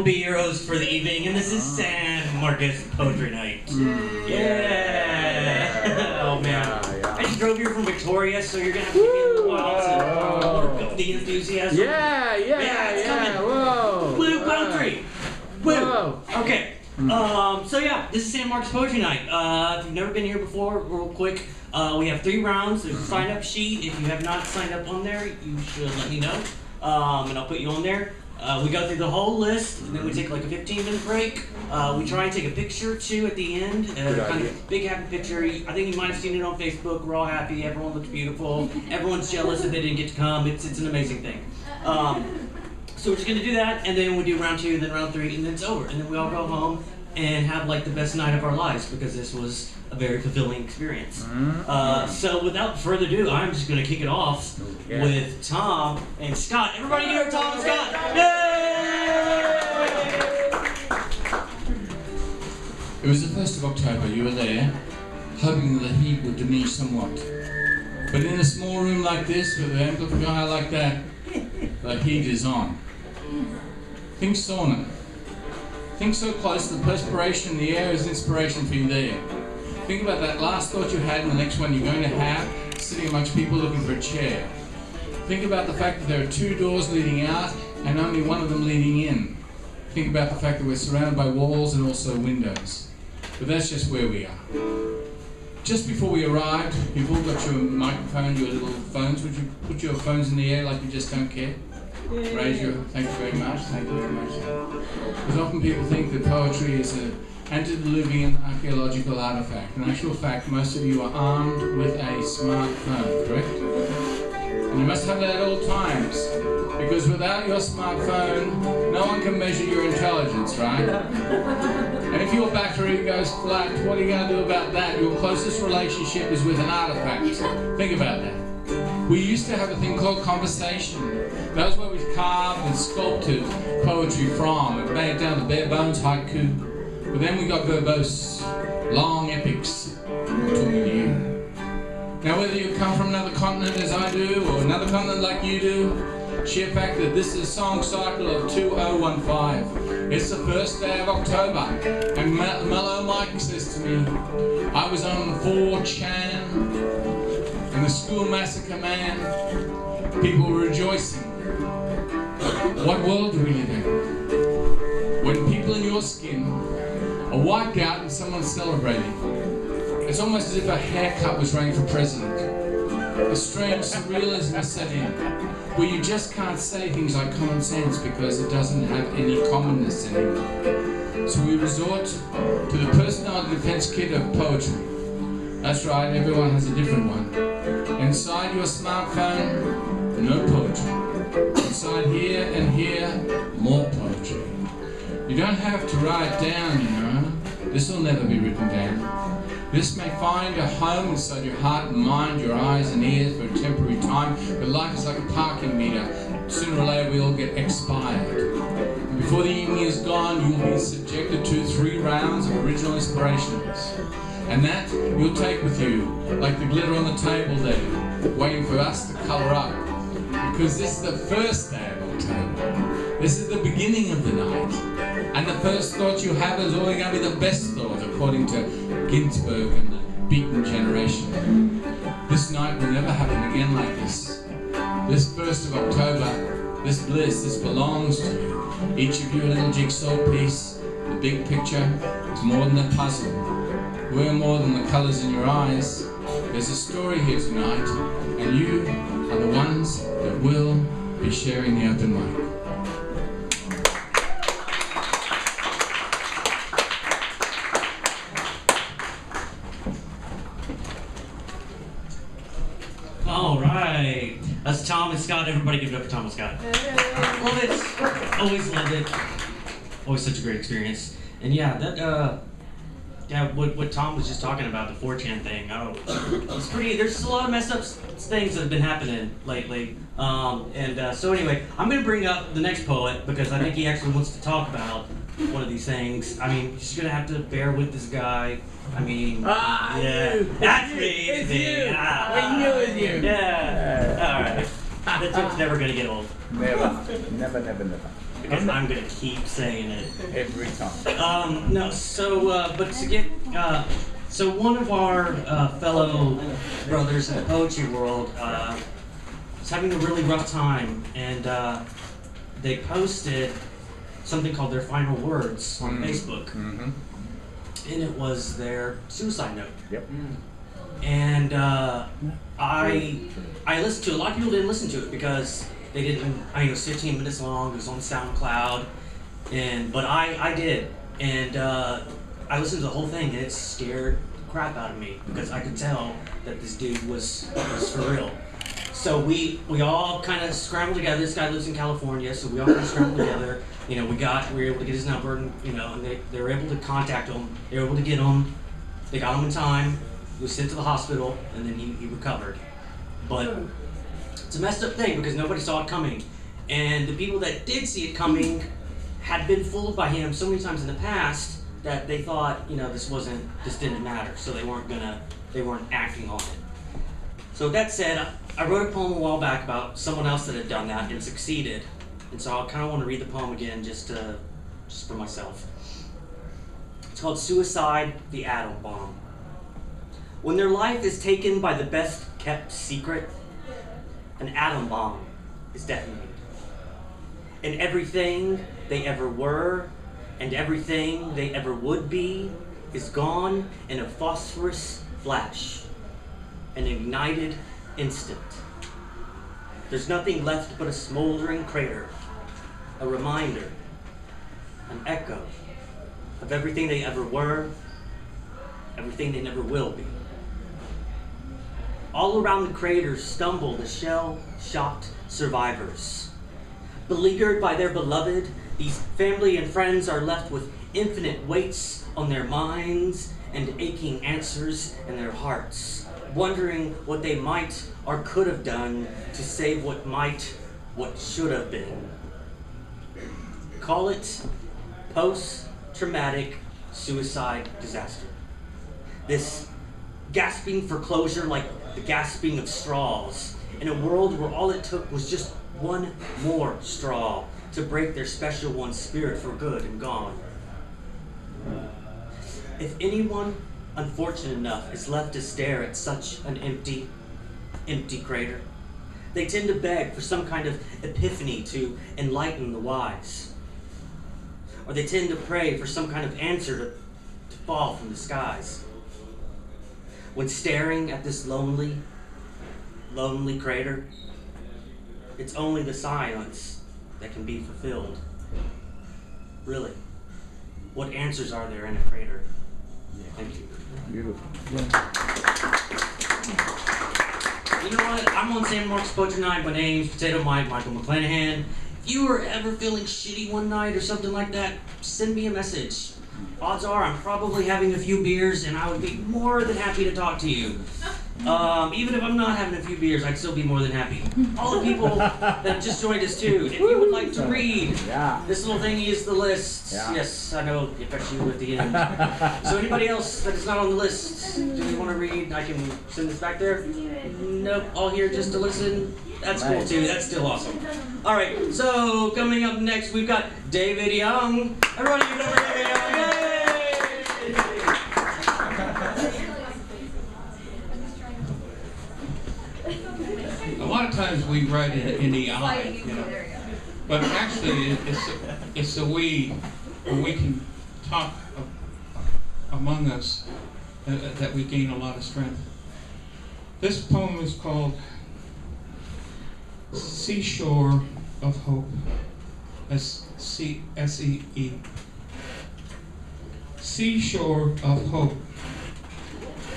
be your host for the evening, and this is San Marcos Poetry Night. Yeah! Oh man. I just drove here from Victoria, so you're gonna have to give me a little while to work up the enthusiasm. Yeah, it's coming. Whoa! Woo, poetry! Woo! Whoa. Okay. So yeah, this is San Marcos Poetry Night. If you've never been here before, real quick, we have 3 rounds. There's a sign-up sheet. If you have not signed up on there, you should let me know, and I'll put you on there. We go through the whole list, and then we take like a 15-minute break. We try and take a picture or 2 at the end, kind of big happy picture. I think you might have seen it on Facebook. We're all happy. Everyone looks beautiful. Everyone's jealous that they didn't get to come. It's an amazing thing. So we're just gonna do that, and then we do round 2, then round 3, and then it's over. And then we all go home and have like the best night of our lives because this was a very fulfilling experience. So without further ado, I'm just gonna kick it off with Thom and Scott. Everybody hear Thom and Scott! Yay! It was the 1st of October. You were there, hoping that the heat would diminish somewhat. But in a small room like this, with an amplifier like that, the heat is on. Think sauna. Think so close, the perspiration in the air is inspiration for you there. Think about that last thought you had and the next one you're going to have, sitting amongst people looking for a chair. Think about the fact that there are 2 doors leading out and only one of them leading in. Think about the fact that we're surrounded by walls and also windows. But that's just where we are. Just before we arrived, you've all got your microphone, your little phones. Would you put your phones in the air like you just don't care? Raise your, thank you very much, thank you very much. Because often people think that poetry is an antediluvian archaeological artifact. In actual fact, most of you are armed with a smartphone, correct? And you must have that at all times. Because without your smartphone, no one can measure your intelligence, right? And if your battery goes flat, what are you going to do about that? Your closest relationship is with an artifact. Think about that. We used to have a thing called conversation. That was where we carved and sculpted poetry from. It made it down to bare bones haiku. But then we got verbose, long epics. I'm talking to you. Now whether you come from another continent as I do, or another continent like you do, sheer fact that this is a song cycle of 2015. It's the 1st day of October, and Mellow Mike says to me, I was on 4chan, and the school massacre man, people were rejoicing. What world do we live in? When people in your skin are wiped out and someone's celebrating. It's almost as if a haircut was running for president. A strange surrealism set in, where you just can't say things like common sense because it doesn't have any commonness anymore. So we resort to the personality defense kit of poetry. That's right, everyone has a different one. Inside your smartphone, no poetry. Inside here and here, more poetry. You don't have to write down, you know. This will never be written down. This may find a home inside your heart and mind, your eyes and ears for a temporary time, but life is like a parking meter. Sooner or later we all get expired. And before the evening is gone, you'll be subjected to 3 rounds of original inspirations. And that you'll take with you, like the glitter on the table there, waiting for us to colour up. Because this is the 1st day of October. This is the beginning of the night. And the first thought you have is always going to be the best thought, according to Ginsberg and the Beaten generation. This night will never happen again like this. This 1st of October, this bliss, this belongs to you. Each of you a little jigsaw piece. The big picture is more than a puzzle. We're more than the colours in your eyes. There's a story here tonight, and you are the ones that will be sharing the open mic. All right. That's Thom and Scott. Everybody give it up for Thom and Scott. Love it. Always loved it. Always such a great experience. And yeah, that what Thom was just talking about, the 4chan thing. Oh, it's pretty. There's just a lot of messed up things that have been happening lately. So anyway, I'm gonna bring up the next poet because I think he actually wants to talk about one of these things. I mean, you're just gonna have to bear with this guy. I mean, yeah, that's me. It's you. I knew it was you. Yeah. All right. That joke's never gonna get old. Never. Never. because I'm gonna keep saying it. Every time. No, so, but to get, so one of our fellow brothers in the poetry world was having a really rough time, and they posted something called their final words on Facebook, and it was their suicide note. Yep. And I listened to it. A lot of people didn't listen to it because they didn't. It was 15 minutes long. It was on SoundCloud, but I did, and I listened to the whole thing, and it scared the crap out of me because I could tell that this dude was for real. So we all kind of scrambled together. This guy lives in California, so we all kind of scrambled together. We were able to get his number, and they were able to contact him. They were able to get him. They got him in time. He was sent to the hospital, and then he recovered. But it's a messed up thing because nobody saw it coming, and the people that did see it coming had been fooled by him so many times in the past that they thought, this didn't matter, so they weren't acting on it. So with that said, I wrote a poem a while back about someone else that had done that and succeeded, and so I kind of want to read the poem again just for myself. It's called Suicide, the Atom Bomb. When their life is taken by the best kept secret, an atom bomb is detonated. And everything they ever were and everything they ever would be is gone in a phosphorus flash, an ignited instant. There's nothing left but a smoldering crater, a reminder, an echo of everything they ever were, everything they never will be. All around the crater stumble the shell-shocked survivors. Beleaguered by their beloved, these family and friends are left with infinite weights on their minds and aching answers in their hearts, wondering what they might or could have done to save what should have been. Call it post-traumatic suicide disaster. This gasping for closure like the gasping of straws in a world where all it took was just one more straw to break their special one's spirit for good and gone. If anyone unfortunate enough is left to stare at such an empty crater, they tend to beg for some kind of epiphany to enlighten the wise. Or they tend to pray for some kind of answer to fall from the skies. When staring at this lonely crater, it's only the silence that can be fulfilled. Really, what answers are there in a crater? Thank you. Beautiful. You know what? I'm on San Mark's Poetry Night. My name's Potato Mike, Michael McClanahan. If you were ever feeling shitty one night or something like that, send me a message. Odds are I'm probably having a few beers and I would be more than happy to talk to you. Even if I'm not having a few beers, I'd still be more than happy. All the people that just joined us too, if you would like to read, this little thingy is the list. Yes, I know it affects you at the end. So anybody else that is not on the list, do you want to read? I can send this back there. Nope, all here just to listen. That's cool too, that's still awesome. Alright, so coming up next we've got David Young. Everybody give it up for David Young. Yay! A lot of times we write it in the I, but actually it's a we, where we can talk among us that we gain a lot of strength. This poem is called Seashore of Hope, S-E-E. Seashore of Hope,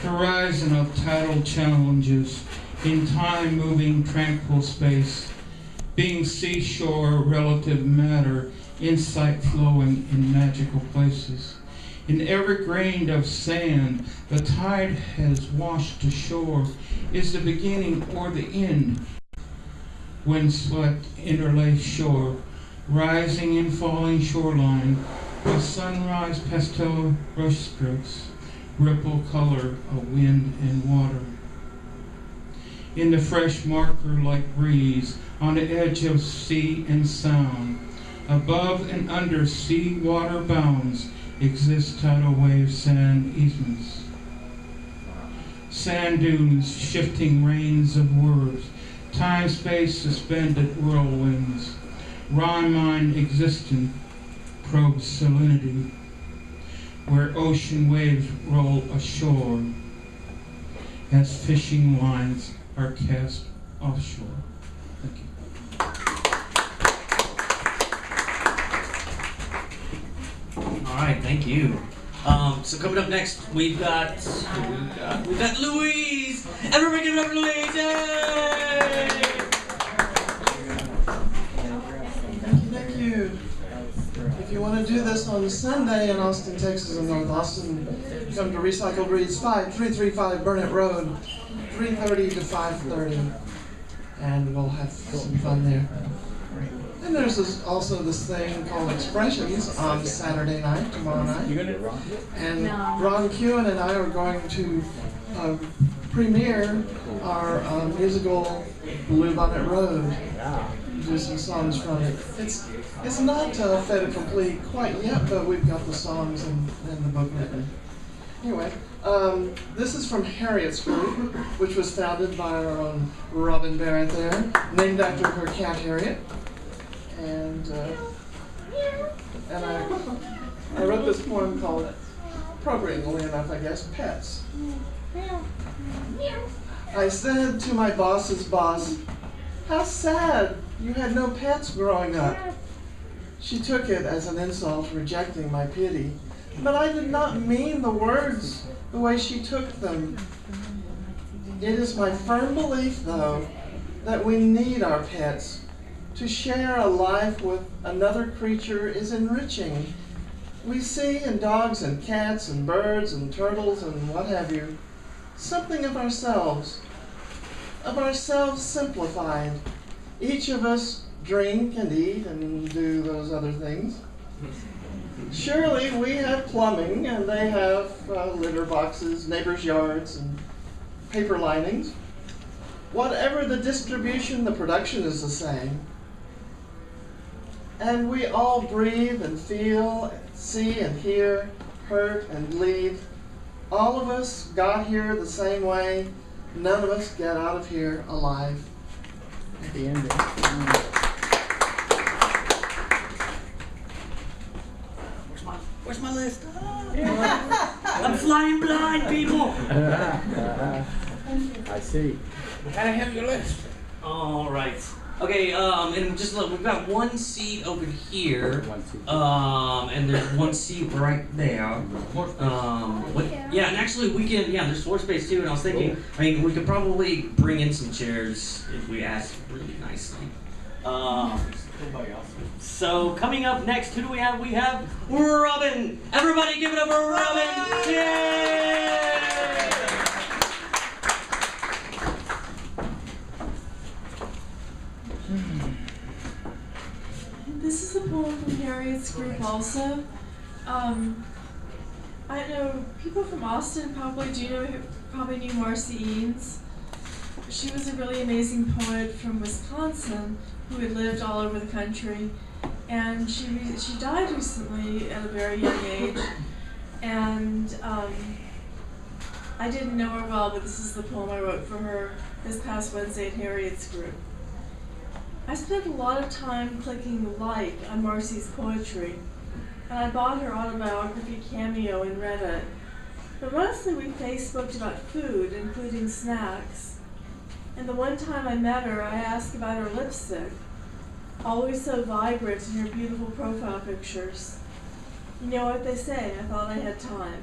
horizon of tidal challenges, in time moving tranquil space, being seashore relative matter, insight flowing in magical places. In every grain of sand the tide has washed ashore is the beginning or the end. Windswept interlaced shore, rising and falling shoreline, with sunrise pastel brushstrokes, ripple color of wind and water. In the fresh marker like breeze, on the edge of sea and sound, Above and under sea water bounds exist tidal wave sand easements. Sand dunes, shifting rains of words, time-space suspended whirlwinds. Rhyme mind existent probes salinity, where ocean waves roll ashore as fishing lines are cast offshore. Thank you. All right, thank you. So coming up next, we've got Louise. Everybody give it up for Louise! Yay! Thank you. If you want to do this on Sunday in Austin, Texas, in North Austin, come to Recycled Reeds 5335 Burnett Road, 3:30 to 5:30, and we'll have some fun there. And there's also this thing called Expressions on Saturday night, tomorrow night. And Ron Kewen and I are going to premiere our musical Blue Bonnet Road. Do some songs from it. It's not fait accompli quite yet, but we've got the songs in the booklet. Anyway, this is from Harriet's group, which was founded by our own Robin Barrett there, named after her cat Harriet. And I wrote this poem called, appropriately enough, I guess, Pets. I said to my boss's boss, "How sad, you had no pets growing up." She took it as an insult, rejecting my pity. But I did not mean the words the way she took them. It is my firm belief, though, that we need our pets. To share a life with another creature is enriching. We see in dogs and cats and birds and turtles and what have you, something of ourselves simplified. Each of us drink and eat and do those other things. Surely we have plumbing and they have litter boxes, neighbors' yards, and paper linings. Whatever the distribution, the production is the same. And we all breathe and feel, see and hear, hurt and bleed. All of us got here the same way. None of us get out of here alive. At the end. Where's my list? I'm flying blind, people. I see. Gotta have your list. All right. Okay, and just look, we've got one seat over here, and there's one seat right there. Yeah, and actually we can, there's floor space too, and I was thinking, I mean, we could probably bring in some chairs if we ask really nicely. So coming up next, who do we have? We have Robin! Everybody give it up for Robin! Yay! This is a poem from Harriet's group also. I know people from Austin probably knew Marcy Eanes. She was a really amazing poet from Wisconsin who had lived all over the country, and she died recently at a very young age. And I didn't know her well, but this is the poem I wrote for her this past Wednesday at Harriet's group. I spent a lot of time clicking like on Marcy's poetry, and I bought her autobiography Cameo and read it. But mostly we Facebooked about food, including snacks. And the one time I met her, I asked about her lipstick, always so vibrant in her beautiful profile pictures. You know what they say, I thought I had time.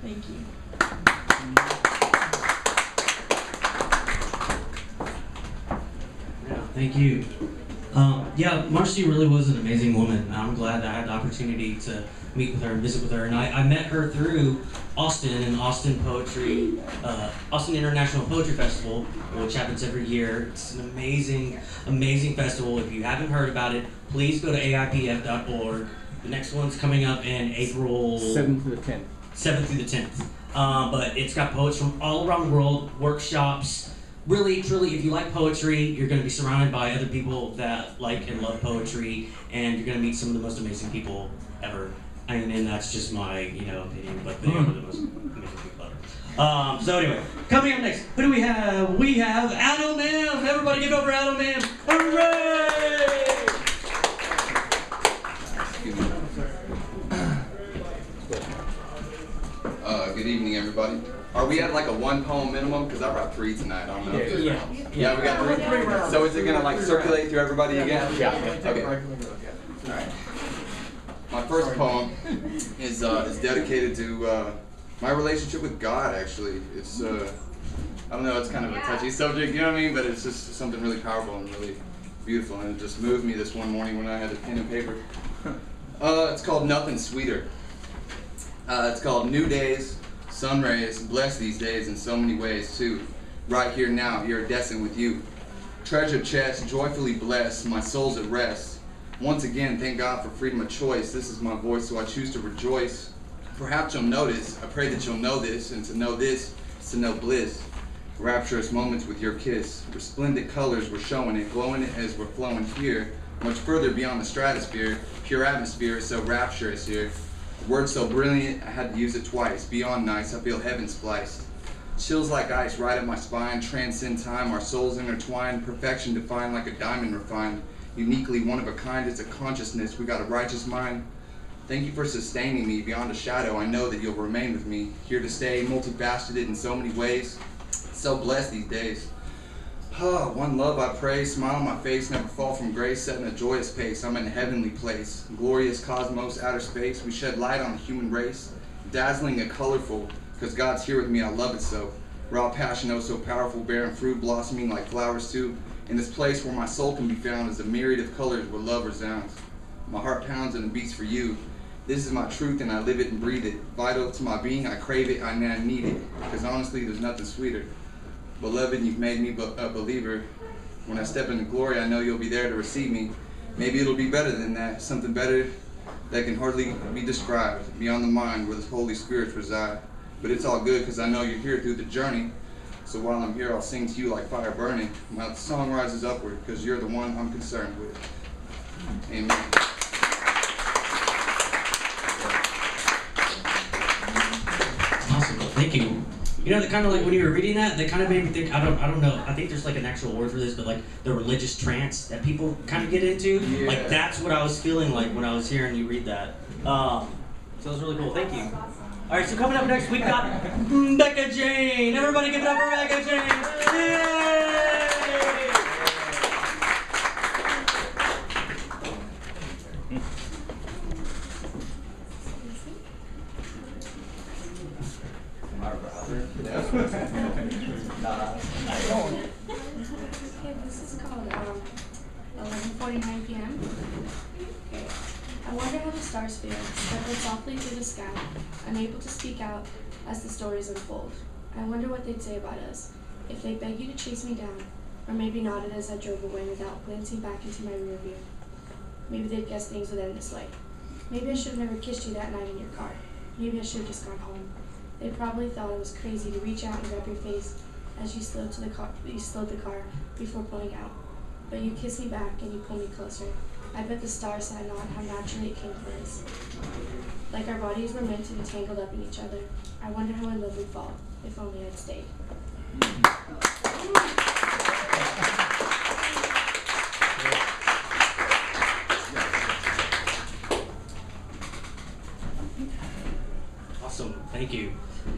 Thank you. Thank you. Marcy really was an amazing woman. I'm glad that I had the opportunity to meet with her and visit with her. And I met her through Austin and Austin International Poetry Festival, which happens every year. It's an amazing, amazing festival. If you haven't heard about it, please go to aipf.org. The next one's coming up in April 7th through the 10th. 7th through the 10th. But it's got poets from all around the world, workshops, really, truly, if you like poetry, you're going to be surrounded by other people that like and love poetry, and you're going to meet some of the most amazing people ever. I mean, and that's just my, opinion, but they are the most amazing people ever. So anyway, coming up next, who do we have? We have Adam Mam. Everybody give it up for Adam Mam. Hooray! Good evening, everybody. Are we at like a 1 poem minimum? Because I brought 3 tonight. I don't know. Yeah, we got 3. So is it gonna like circulate through everybody again? Yeah. Okay. All right. My first poem is dedicated to my relationship with God. Actually, it's I don't know. It's kind of a touchy subject, you know what I mean? But it's just something really powerful and really beautiful, and it just moved me this one morning when I had a pen and paper. It's called Nothing Sweeter. It's called New Days, Sun Rays, blessed these days in so many ways too. Right here now, iridescent with you. Treasure chest, joyfully blessed, my soul's at rest. Once again, thank God for freedom of choice. This is my voice, so I choose to rejoice. Perhaps you'll notice, I pray that you'll know this, and to know this is to know bliss. Rapturous moments with your kiss. Resplendent colors, we're showing it, glowing it as we're flowing here. Much further beyond the stratosphere, pure atmosphere is so rapturous here. The word so brilliant, I had to use it twice. Beyond nice, I feel heaven spliced. Chills like ice right up my spine, transcend time, our souls intertwined, perfection defined like a diamond refined. Uniquely one of a kind, it's a consciousness, we got a righteous mind. Thank you for sustaining me beyond a shadow, I know that you'll remain with me. Here to stay, multifaceted in so many ways, so blessed these days. One love I pray, smile on my face, never fall from grace, set in a joyous pace, I'm in a heavenly place. Glorious cosmos, outer space, we shed light on the human race. Dazzling and colorful, because God's here with me, I love it so. Raw passion, oh so powerful, bearing fruit, blossoming like flowers too. In this place where my soul can be found is a myriad of colors where love resounds. My heart pounds and it beats for you. This is my truth and I live it and breathe it. Vital to my being, I crave it, I need it. Because honestly, there's nothing sweeter. Beloved, you've made me a believer. When I step into glory, I know you'll be there to receive me. Maybe it'll be better than that, something better that can hardly be described, beyond the mind where the Holy Spirit reside. But it's all good because I know you're here through the journey. So while I'm here, I'll sing to you like fire burning. My song rises upward because you're the one I'm concerned with. Amen. Awesome. Thank you. You know, kind of like when you were reading that, they kind of made me think, I don't know, I think there's like an actual word for this, but like the religious trance that people kind of get into. Yeah. Like that's what I was feeling like when I was hearing you read that. So it was really cool. Thank you. All right, so coming up next, we've got Becca Jane. Everybody give it up for Becca Jane. Yay! Okay, this is called 11:49 p.m. Okay. I wonder how the stars feel, spread softly through the sky, unable to speak out as the stories unfold. I wonder what they'd say about us, if they beg you to chase me down, or maybe nodded as I drove away without glancing back into my rear view. Maybe they'd guess things would end this way. Maybe I should have never kissed you that night in your car. Maybe I should have just gone home. They probably thought it was crazy to reach out and grab your face as you slowed the car before pulling out. But you kissed me back and you pulled me closer. I bet the stars said not how naturally it came to us. Like our bodies were meant to be tangled up in each other. I wonder how in love we'd fall, if only I'd stayed. Awesome, thank you.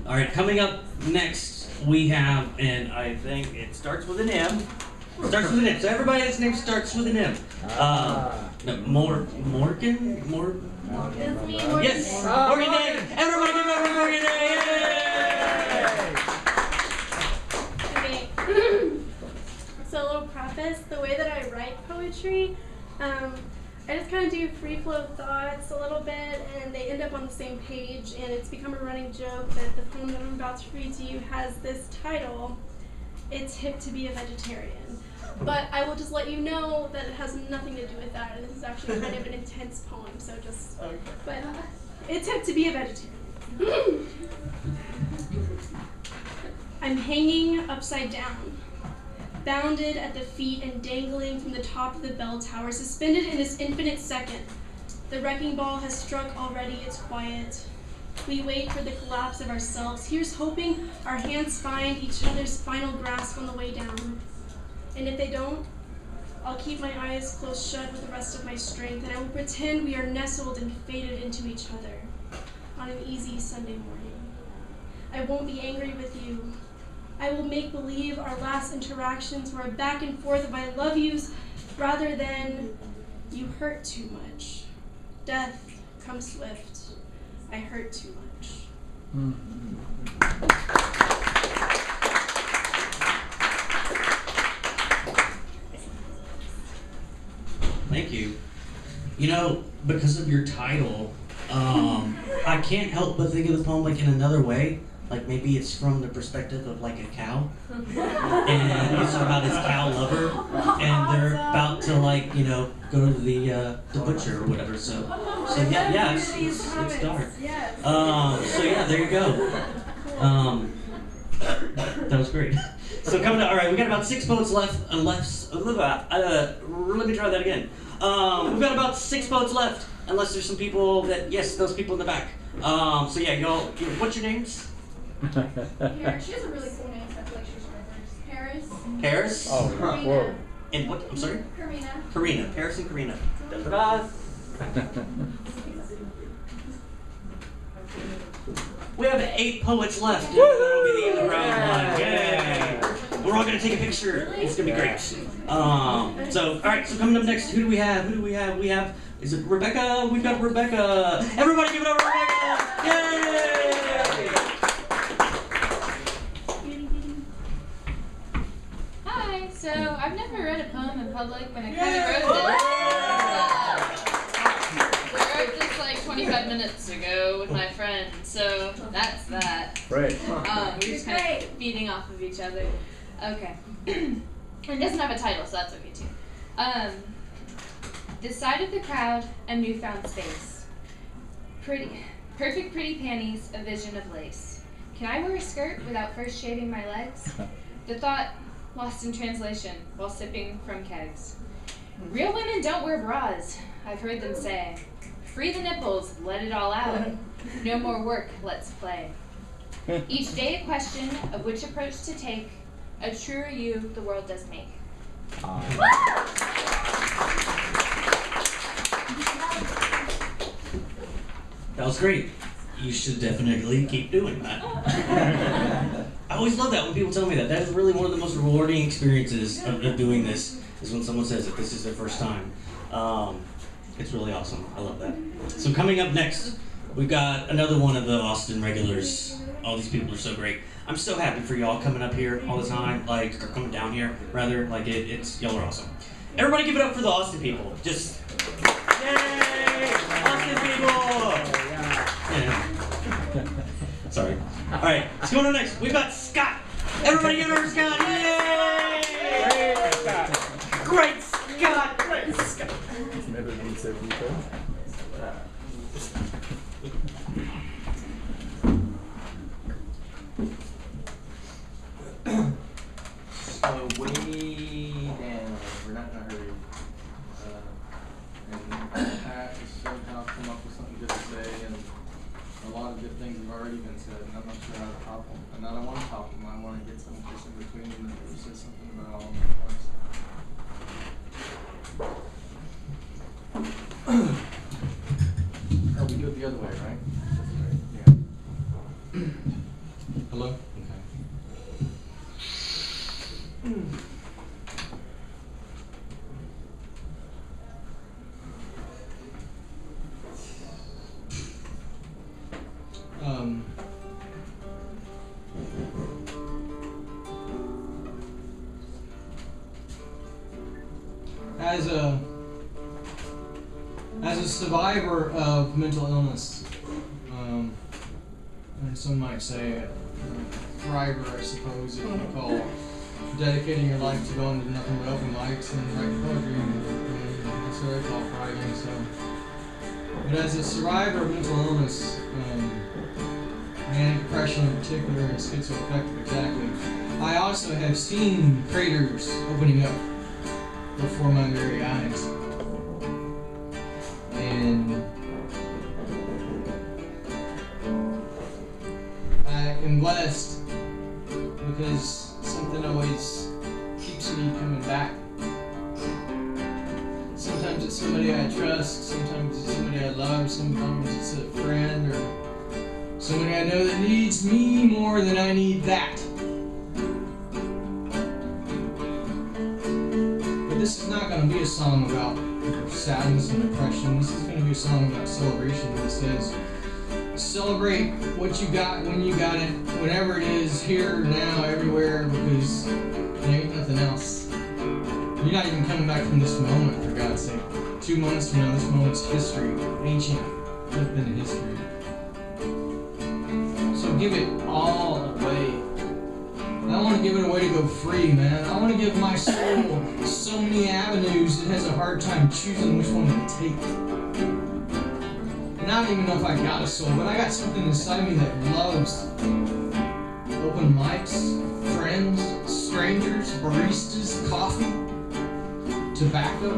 All right, coming up next, we have, and I think it starts with an M. Starts with an M. So everybody that's name starts with an M. No, Morgan? That's me, Morgan. Yes, Morgan Day. Everybody give it up for Morgan Day. Okay. So a little preface, the way that I write poetry, I just kind of do free flow thoughts a little bit and they end up on the same page, and it's become a running joke that the poem that I'm about to read to you has this title, It's Hip to Be a Vegetarian. But I will just let you know that it has nothing to do with that. This is actually kind of an intense poem, so just, but it's hip to be a vegetarian. I'm hanging upside down, bounded at the feet and dangling from the top of the bell tower, suspended in this infinite second. The wrecking ball has struck already, it's quiet. We wait for the collapse of ourselves. Here's hoping our hands find each other's final grasp on the way down. And if they don't, I'll keep my eyes closed shut with the rest of my strength, and I will pretend we are nestled and faded into each other on an easy Sunday morning. I won't be angry with you. I will make believe our last interactions were a back and forth of I love yous rather than you hurt too much. Death comes swift. I hurt too much. Thank you. You know, because of your title, I can't help but think of the poem like in another way. Like maybe it's from the perspective of like a cow, and it's about his cow lover, and they're about to like go to the butcher or whatever. So yeah, it's dark. So yeah, there you go. That was great. So coming up, all right, we got about 6 poets left. Unless let me try that again. We've got about 6 poets left, unless there's some people that those people in the back. So yeah, y'all, what's your names? Here, she has a really cool name, so I feel like she's Paris. Paris? Oh, whoa. And what? I'm sorry? Karina. Paris and Karina. Da-da-da. We have 8 poets left. And that'll be the end of round 1. Yay! We're all gonna take a picture. It's gonna be great. So, all right. So coming up next, who do we have? We have. Is it Rebecca? We've got Rebecca. Everybody, give it up, Rebecca! Yay! Hi. So I've never read a poem in public, but I kind of wrote it. I wrote this like 25 minutes ago with my friend, so that's that. Right. We're just kind of feeding off of each other. Okay. And it doesn't have a title, so that's okay too. This side of the crowd, a newfound space. Perfect pretty panties, a vision of lace. Can I wear a skirt without first shaving my legs? The thought lost in translation while sipping from kegs. Real women don't wear bras, I've heard them say. Free the nipples, let it all out. No more work, let's play. Each day a question of which approach to take. A truer you the world does make. That was great. You should definitely keep doing that. I always love that when people tell me that. That is really one of the most rewarding experiences of doing this, is when someone says that this is their first time. It's really awesome. I love that. So coming up next, we've got another one of the Austin regulars. All these people are so great. I'm so happy for y'all coming up here all the time, or coming down here, rather. It's y'all are awesome. Everybody give it up for the Austin people. Just, yay! Austin people! Yeah. Sorry. All right, let's go on next. We've got Scott. Everybody give it up for Scott. Yay! Great Scott. Great Scott. Never been said before. So way down, we're not in a hurry. And Pat has showed how to come up with something good to say, and a lot of good things have already been said, and I'm not sure how to top them. And I don't want to top them, I want to get something just in between them that says something about all of them at once. Oh, we do it the other way, right? Yeah. Hello? Okay. As a survivor of mental illness, and some might say a thriver, I suppose, if you call dedicating your life to going to nothing but open mics and writing poetry, that's what I call thriving. So, but as a survivor of mental illness, manic depression in particular, and schizoaffective exactly, I also have seen craters opening up before my very eyes. And I am blessed because something always keeps me coming back. Sometimes it's somebody I trust, sometimes it's somebody I love, sometimes it's a friend or somebody I know that needs me more than I need that. But this is not going to be a song about sadness and depression. This is going to be a song about celebration that says, celebrate what you got when you got it, whatever it is, here, now, everywhere, because there ain't nothing else. You're not even coming back from this moment, for God's sake. 2 months from now, this moment's history, ancient, flipped into history. So give it all away. I want to give it away to go free, man. I want to give my soul so many avenues it has a hard time choosing which one to take. And I don't even know if I got a soul, but I got something inside me that loves open mics, friends, strangers, baristas, coffee, tobacco.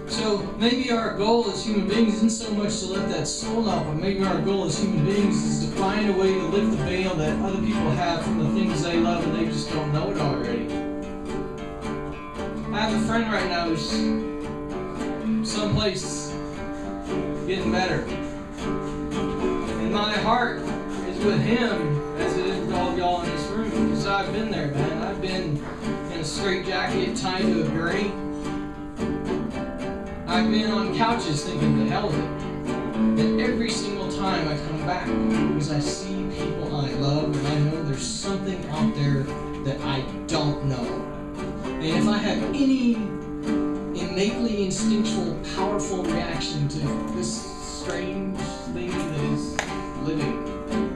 So maybe our goal as human beings isn't so much to let that soul out, but maybe our goal as human beings is to find a way to lift the veil that other people have from the things they love and they just don't know it already. I have a friend right now who's someplace getting better. And my heart is with him as it is with all of y'all in this room, because I've been there, man. I've been in a straitjacket tied to a gurney. I've been on couches thinking the hell of it. And every single time I come back, because I see people I love, and I know there's something out there that I don't know. And if I have any innately instinctual, powerful reaction to this strange thing that is living,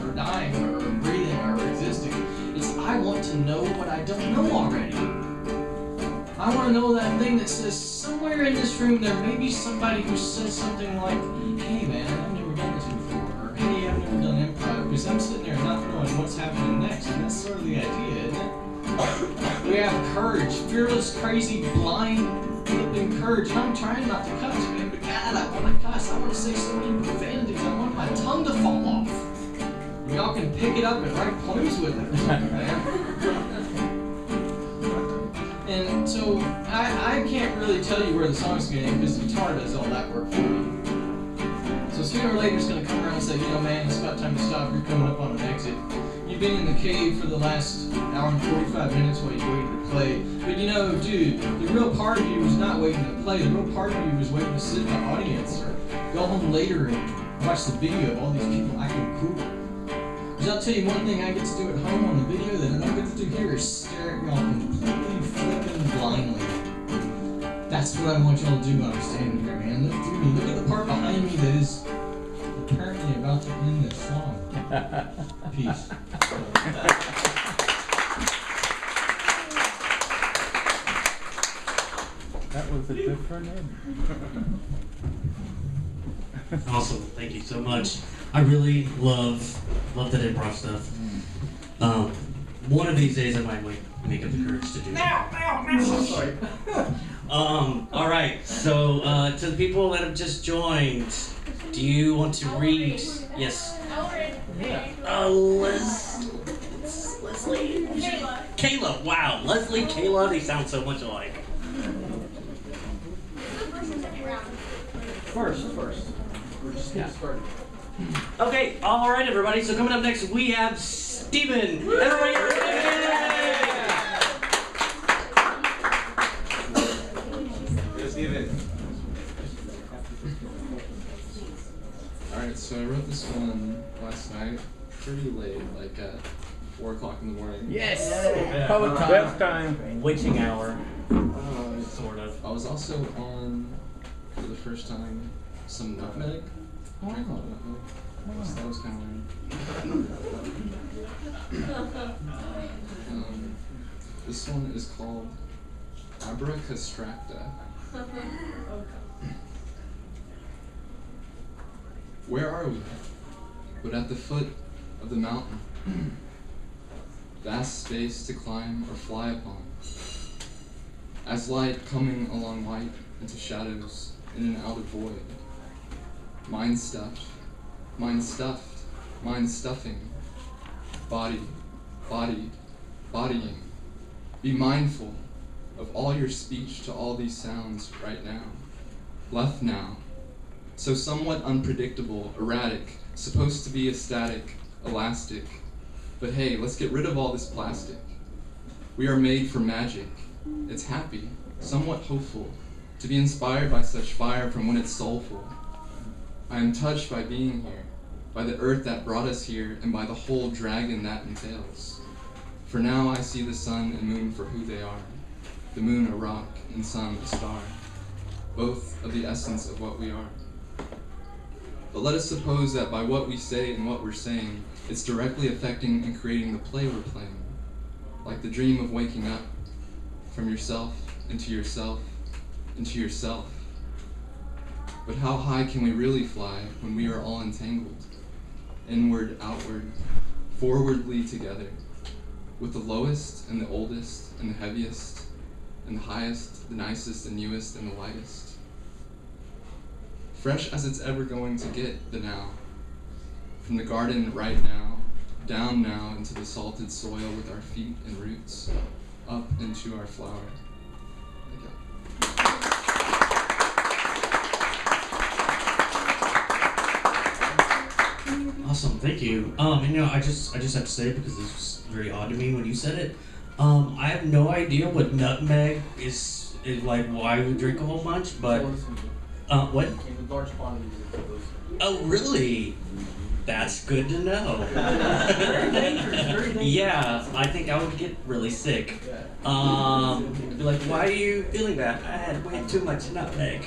or dying, or breathing, or existing, it's I want to know what I don't know already. I want to know that thing that says somewhere in this room there may be somebody who says something like, hey man, I've never done this before, or hey, I've never done improv, because I'm sitting there not knowing what's happening next, and that's sort of the idea, isn't it? We have courage, fearless, crazy, blind, flipping courage, and I'm trying not to cuss, man, but God, I want to cuss, I want to say so many profanities, I want my tongue to fall off. And y'all can pick it up and write poems with it, man. And so, I can't really tell you where the song's going to end, because the guitar does all that work for me. So sooner or later it's going to come around and say, you know, man, it's about time to stop, you're coming up on an exit. You've been in the cave for the last hour and 45 minutes while you waited to play. But you know, dude, the real part of you was not waiting to play, the real part of you was waiting to sit in the audience, or go home later and watch the video of all these people acting cool. Because I'll tell you one thing I get to do at home on the video that I don't get to do here is stare at y'all completely flipping blindly. That's what I want y'all to do while I'm standing here, man. Look through me. Look at the part behind me that is apparently about to end this song. Peace. That was a different end. Awesome, thank you so much. I really love that improv stuff. One of these days I might make up the courage to do it. Sorry. All right, so to the people that have just joined, do you want to read? Yes. Leslie? Kayla, wow. Leslie, Kayla, they sound so much alike. First. We're just getting started. Okay, all right, everybody. So coming up next, we have Steven. Everybody, Hey, Steven. Alright, so I wrote this one last night, pretty late, like at 4 o'clock in the morning. Yes! Poet time. Best time. Witching hour. Sort of. I was also on, for the first time, some nutmeg. Oh. Nutmeg. So that was kind of weird. This one is called Abracastracta. Where are we? But at the foot of the mountain. vast space to climb or fly upon. As light coming along light into shadows in and out of void. Mind stuffed, mind stuffed, mind stuffing. Body, bodied, bodying. Be mindful of all your speech to all these sounds right now. Left now. So somewhat unpredictable, erratic, supposed to be ecstatic, elastic. But hey, let's get rid of all this plastic. We are made for magic. It's happy, somewhat hopeful, to be inspired by such fire from when it's soulful. I am touched by being here, by the earth that brought us here, and by the whole dragon that entails. For now I see the sun and moon for who they are. The moon a rock, and sun a star. Both of the essence of what we are. But let us suppose that by what we say and what we're saying, it's directly affecting and creating the play we're playing. Like the dream of waking up from yourself into yourself into yourself. But how high can we really fly when we are all entangled? Inward, outward, forwardly together, with the lowest and the oldest and the heaviest and the highest, the nicest, the newest, and the lightest. Fresh as it's ever going to get, the now. From the garden right now, down now into the salted soil with our feet and roots, up into our flower. Awesome, thank you. And you know, I just have to say it because this was very odd to me when you said it. I have no idea what nutmeg is like, why we drink a whole bunch, but what? In large quantities of those. Oh, really? That's good to know. Very dangerous. Yeah, I think I would get really sick. Be like, why are you feeling that? I had way too much nutmeg.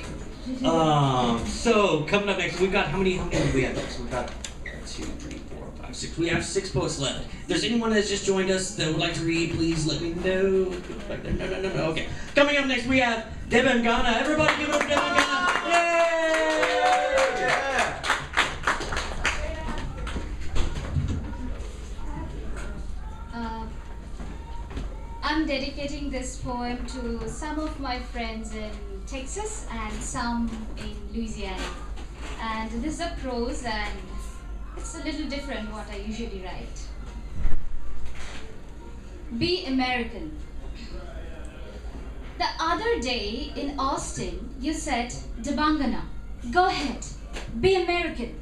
So coming up next, we've got how many do we have next? We've got 2, 3, 4, 5, 6. We have 6 poets left. If there's anyone that's just joined us that would like to read, please let me know. No. Okay. Coming up next, we have Debangana. Everybody give it up for Debangana. Yay! I'm dedicating this poem to some of my friends in Texas and some in Louisiana. And this is a prose and it's a little different what I usually write. Be American. The other day in Austin, you said, Debangana, go ahead, be American.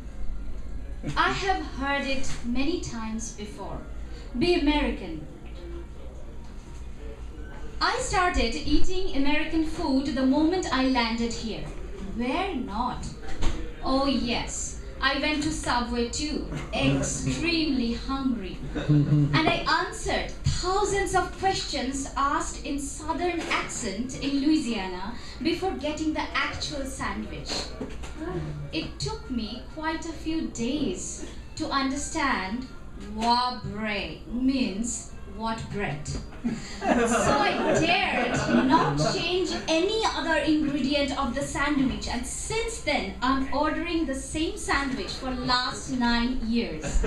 I have heard it many times before. Be American. I started eating American food the moment I landed here. Where not? Oh yes, I went to Subway too, extremely hungry. And I answered thousands of questions asked in southern accent in Louisiana before getting the actual sandwich. It took me quite a few days to understand what bread means. What bread? So I dared not change any other ingredient of the sandwich, and since then I'm ordering the same sandwich for last 9 years.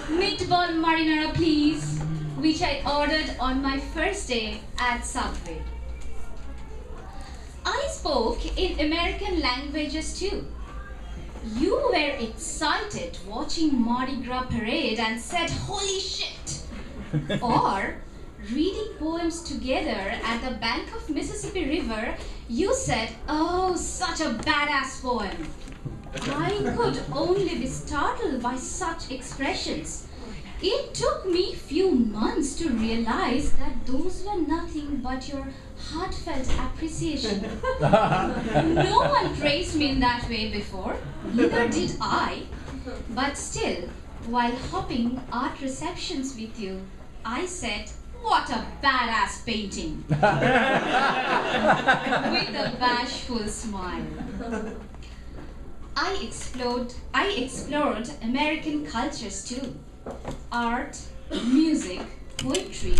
Meatball marinara please, which I ordered on my first day at Subway. I spoke in American languages too. You were excited watching Mardi Gras parade and said, holy shit! Or, reading poems together at the bank of Mississippi River, you said, oh, such a badass poem. I could only be startled by such expressions. It took me few months to realize that those were nothing but your heartfelt appreciation. No one praised me in that way before, neither did I. But still, while hopping art receptions with you, I said, what a badass painting. With a bashful smile. I explored American cultures too. Art, music, poetry,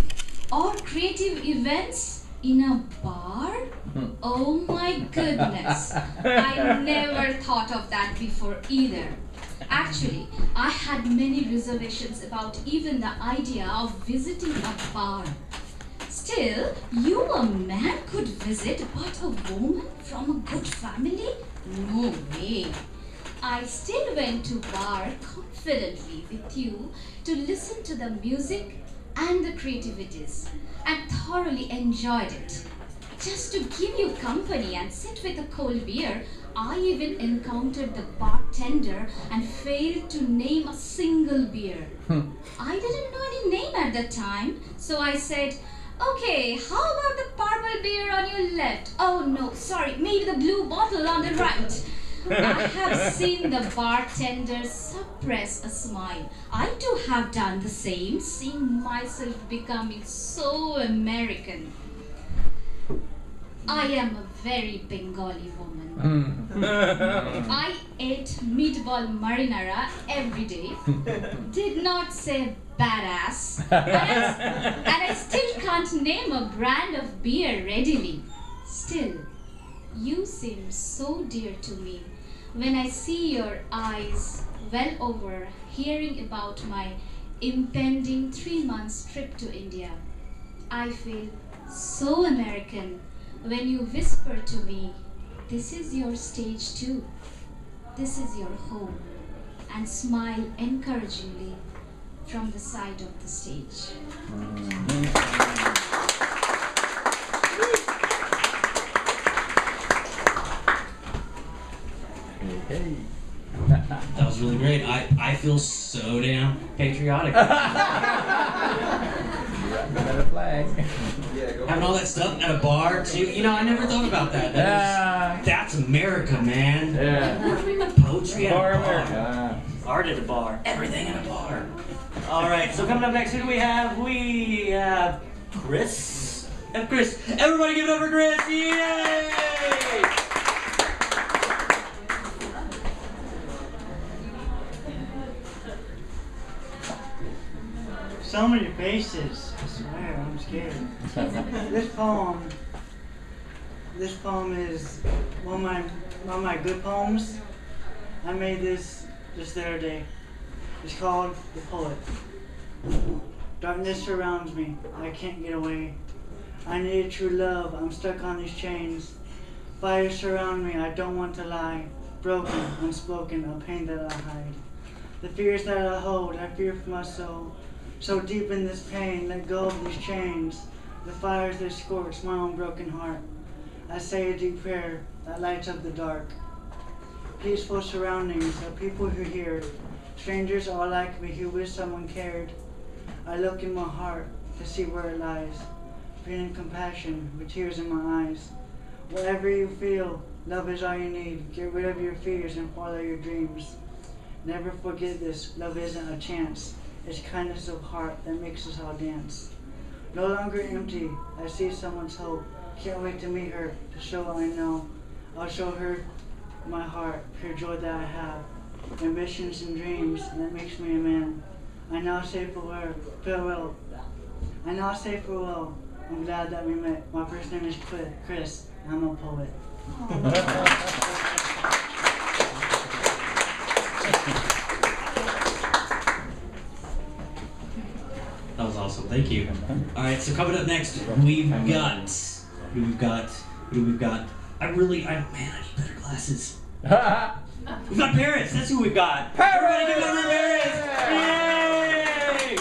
or creative events in a bar? Oh my goodness. I never thought of that before either. Actually, I had many reservations about even the idea of visiting a bar. Still, you a man could visit, but a woman from a good family? No way. I still went to bar confidently with you to listen to the music and the creativities and thoroughly enjoyed it. Just to give you company and sit with a cold beer, I even encountered the bartender and failed to name a single beer. I didn't know any name at the time, so I said, okay, how about the purple beer on your left? Oh no, sorry, maybe the blue bottle on the right. I have seen the bartender suppress a smile. I too have done the same, seeing myself becoming so American. I am a very Bengali woman. I ate meatball marinara every day. Did not say badass. And I still can't name a brand of beer readily. Still, you seem so dear to me. When I see your eyes well over hearing about my impending 3 months trip to India, I feel so American when you whisper to me, this is your stage too. This is your home. And smile encouragingly from the side of the stage. Hey. That was really great. I feel so damn patriotic. Got a flag. Having all that stuff at a bar too. You know, I never thought about that. That's America, man. Yeah. Poetry at Bar a bar. America. Art at a bar. Everything at a bar. All right. So coming up next, who do we have? We have Chris. Chris. Everybody, give it up for Chris! Yay! So many faces. I swear, I'm scared. This poem is one of my good poems. I made this the other day. It's called The Poet. Darkness surrounds me. I can't get away. I need true love. I'm stuck on these chains. Fires surround me. I don't want to lie. Broken, unspoken, a pain that I hide. The fears that I hold, I fear for my soul. So deep in this pain, let go of these chains. The fires that scorch my own broken heart. I say a deep prayer that lights up the dark. Peaceful surroundings of people who hear. Strangers all like me who wish someone cared. I look in my heart to see where it lies. Feeling compassion with tears in my eyes. Whatever you feel, love is all you need. Get rid of your fears and follow your dreams. Never forget this, love isn't a chance. It's kindness of heart that makes us all dance. No longer empty, I see someone's hope. Can't wait to meet her, to show what I know. I'll show her my heart, pure joy that I have. Ambitions and dreams, that makes me a man. I now say farewell. I now say farewell. I'm glad that we met. My first name is Chris, and I'm a poet. That was awesome. Thank you. All right. So coming up next, we've got. I need better glasses. We've got Paris. That's who we've got. Paris! Everybody give it up for Paris! Yay!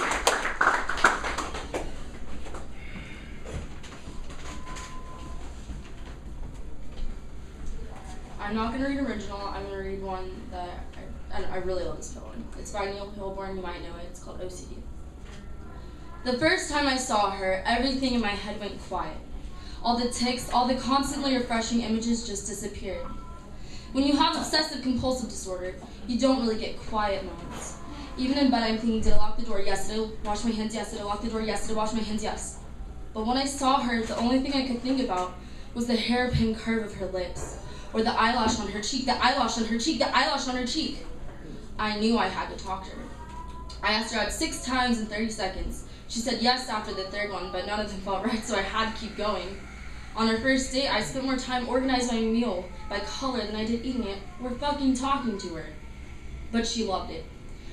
I'm not going to read original. I'm going to read one that I really love this poem. It's by Neil Hilborn. You might know it. It's called OCD. The first time I saw her, everything in my head went quiet. All the ticks, all the constantly refreshing images just disappeared. When you have obsessive compulsive disorder, you don't really get quiet moments. Even in bed, I'm thinking, did I lock the door? Yes. Did I wash my hands? Yes. Did I lock the door? Yes. Did I wash my hands? Yes. But when I saw her, the only thing I could think about was the hairpin curve of her lips, or the eyelash on her cheek, the eyelash on her cheek, the eyelash on her cheek. I knew I had to talk to her. I asked her out 6 times in 30 seconds. She said yes after the 3rd one, but none of them felt right, so I had to keep going. On our first date, I spent more time organizing my meal by color than I did eating it, or fucking talking to her. but she loved it.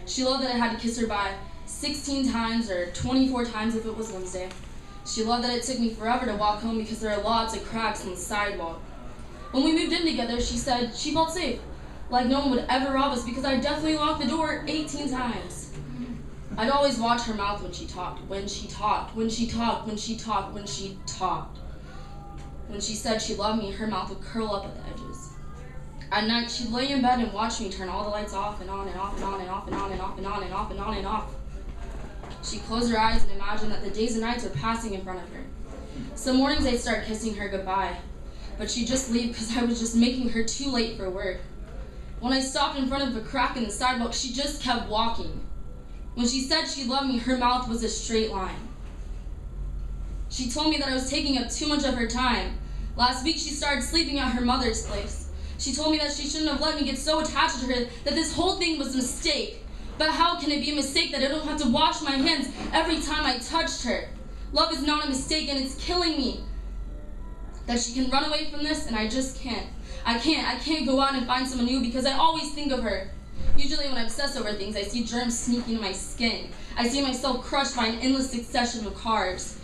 She loved that I had to kiss her bye 16 times or 24 times if it was Wednesday. She loved that it took me forever to walk home because there are lots of cracks in the sidewalk. When we moved in together, she said she felt safe, like no one would ever rob us because I definitely locked the door 18 times. I'd always watch her mouth when she talked, when she talked, when she talked, when she talked, when she talked. When she said she loved me, her mouth would curl up at the edges. At night, she'd lay in bed and watch me turn all the lights off and on and off and on and off and on and off and on and off and on and off. She'd close her eyes and imagine that the days and nights were passing in front of her. Some mornings I'd start kissing her goodbye, but she'd just leave because I was just making her too late for work. When I stopped in front of a crack in the sidewalk, she just kept walking. When she said she loved me, her mouth was a straight line. She told me that I was taking up too much of her time. Last week, she started sleeping at her mother's place. She told me that she shouldn't have let me get so attached to her, that this whole thing was a mistake. But how can it be a mistake that I don't have to wash my hands every time I touched her? Love is not a mistake, and it's killing me. That she can run away from this, and I just can't. I can't go out and find someone new because I always think of her. Usually when I obsess over things, I see germs sneaking into my skin. I see myself crushed by an endless succession of cars.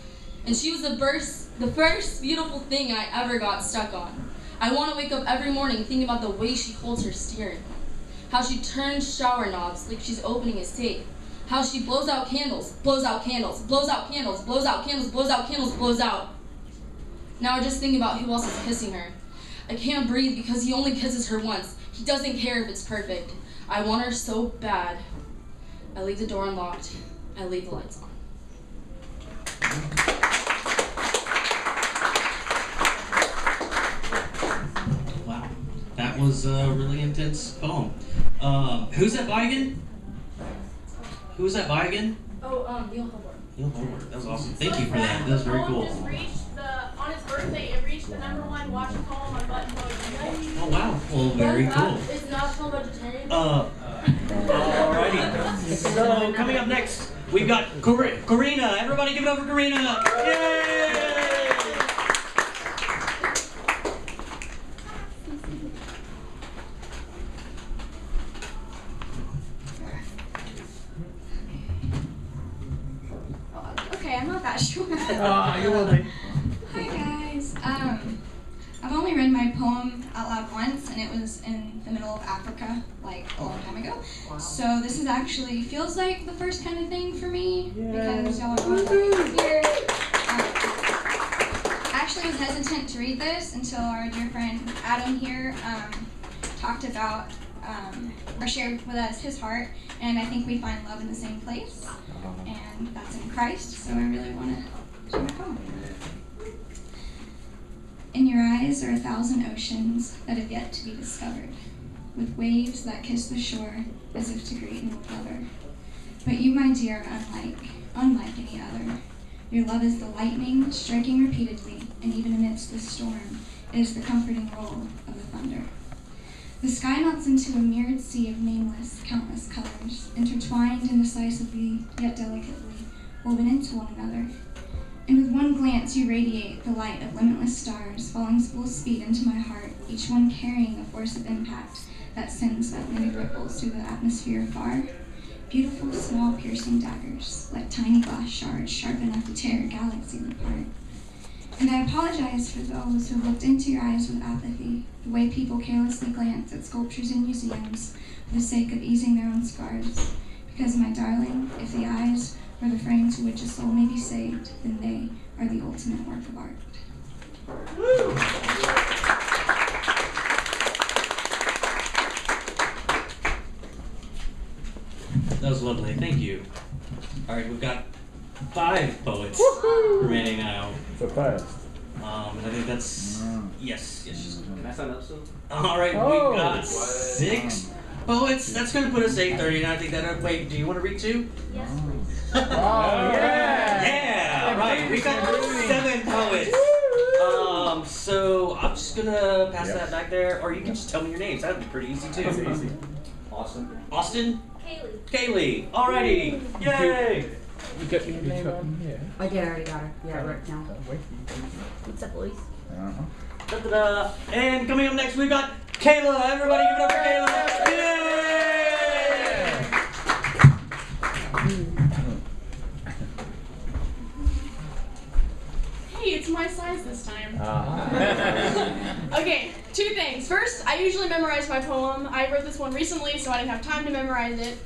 And she was the first beautiful thing I ever got stuck on. I want to wake up every morning thinking about the way she holds her steering. How she turns shower knobs like she's opening a safe. How she blows out candles, blows out candles, blows out candles, blows out candles, blows out candles, blows out. Now I just think about who else is kissing her. I can't breathe because he only kisses her once. He doesn't care if it's perfect. I want her so bad. I leave the door unlocked. I leave the lights on. Wow, that was a really intense poem. Who's that by again? Who's that by again? Oh, Neil Hubbard. Neil Hubbard. That was awesome. Thank you for that. That was very cool. Just reached on his birthday, it reached the #1 watch poem on Button Poetry. Oh wow. Well, very cool. It's National Vegetarian. Alrighty. So coming up next, we've got Korana. Everybody, give it up for Korana. Yay! Okay, I'm not that sure. You will be. Hi guys. I've only read my poem out loud once, and it was in the middle of Africa, like a long time ago. Wow. So this is actually feels like the first kind of thing for me because y'all are going here. I actually was hesitant to read this until our dear friend Adam here talked about or shared with us his heart, and I think we find love in the same place, and that's in Christ. So I really want to share my poem. In your eyes are 1,000 oceans that have yet to be discovered, with waves that kiss the shore as if to greet an old lover. But you, my dear, are unlike any other. Your love is the lightning striking repeatedly, and even amidst the storm, it is the comforting roll of the thunder. The sky melts into a mirrored sea of nameless, countless colors, intertwined indecisively, yet delicately, woven into one another. And with one glance you radiate the light of limitless stars, falling full speed into my heart, each one carrying a force of impact that sends like many ripples through the atmosphere afar. Beautiful, small, piercing daggers, like tiny glass shards sharp enough to tear a galaxy apart. And I apologize for those who looked into your eyes with apathy, the way people carelessly glance at sculptures in museums for the sake of easing their own scars. Because, my darling, if the eyes or the frames through which a soul may be saved, then they are the ultimate work of art. Woo. That was lovely. Thank you. All right, we've got 5 poets remaining now. So fast. And I think that's yes. Can I sign up soon? All right, we've got 6 poets. That's going to put us 8:30, and I think that. Wait, do you want to read 2? Yes. Oh, yeah! Yeah, right. We got 7 poets. So I'm just gonna pass that back there, or you can just tell me your names. That'd be pretty easy too. That's easy. Austin. Kaylee. Alrighty. Yay! You got your name on here? I did, I already got her. Yeah, I wrote it down. What's up, Louise? Da-da-da. And coming up next, we've got Kayla. Everybody give it up for Kayla. Yay! surprise this time. Okay, 2 things. First, I usually memorize my poem. I wrote this one recently, so I didn't have time to memorize it.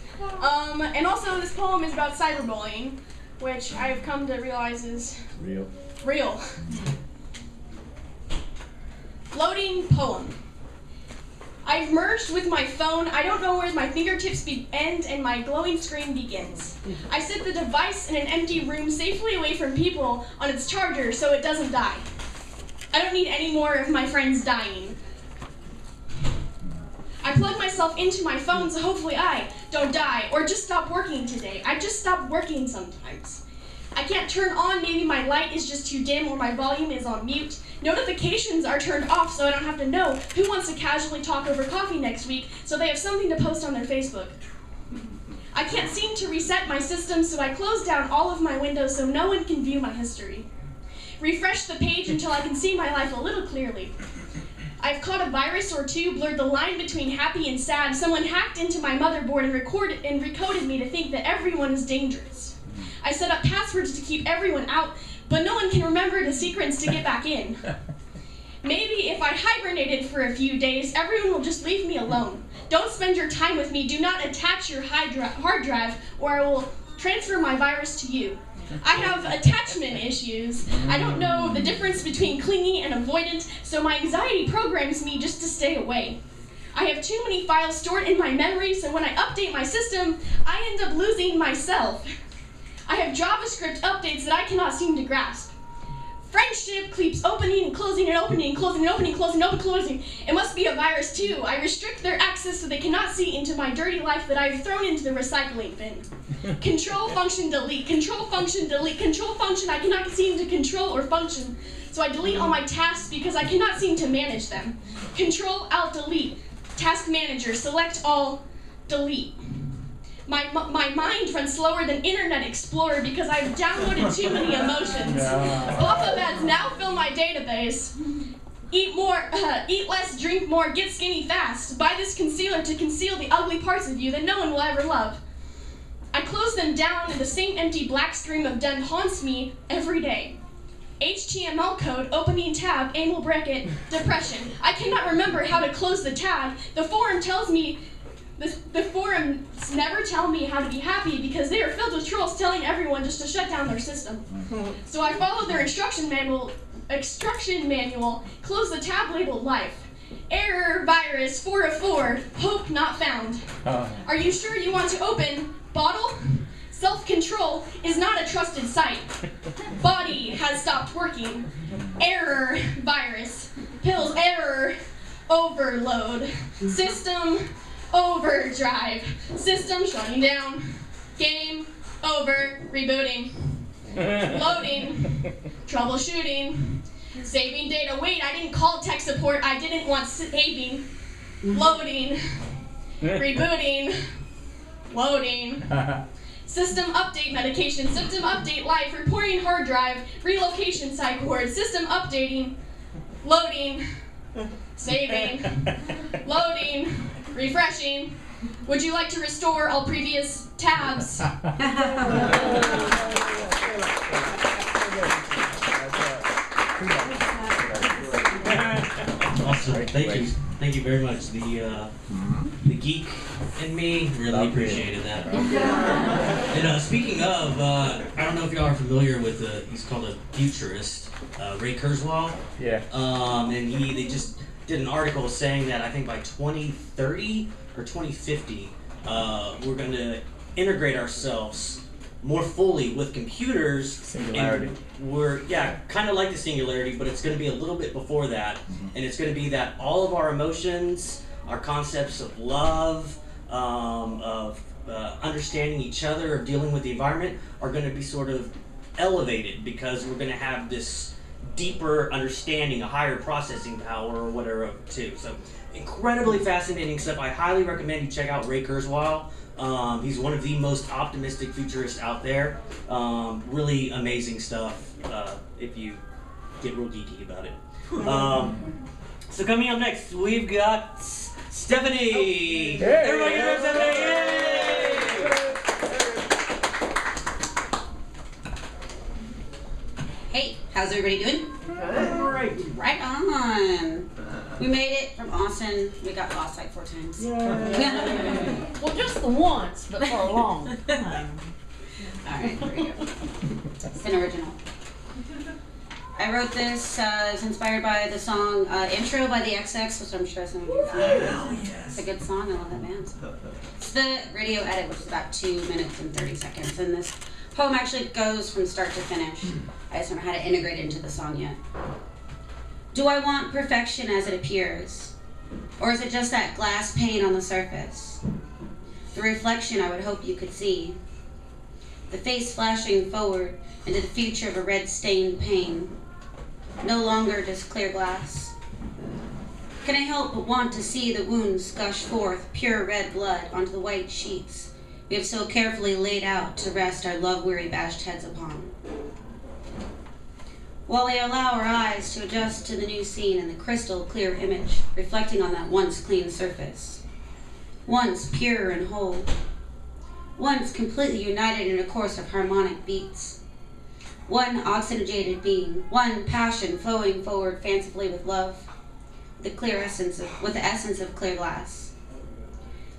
And also, this poem is about cyberbullying, which I've come to realize is real. Loading poem. I've merged with my phone. I don't know where my fingertips end and my glowing screen begins. I set the device in an empty room safely away from people on its charger so it doesn't die. I don't need any more of my friends dying. I plug myself into my phone so hopefully I don't die or just stop working today. I just stop working sometimes. I can't turn on, maybe my light is just too dim or my volume is on mute. Notifications are turned off so I don't have to know who wants to casually talk over coffee next week so they have something to post on their Facebook. I can't seem to reset my system so I close down all of my windows so no one can view my history. Refresh the page until I can see my life a little clearly. I've caught a virus or two, blurred the line between happy and sad. Someone hacked into my motherboard and recoded me to think that everyone is dangerous. I set up passwords to keep everyone out, but no one can remember the secrets to get back in. Maybe if I hibernated for a few days, everyone will just leave me alone. Don't spend your time with me. Do not attach your hard drive, or I will transfer my virus to you. I have attachment issues. I don't know the difference between clingy and avoidant, so my anxiety programs me just to stay away. I have too many files stored in my memory, so when I update my system, I end up losing myself. I have JavaScript updates that I cannot seem to grasp. Friendship keeps opening and closing and opening and closing and opening and closing and opening and closing. It must be a virus too. I restrict their access so they cannot see into my dirty life that I've thrown into the recycling bin. Control function delete, control function delete, control function I cannot seem to control or function. So I delete all my tasks because I cannot seem to manage them. Control Alt delete, task manager, select all, delete. My mind runs slower than Internet Explorer because I've downloaded too many emotions. Pop-up ads now fill my database. Eat less, drink more, get skinny fast. Buy this concealer to conceal the ugly parts of you that no one will ever love. I close them down and the same empty black stream of death haunts me every day. HTML code, opening tab, anal bracket, depression. I cannot remember how to close the tab. The forum tells me The forums never tell me how to be happy because they are filled with trolls telling everyone just to shut down their system. So I follow their instruction manual, close the tab labeled life. Error, virus, 4 of 4, hope not found. Are you sure you want to open bottle? Self-control is not a trusted site. Body has stopped working. Error, virus, pills, error, overload, system, overdrive, system shutting down, game over, rebooting, loading, troubleshooting, saving data. Wait, I didn't call tech support, I didn't want saving, loading, rebooting, loading, system update medication, system update life, reporting hard drive, relocation site board, system updating, loading, saving, loading, refreshing. Would you like to restore all previous tabs? Awesome. Thank you very much. The geek in me really appreciated that. And speaking of, I don't know if y'all are familiar with he's called a futurist, Ray Kurzweil. Yeah. And they just did an article saying that I think by 2030 or 2050, we're going to integrate ourselves more fully with computers. Singularity. And we're, kind of like the singularity, but it's going to be a little bit before that. And it's going to be that all of our emotions, our concepts of love, of understanding each other, of dealing with the environment, are going to be sort of elevated because we're going to have this deeper understanding, a higher processing power or whatever too. So incredibly fascinating stuff. I highly recommend you check out Ray Kurzweil. He's one of the most optimistic futurists out there. Really amazing stuff if you get real geeky about it. So coming up next, we've got Stephanie. Hey. Everybody give it up, Stephanie! Yay! Hey, How's everybody doing? Great. Right on. We made it from Austin. We got lost like 4 times. Well, just the once, but for a long time. Alright, here we go. It's an original. I wrote this, it's inspired by the song Intro by the XX, which I'm sure some of you are familiar with. It's a good song, I love that band. It's the radio edit, which is about 2 minutes and 30 seconds, and this poem actually goes from start to finish. I just don't know how to integrate it into the song yet. Do I want perfection as it appears? Or is it just that glass pane on the surface? The reflection I would hope you could see. The face flashing forward into the future of a red-stained pane. No longer just clear glass. Can I help but want to see the wounds gush forth pure red blood onto the white sheets we have so carefully laid out to rest our love-weary bashed heads upon? While we allow our eyes to adjust to the new scene and the crystal clear image reflecting on that once clean surface. Once pure and whole. Once completely united in a course of harmonic beats. One oxygenated being, one passion flowing forward fancifully with love, with the essence of clear glass.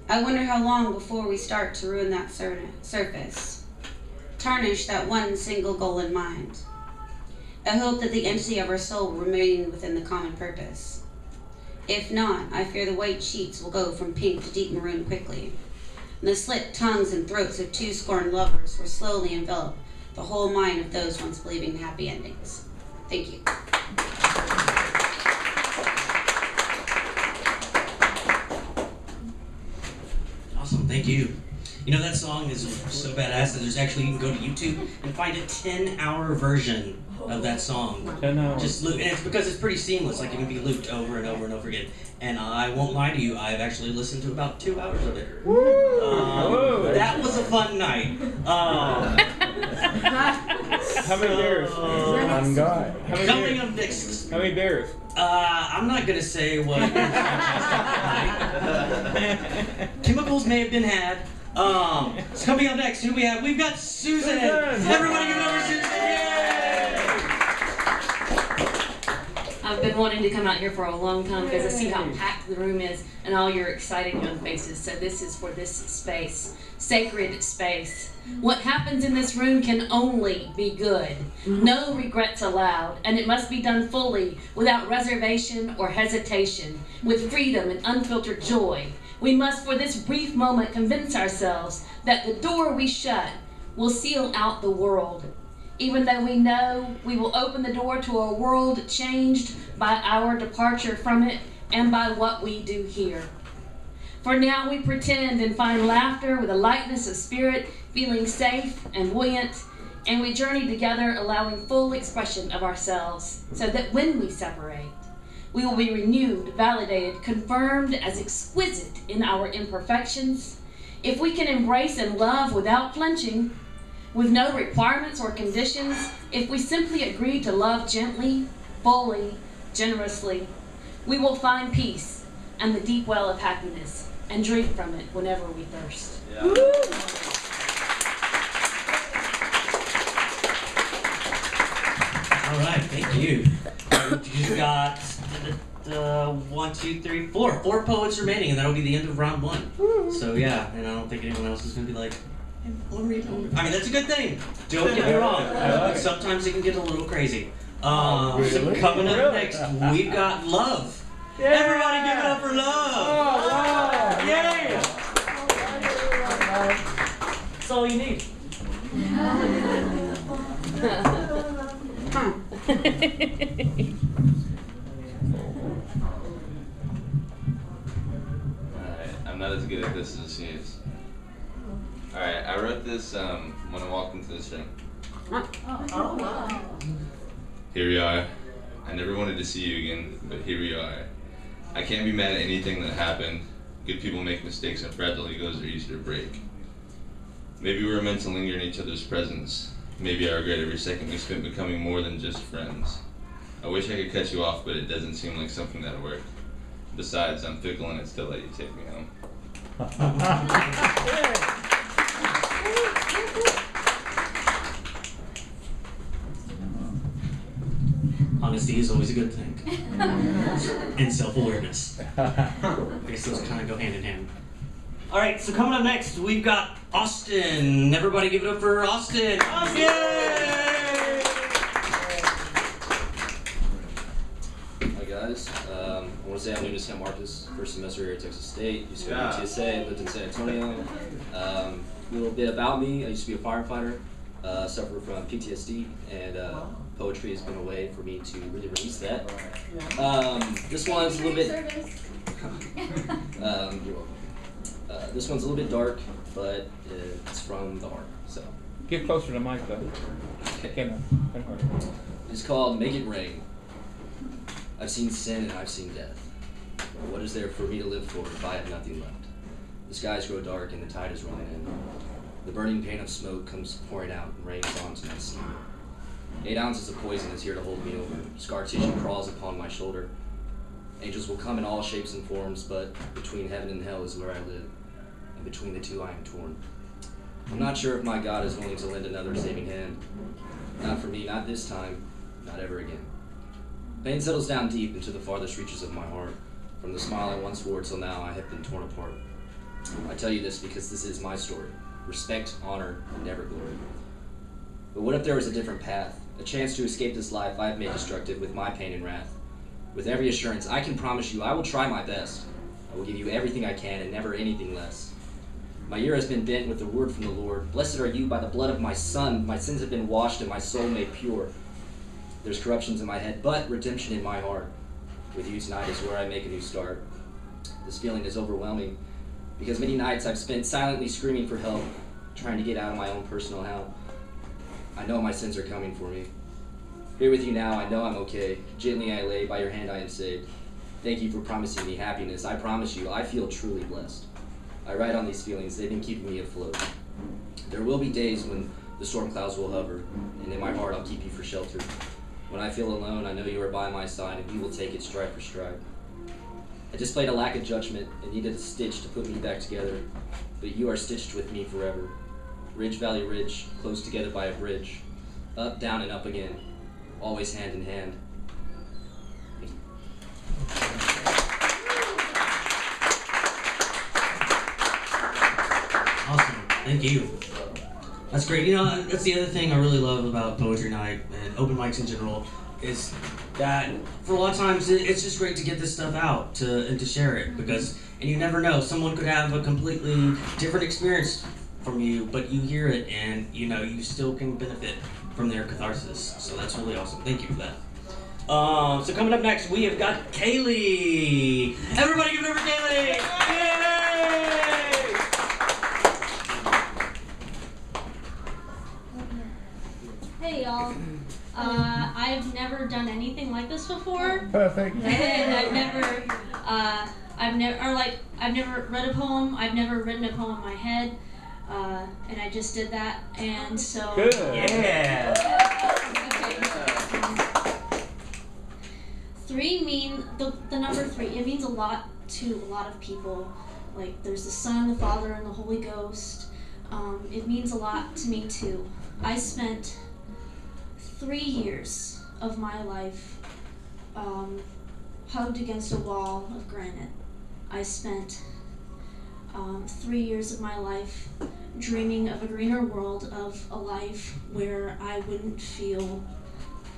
I wonder how long before we start to ruin that surface, tarnish that one single goal in mind. I hope that the entity of our soul will remain within the common purpose. If not, I fear the white sheets will go from pink to deep maroon quickly, and the slit tongues and throats of 2 scorned lovers will slowly envelop the whole mind of those once believing in happy endings. Thank you. Awesome, thank you. You know, that song is so badass that there's actually, you can go to YouTube and find a 10-hour version of that song. 10 hours. Just loop, and it's because it's pretty seamless, like it can be looped over and over and over again. And I won't lie to you, I've actually listened to about 2 hours of it. That was a fun night. How many bears? On God. Coming up next. How many bears? I'm not gonna say what. Chemicals may have been had. So coming up next, who we have? We've got Susan. Everybody give it over Susan. I've been wanting to come out here for a long time because I see how packed the room is and all your exciting young faces. So this is for this space, sacred space. What happens in this room can only be good. No regrets allowed, and it must be done fully, without reservation or hesitation, with freedom and unfiltered joy. We must, for this brief moment, convince ourselves that the door we shut will seal out the world. Even though we know we will open the door to a world changed by our departure from it and by what we do here. For now we pretend and find laughter with a lightness of spirit, feeling safe and buoyant, and we journey together allowing full expression of ourselves, so that when we separate, we will be renewed, validated, confirmed as exquisite in our imperfections. If we can embrace and love without flinching, with no requirements or conditions, if we simply agree to love gently, fully, generously, we will find peace and the deep well of happiness and drink from it whenever we thirst. Yeah. All right, thank you. You've got 1, 2, 3, 4. 4 poets remaining, and that'll be the end of round 1. So yeah, and I don't think anyone else is going to be like, I mean, that's a good thing. Don't get me wrong. Sometimes it can get a little crazy. So coming up next, we've got Love. Yeah. Everybody give it up for Love. Oh, wow. Yeah. That's all you need. Alright, I'm not as good at this as it seems. Alright, I wrote this when I walked into this room. Here we are. I never wanted to see you again, but here we are. I can't be mad at anything that happened. Good people make mistakes and fragile egos are easy to break. Maybe we were meant to linger in each other's presence. Maybe I regret every second we spent becoming more than just friends. I wish I could cut you off, but it doesn't seem like something that'll work. Besides, I'm fickle and I'd still let you take me home. good thing. And self-awareness. I guess those kind of go hand in hand. All right, so coming up next, we've got Austin. Everybody give it up for Austin. Austin! Hi guys, I want to say I'm new to San Marcos, first semester here at Texas State. Used to go to TSA, lived in San Antonio. A little bit about me, I used to be a firefighter, suffered from PTSD, and poetry has been a way for me to really release that. This one's a little bit... you're welcome. This one's a little bit dark, but it's from the heart, so. Get closer to the mic though. Okay. It's called Make It Rain. I've seen sin and I've seen death. What is there for me to live for if I have nothing left? The skies grow dark and the tide is running in. The burning pain of smoke comes pouring out and rains onto my skin. 8 ounces of poison is here to hold me over. Scar tissue crawls upon my shoulder. Angels will come in all shapes and forms, but between heaven and hell is where I live. And between the two I am torn. I'm not sure if my God is willing to lend another saving hand. Not for me, not this time, not ever again. Pain settles down deep into the farthest reaches of my heart. From the smile I once wore till now I have been torn apart. I tell you this because this is my story. Respect, honor, and never glory. But what if there was a different path? A chance to escape this life I have made destructive with my pain and wrath. With every assurance, I can promise you I will try my best. I will give you everything I can and never anything less. My ear has been bent with the word from the Lord. Blessed are you by the blood of my Son. My sins have been washed and my soul made pure. There's corruptions in my head, but redemption in my heart. With you tonight is where I make a new start. This feeling is overwhelming because many nights I've spent silently screaming for help, trying to get out of my own personal hell. I know my sins are coming for me. Here with you now, I know I'm okay. Gently I lay, by your hand I am saved. Thank you for promising me happiness. I promise you, I feel truly blessed. I write on these feelings, they've been keeping me afloat. There will be days when the storm clouds will hover, and in my heart I'll keep you for shelter. When I feel alone, I know you are by my side, and you will take it stride for stride. I displayed a lack of judgment and needed a stitch to put me back together, but you are stitched with me forever. Ridge, valley, ridge, close together by a bridge. Up, down, and up again. Always hand in hand. Awesome. Thank you. That's great. You know, that's the other thing I really love about Poetry Night and open mics in general is that for a lot of times it's just great to get this stuff out and to share it because, and you never know, someone could have a completely different experience from you, but you hear it and you know you still can benefit from their catharsis. So that's really awesome. Thank you for that. So coming up next, we have got Kaylee. Everybody give it up for Kaylee! Yay! Hey y'all. I've never done anything like this before. Perfect. And I've never read a poem. I've never written a poem in my head. And I just did that, and so... Good. Yeah! Three the number 3, it means a lot to a lot of people. Like, there's the Son, the Father, and the Holy Ghost. It means a lot to me, too. I spent 3 years of my life hugged against a wall of granite. I spent 3 years of my life dreaming of a greener world, of a life where I wouldn't feel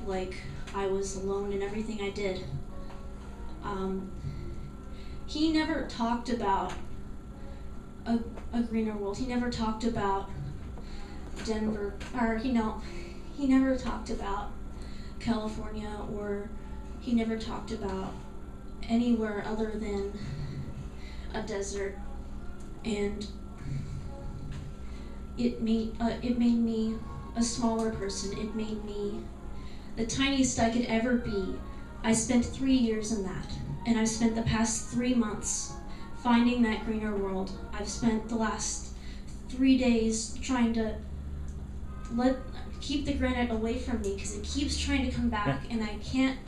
like I was alone in everything I did. He never talked about a greener world. He never talked about Denver, or he never talked about California, or he never talked about anywhere other than a desert. And it made me a smaller person. It made me the tiniest I could ever be. I spent 3 years in that, and I've spent the past 3 months finding that greener world. I've spent the last 3 days trying to keep the granite away from me because it keeps trying to come back, and I can't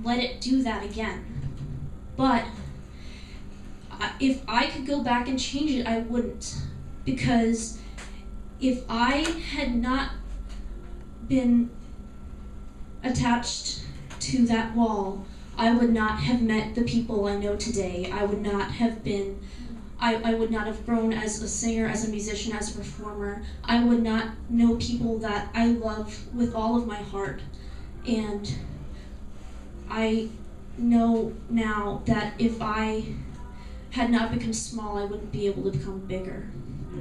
let it do that again. But if I could go back and change it, I wouldn't. Because if I had not been attached to that wall, I would not have met the people I know today. I would not have been, I would not have grown as a singer, as a musician, as a performer. I would not know people that I love with all of my heart. And I know now that if I had not become small, I wouldn't be able to become bigger.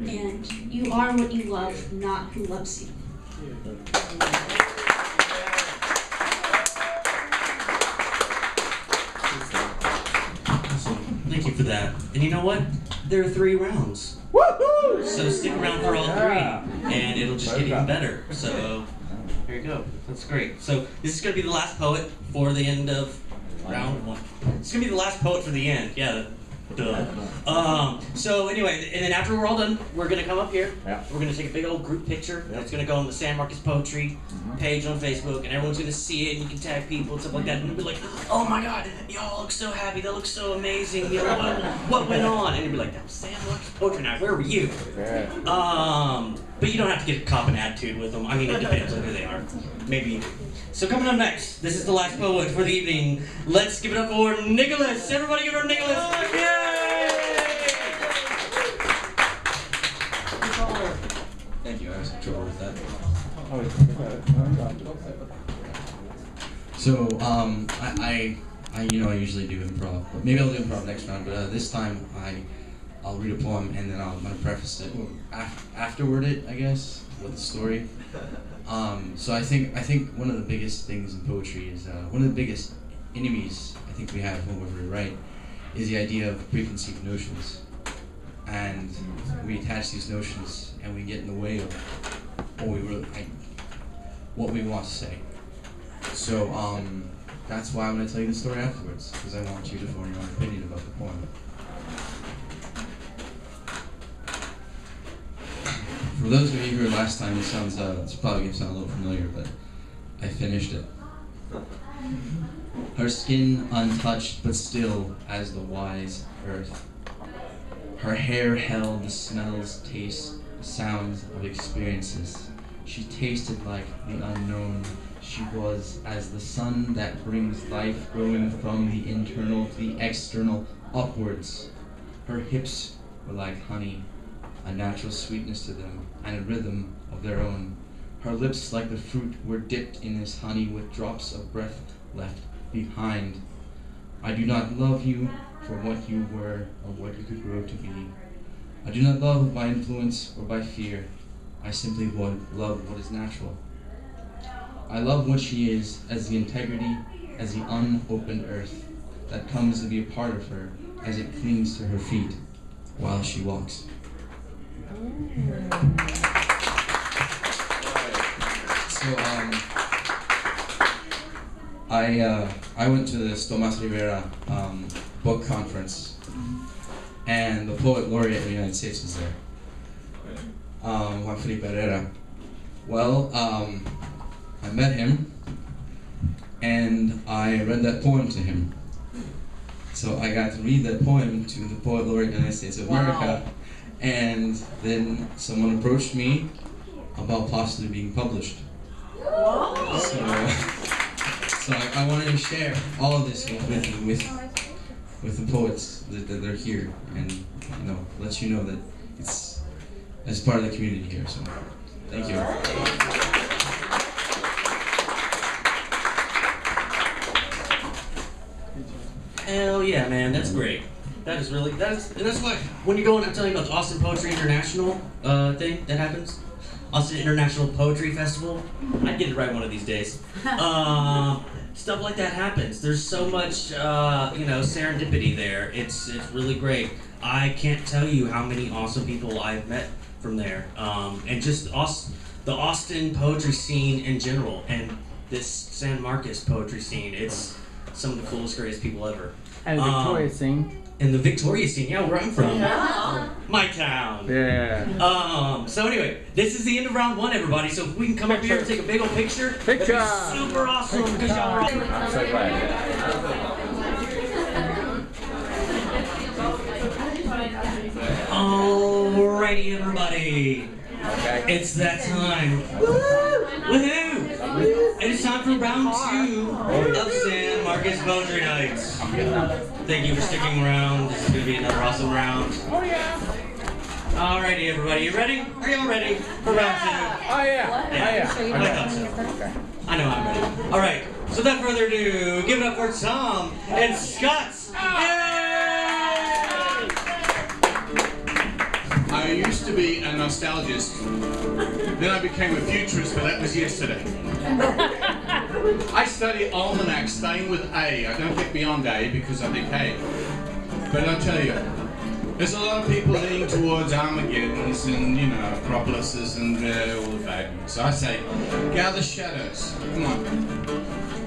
And you are what you love, not who loves you. Thank you for that. And you know what? There are 3 rounds. Woohoo! So stick around for all 3, and it'll just get even better. So there you go. That's great. So this is gonna be the last poet for the end of round 1. It's gonna be the last poet for the end. Yeah. Duh. So anyway, and then after we're all done, we're gonna come up here. Yeah. We're gonna take a big old group picture. It's gonna go on the San Marcos Poetry page on Facebook, and everyone's gonna see it, and you can tag people and stuff like that, and they'll be like, "Oh my God, y'all look so happy. That looks so amazing. You know what went on?" And you'll be like, "That was San Marcos Poetry Night. Where were you?" But you don't have to get a cop and attitude with them. I mean, it depends on who they are. Maybe you do. So coming up next, this is the last poet for the evening. Let's give it up for Nicolas. Everybody give it up, Nicolas. Yay! Thank you, I was in trouble with that. So, I usually do improv, but maybe I'll do improv next round. But this time, I'll read a poem and then I'm gonna preface it, afterward it, I guess, with the story. So I think one of the biggest things in poetry is one of the biggest enemies I think we have whenever we write is the idea of preconceived notions, and we attach these notions and we get in the way of what we want to say. So that's why I'm going to tell you the story afterwards, because I want you to form your own opinion about the poem. For those of you who were last time, it's probably going to sound a little familiar, but I finished it. Her skin untouched but still as the wise earth. Her hair held the smells, tastes, sounds of experiences. She tasted like the unknown. She was as the sun that brings life growing from the internal to the external upwards. Her hips were like honey, a natural sweetness to them, and a rhythm of their own. Her lips, like the fruit, were dipped in this honey with drops of breath left behind. I do not love you for what you were or what you could grow to be. I do not love by influence or by fear. I simply love what is natural. I love what she is as the integrity, as the unopened earth that comes to be a part of her as it clings to her feet while she walks. So I went to the Tomas Rivera book conference, and the poet laureate of the United States was there, Juan Felipe Herrera. Well, I met him, and I read that poem to him. So I got to read that poem to the poet laureate of the United States of America, and then someone approached me about possibly being published. So I wanted to share all of this with the poets that are here, and let you know that it's as part of the community here. So thank you. Hell yeah, man, that's great. That's why when you go and I'm telling you about the Austin Poetry International thing that happens, Austin International Poetry Festival, I'd get it right one of these days. Stuff like that happens. There's so much, serendipity there. It's really great. I can't tell you how many awesome people I've met from there, and just the Austin poetry scene in general, and this San Marcos poetry scene. It's some of the coolest, greatest people ever. And the Victoria scene. And the Victoria scene, yeah, where I'm from. Yeah. My town. Yeah. So anyway, this is the end of round 1, everybody. So if we can come up here and take a big old picture, that'd be super awesome. Because y'all are awesome. I'm so glad. Alrighty, everybody. Okay. It's that time. Woohoo! It is time for round 2 of San Marcos Poetry Nights. Thank you for sticking around. This is going to be another awesome round. Oh yeah. Alrighty, everybody, you ready? Are y'all ready for round 2? Oh yeah. Yeah. Oh yeah. I thought so. I know I'm ready. Alright, so without further ado, give it up for Thom and Scott's. I used to be a nostalgist, then I became a futurist, but that was yesterday. I study almanacs, starting with A. I don't get beyond A because I think A. But I'll tell you, there's a lot of people leaning towards Armageddons and, you know, Acropolises and all the bad news. So I say, gather shadows. Come on.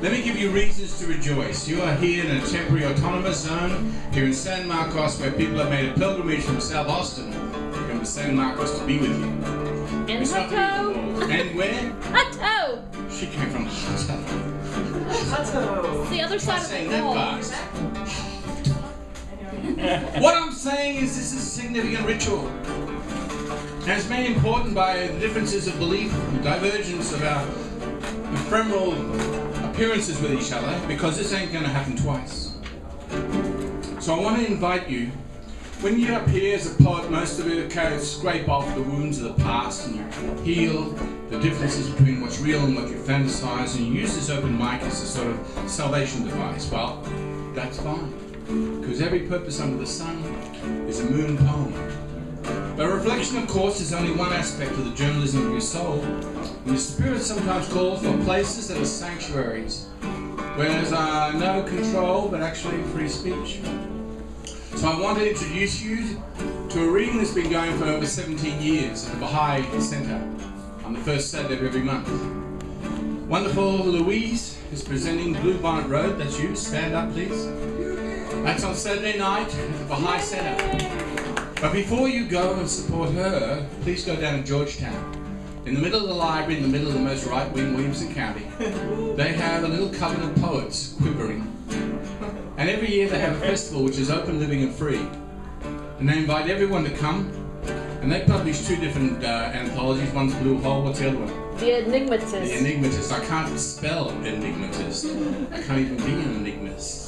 Let me give you reasons to rejoice. You are here in a temporary autonomous zone, here in San Marcos, where people have made a pilgrimage from South Austin to San Marcos to be with you. In Hutto. And where? Hutto. She came from Hutto. It's the other side of saying the that wall. fast. What I'm saying is this is a significant ritual. And it's made important by the differences of belief, the divergence of our ephemeral appearances with each other, because this ain't going to happen twice. So I want to invite you. When you appear as a poet, most of it can scrape off the wounds of the past and you heal the differences between what's real and what you fantasize, and you use this open mic as a sort of salvation device. Well, that's fine, because every purpose under the sun is a moon poem. But reflection, of course, is only one aspect of the journalism of your soul, and your spirit sometimes calls for places that are sanctuaries, where there's no control but actually free speech. So I want to introduce you to a reading that's been going for over 17 years at the Baha'i Center on the first Saturday of every month. Wonderful Louise is presenting Blue Bonnet Road. That's you. Stand up, please. That's on Saturday night at the Baha'i Center. But before you go and support her, please go down to Georgetown. In the middle of the library, in the middle of the most right-wing Williamson County, they have a little coven of poets quivering. And every year they have a festival which is open, living and free. And they invite everyone to come. And they publish 2 different anthologies. One's Blue Hole, what's the other one? The Enigmatist. The Enigmatist. I can't spell Enigmatist. I can't even be an enigmatist.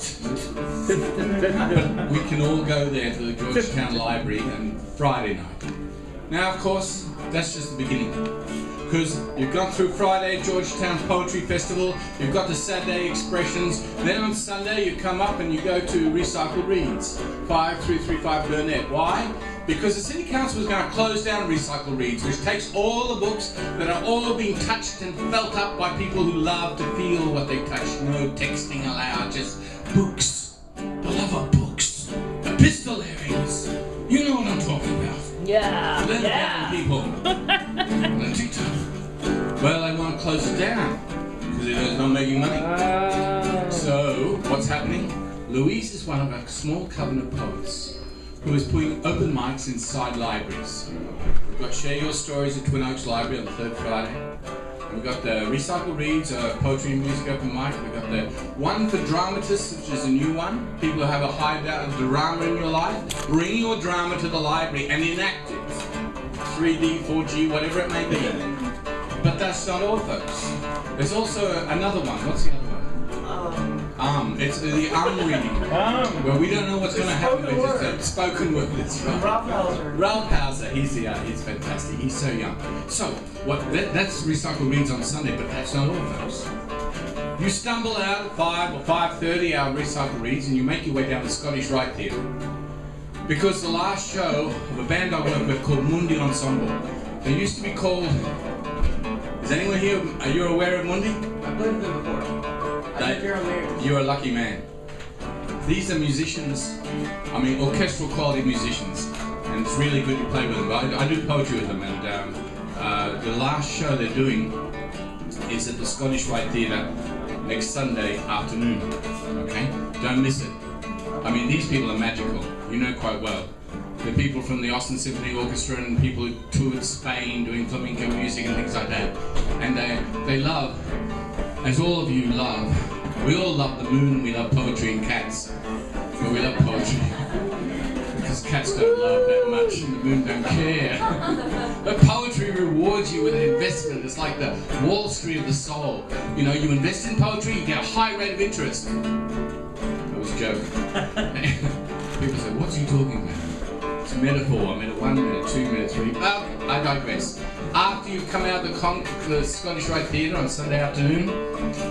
But we can all go there to the Georgetown Library on Friday night. Now, of course, that's just the beginning. Because you've gone through Friday, Georgetown Poetry Festival, you've got the Saturday Expressions, then on Sunday you come up and you go to Recycled Reads, 5335 Burnett. Why? Because the City Council is going to close down Recycled Reads, which takes all the books that are all being touched and felt up by people who love to feel what they touch. No texting allowed, just books. The love of books. Epistolarians. You know what I'm talking about. Yeah. Leather people. Well, they want to close it down because it's not making money. So, what's happening? Louise is one of a small coven of poets who is putting open mics inside libraries. We've got Share Your Stories at Twin Oaks Library on the 3rd Friday. We've got the Recycle Reads, Poetry and Music open mic. We've got the one for dramatists, which is a new one. People who have a high drama in your life. Bring your drama to the library and enact it. 3D, 4G, whatever it may be. But that's not all, folks. There's also another one. What's the other one? It's the reading. Where we don't know what's going to happen, but it's a spoken word. That's right. Ralph Hauser. He's fantastic. He's so young. So, that's Recycle Reads on Sunday, but that's not all, folks. You stumble out at 5 or 5:30 our Recycle Reads, and you make your way down the Scottish Rite Theatre. Because the last show of a band I work with called Mundi Ensemble, they used to be called... Is anyone here, are you aware of Mundi? I've played with them before. You're a lucky man. These are musicians, orchestral quality musicians, and it's really good to play with them. I do poetry with them, and the last show they're doing is at the Scottish Rite Theatre next Sunday afternoon, okay? Don't miss it. These people are magical, you know quite well. The people from the Austin Symphony Orchestra and people who toured Spain doing flamenco music and things like that. And they love, as all of you love, we all love the moon, we love poetry and cats. Well, we love poetry. Because cats don't love that much and the moon don't care. But poetry rewards you with an investment. It's like the Wall Street of the soul. You know, you invest in poetry, you get a high rate of interest. That was a joke. People say, what's he talking about? It's a metaphor. Minute 1, minute 2, minute 3. But I digress. After you come out of the Scottish Rite Theatre on Sunday afternoon,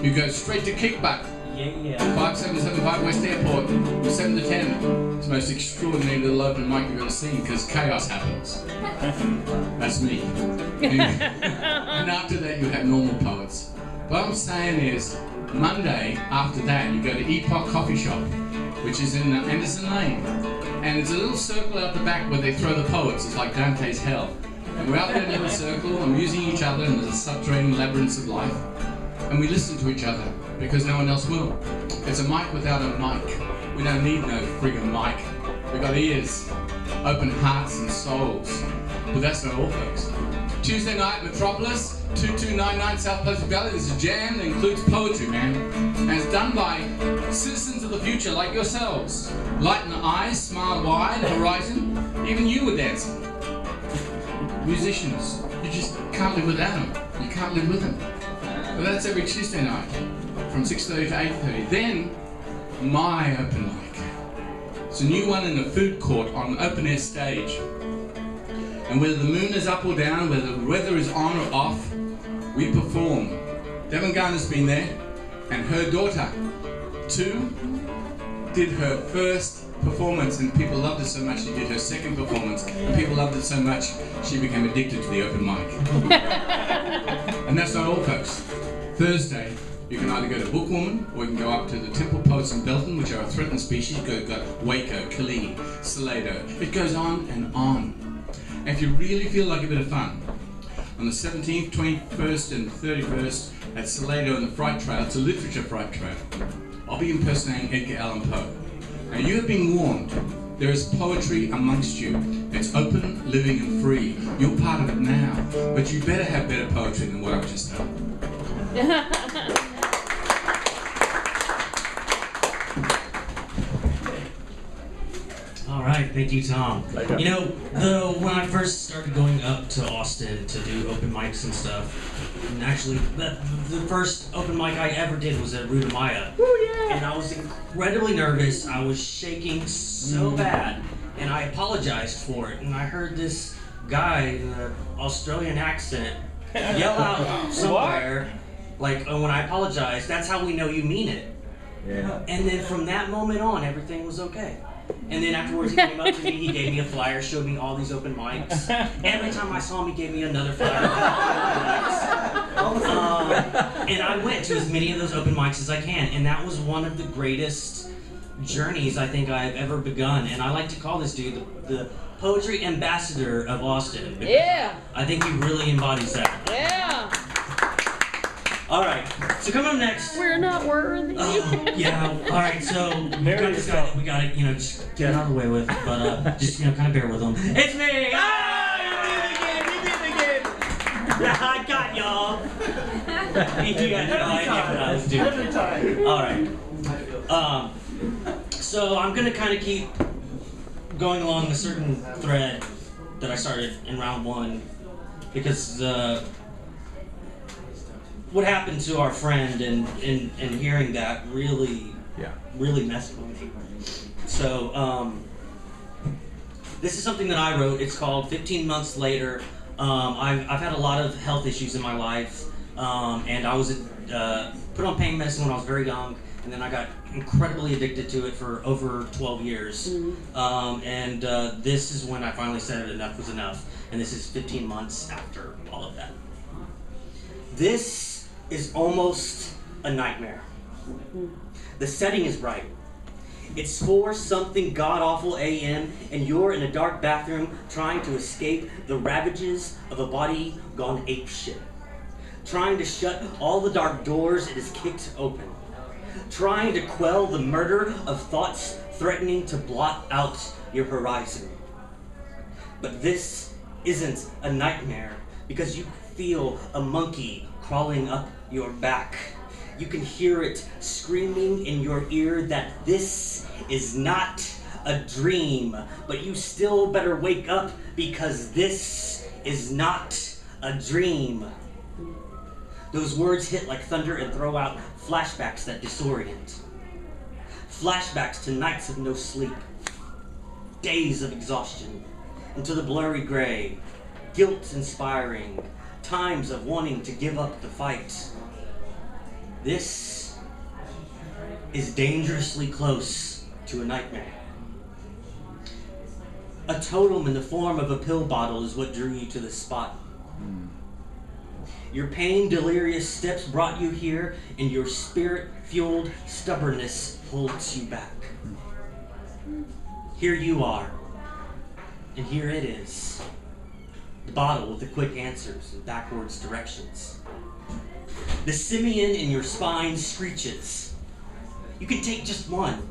you go straight to Kickback. Yeah. 5775 West Airport, 7 to 10. It's the most extraordinary little open mic you've ever seen because chaos happens. That's me. And after that, you have normal poets. What I'm saying is, Monday after that, you go to Epoch Coffee Shop, which is in Anderson Lane. And it's a little circle out the back where they throw the poets. It's like Dante's Hell. And we're out there in a circle, and we're using each other, and there's a subterranean labyrinth of life. And we listen to each other, because no one else will. It's a mic without a mic. We don't need no friggin' mic. We got ears, open hearts and souls. But that's not all, folks. Tuesday night, Metropolis, 2299 South Pleasant Valley. There's a jam that includes poetry, man. And it's done by citizens of the future like yourselves. Lighten the eyes, smile wide, horizon. Even you were dancing. Musicians, you just can't live without them. You can't live with them. But that's every Tuesday night, from 6:30 to 8:30. Then, my open mic. It's a new one in the food court on an open air stage. And whether the moon is up or down, whether the weather is on or off, we perform. Debangana's been there, and her daughter, too, did her first performance, and people loved it so much she did her second performance, and people loved it so much she became addicted to the open mic. And that's not all, folks. Thursday, you can either go to Bookwoman, or you can go up to the Temple Poets in Belton, which are a threatened species. You've got Waco, Kaylee, Salado. It goes on and on. And if you really feel like a bit of fun, on the 17th, 21st, and 31st at Salado and the Fright Trail, it's a literature fright trail. I'll be impersonating Edgar Allan Poe. Now, you have been warned. There is poetry amongst you. It's open, living, and free. You're part of it now. But you better have better poetry than what I've just done. All right, thank you, Thom. You know, when I first started going up to Austin to do open mics and stuff, and actually, the first open mic I ever did was at Ruta Maya. And I was incredibly nervous. I was shaking so bad, and I apologized for it. And I heard this guy in an Australian accent yell out somewhere, like, oh, when I apologize, that's how we know you mean it. Yeah. And then from that moment on, everything was okay. And then afterwards, he came up to me, he gave me a flyer, showed me all these open mics. Every time I saw him, he gave me another flyer. And I went to as many of those open mics as I can. And that was one of the greatest journeys I think I've ever begun. And I like to call this dude the poetry ambassador of Austin. Yeah. I think he really embodies that. Yeah. All right, so coming up next. We're not worthy. Yeah, all right, so we got this guy that we got to, just get out of the way with, but just, kind of bear with him. It's me! You did it again! I got y'all! You got no idea what I was doing. Every time. All right. So I'm going to kind of keep going along a certain thread that I started in round one, because what happened to our friend and hearing that really messed with me. So this is something that I wrote. It's called 15 Months Later. I've had a lot of health issues in my life, and I was put on pain medicine when I was very young, and then I got incredibly addicted to it for over 12 years. And this is when I finally said enough was enough, and this is 15 months after all of that. This is almost a nightmare. The setting is right. It's 4-something god-awful a.m. and you're in a dark bathroom trying to escape the ravages of a body gone apeshit. Trying to shut all the dark doors it has kicked open. Trying to quell the murder of thoughts threatening to blot out your horizon. But this isn't a nightmare because you feel a monkey crawling up your back. You can hear it screaming in your ear that this is not a dream, but you still better wake up because this is not a dream. Those words hit like thunder and throw out flashbacks that disorient. Flashbacks to nights of no sleep, days of exhaustion, into the blurry gray, guilt-inspiring, times of wanting to give up the fight. This is dangerously close to a nightmare. A totem in the form of a pill bottle is what drew you to this spot. Your pain-delirious steps brought you here, and your spirit-fueled stubbornness holds you back. Here you are, and here it is. The bottle with the quick answers and backwards directions. The simian in your spine screeches. You can take just one.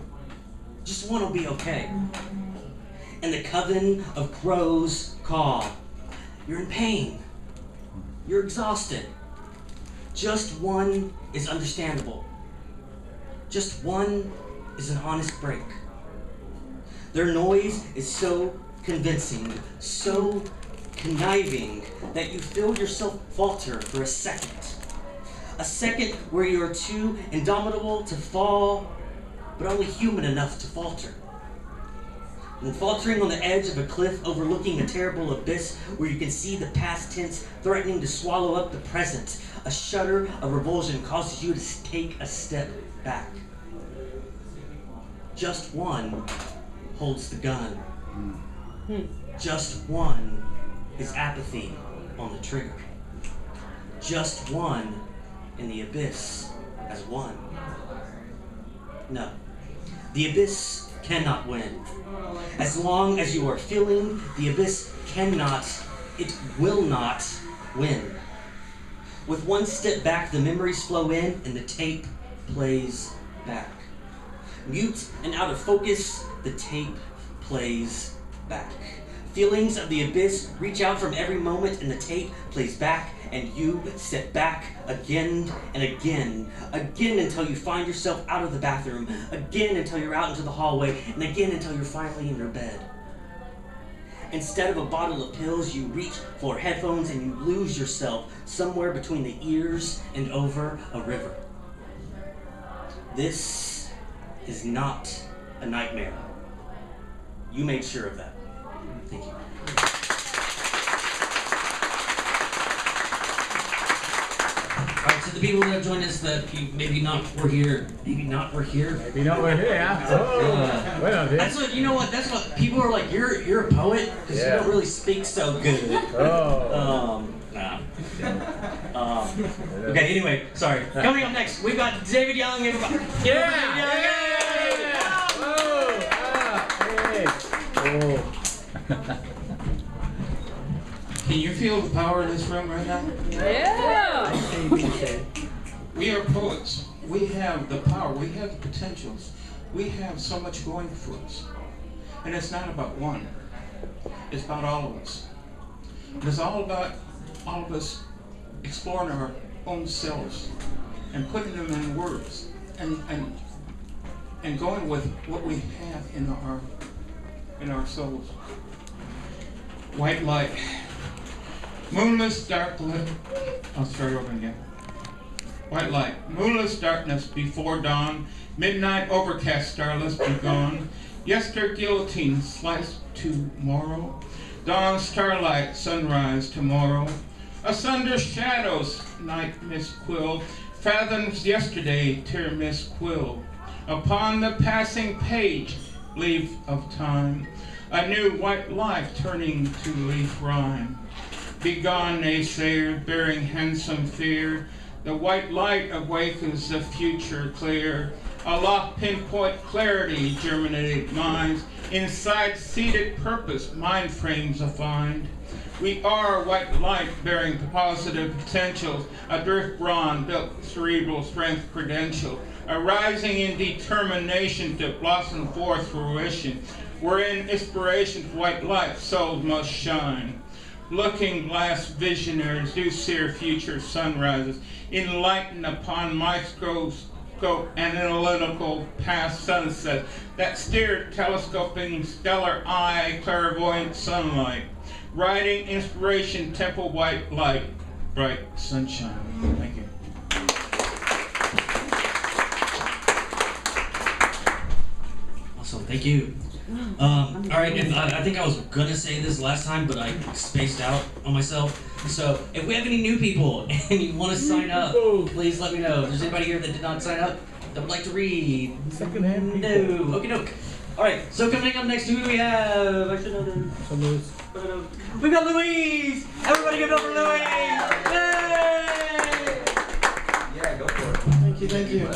Just one will be okay. And the coven of crows caw. You're in pain. You're exhausted. Just one is understandable. Just one is an honest break. Their noise is so convincing, so conniving, that you feel yourself falter for a second. A second where you are too indomitable to fall, but only human enough to falter. And faltering on the edge of a cliff overlooking a terrible abyss where you can see the past tense threatening to swallow up the present, a shudder of revulsion causes you to take a step back. Just one holds the gun. Just one is apathy on the trigger. Just one in the abyss as one. No, the abyss cannot win. As long as you are feeling, the abyss cannot, it will not win. With one step back, the memories flow in and the tape plays back. Mute and out of focus, the tape plays back. Feelings of the abyss reach out from every moment and the tape plays back, and you step back again and again. Again until you find yourself out of the bathroom. Again until you're out into the hallway. And again until you're finally in your bed. Instead of a bottle of pills, you reach for headphones and you lose yourself somewhere between the ears and over a river. This is not a nightmare. You made sure of that. Thank you. Alright, so the people that have joined us that maybe not were here, Maybe not we're here, yeah. Oh, well, that's what, you know what, that's what people are like, you're a poet? Because you don't really speak so good. Okay, anyway, sorry. Coming up next, we've got David Young. Everybody. Can you feel the power in this room right now? Yeah! We are poets. We have the power. We have the potentials. We have so much going for us. And it's not about one. It's about all of us. It's all about all of us exploring our own selves and putting them in words and going with what we have in our souls. White light. Moonless darkness. I'll start over again. White light. Moonless darkness before dawn. Midnight overcast starless be gone. Yester guillotine sliced tomorrow. Dawn starlight sunrise tomorrow. Asunder shadows night mist quill. Fathoms yesterday tear mist quill. Upon the passing page leaf of time. A new white life turning to leaf rhyme. Begone, naysayer, bearing handsome fear. The white light awakens the future clear. Aloft pinpoint clarity, germinated minds. Inside seated purpose, mind frames affined. We are white light bearing positive potentials. A drift brawn built cerebral strength credential. Arising in determination to blossom forth fruition. Wherein inspiration for white light souls must shine. Looking glass visionaries do sear future sunrises, enlighten upon microscope analytical past sunsets that steer telescoping stellar eye clairvoyant sunlight. writing, inspiration, temple white light, bright sunshine. Thank you. Awesome, thank you. All right, and I think I was gonna say this last time, but I spaced out on myself. So if we have any new people and you want to sign up, please let me know. If there's anybody here that did not sign up that would like to read, Secondhand people. no. Okay, doke. All right, so coming up next, who do we have? I should know them. Louise. We got Louise. Everybody give it up for Louise. Yay! Yeah, go for it. Thank you.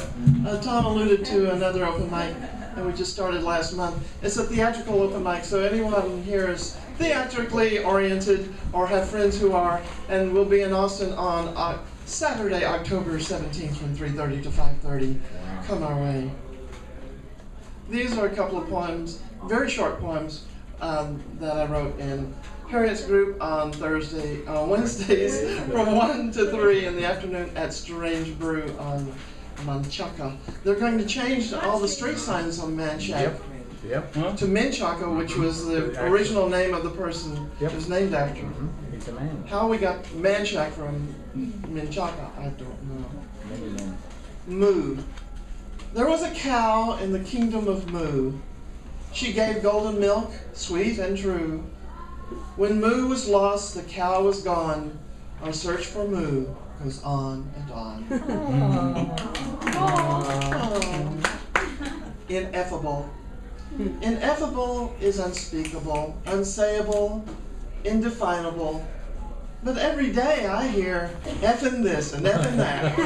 Thom alluded to another open mic, and we just started last month. It's a theatrical open mic, so anyone here is theatrically oriented or have friends who are, and we'll be in Austin on Saturday, October 17th from 3:30 to 5:30. Come our way. These are a couple of poems, very short poems, that I wrote in Harriet's group on Wednesdays from 1 to 3 in the afternoon at Strange Brew on Manchaca. They're going to change all the street signs on Manchaca to Menchaca, which was the original name of the person it was named after. He's a man. How we got Manchaca from Menchaca, I don't know. Moo. There was a cow in the kingdom of Moo. She gave golden milk, sweet and true. When Moo was lost, the cow was gone. Our search for Moo goes on and on. Ineffable. Ineffable is unspeakable, unsayable, indefinable. But every day I hear effing this and effing that.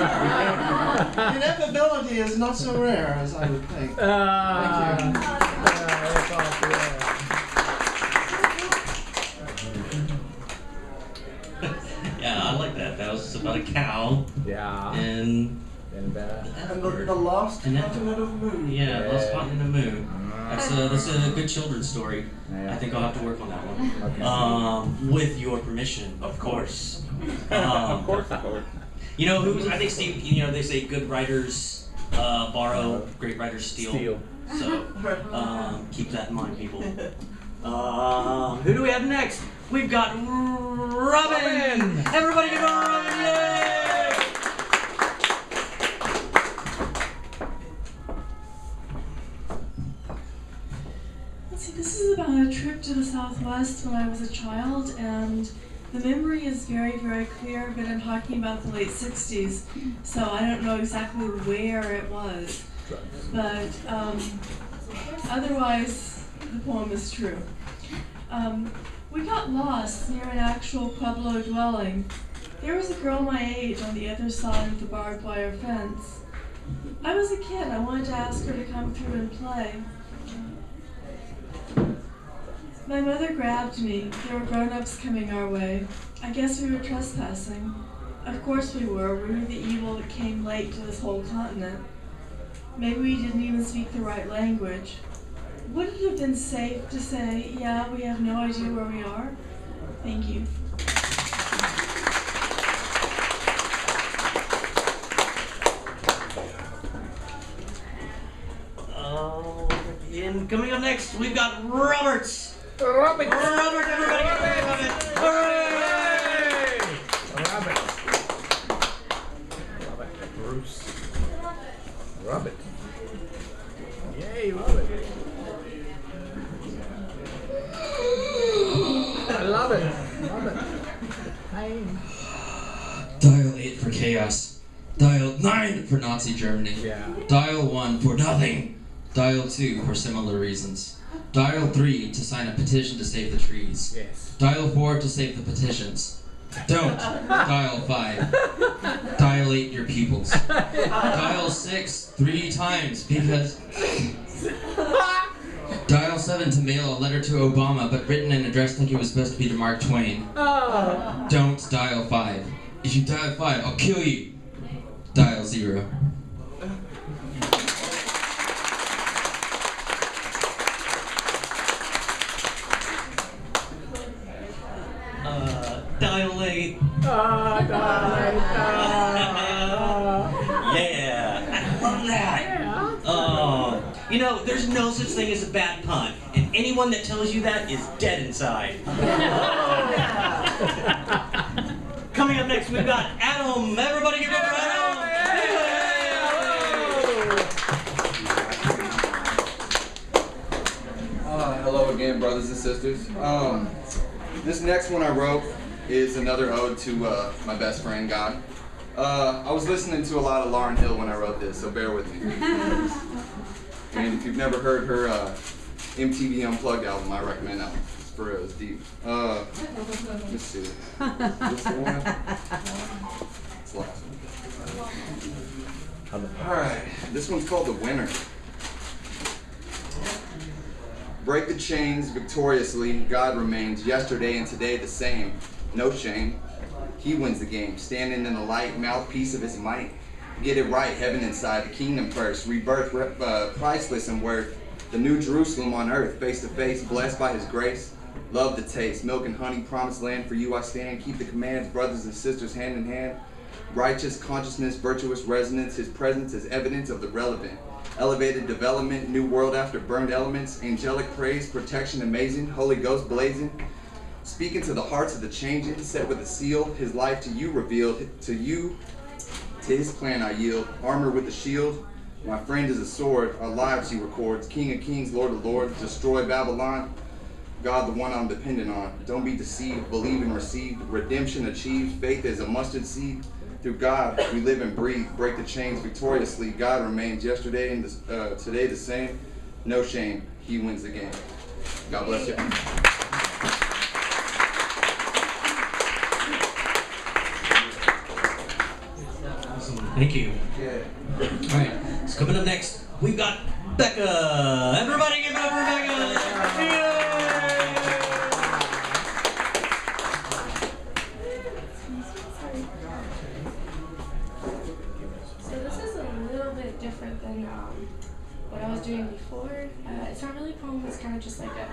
Ineffability is not so rare as I would think. Thank you. That's awesome. Yeah, I like that. That was about a cow. Yeah. And the lost continent of Moo. Yeah, lost continent of Moo. That's a good children's story. I think I'll have to work on that one. With your permission, of course. Of course. You know who's? I think Steve. You know they say good writers borrow, great writers steal. So keep that in mind, people. Who do we have next? We've got Robin. Everybody give it a Robin! Yay! Let's see, this is about a trip to the Southwest when I was a child, and the memory is very, very clear, but I'm talking about the late 60s, so I don't know exactly where it was. But otherwise, the poem is true. We got lost near an actual Pueblo dwelling. There was a girl my age on the other side of the barbed wire fence. I was a kid. I wanted to ask her to come through and play. My mother grabbed me. There were grown-ups coming our way. I guess we were trespassing. Of course we were. We were the evil that came late to this whole continent. Maybe we didn't even speak the right language. Would it have been safe to say, yeah, we have no idea where we are? Thank you. And coming up next, we've got Roberts. Robert, everybody get ready, Robert. Hooray! Robert, Bruce. Robert. Yay, Robert. I love it. Love it. Pain. Dial 8 for chaos. Dial 9 for Nazi Germany. Yeah. Dial 1 for nothing. Dial 2 for similar reasons. Dial 3 to sign a petition to save the trees. Yes. Dial 4 to save the petitions. Don't. Dial 5. Dial 8 your pupils. Dial 6 3 times because... Dial 7 to mail a letter to Obama, but written and addressed like it was supposed to be to Mark Twain. Oh. Don't dial 5. If you dial 5, I'll kill you. Dial 0. Dial 8. Yeah, I love that. You know, there's no such thing as a bad pun, and anyone that tells you that is dead inside. Coming up next, we've got Adam. Everybody give it up for Adam. Hello again, brothers and sisters. This next one I wrote is another ode to my best friend, God. I was listening to a lot of Lauryn Hill when I wrote this, so bear with me. And if you've never heard her MTV Unplugged album, I recommend that one. It's for real, it's deep. Let's see. This the one? It's the last one. Alright, this one's called The Winner. Break the chains victoriously, God remains, yesterday and today the same, no shame. He wins the game, standing in the light, mouthpiece of his might. Get it right, heaven inside, the kingdom first, rebirth priceless and worth. The new Jerusalem on earth, face to face, blessed by his grace. Love the taste, milk and honey, promised land, for you I stand. Keep the commands, brothers and sisters, hand in hand. Righteous consciousness, virtuous resonance, his presence is evidence of the relevant. Elevated development, new world after burned elements, angelic praise, protection amazing, Holy Ghost blazing. Speaking to the hearts of the changing, set with a seal, his life to you revealed, to you, to his plan I yield. Armor with a shield, my friend is a sword, our lives he records. King of kings, Lord of lords, destroy Babylon. God, the one I'm dependent on. Don't be deceived, believe and receive. Redemption achieved, faith is a mustard seed. Through God, we live and breathe. Break the chains victoriously. God remains yesterday and today the same. No shame. He wins the game. God bless you. Awesome. Thank you. Yeah. All right. So coming up next, we've got Becca. Everybody give it up for Becca. Different than what I was doing before. It's not really a poem, it's kind of just like a...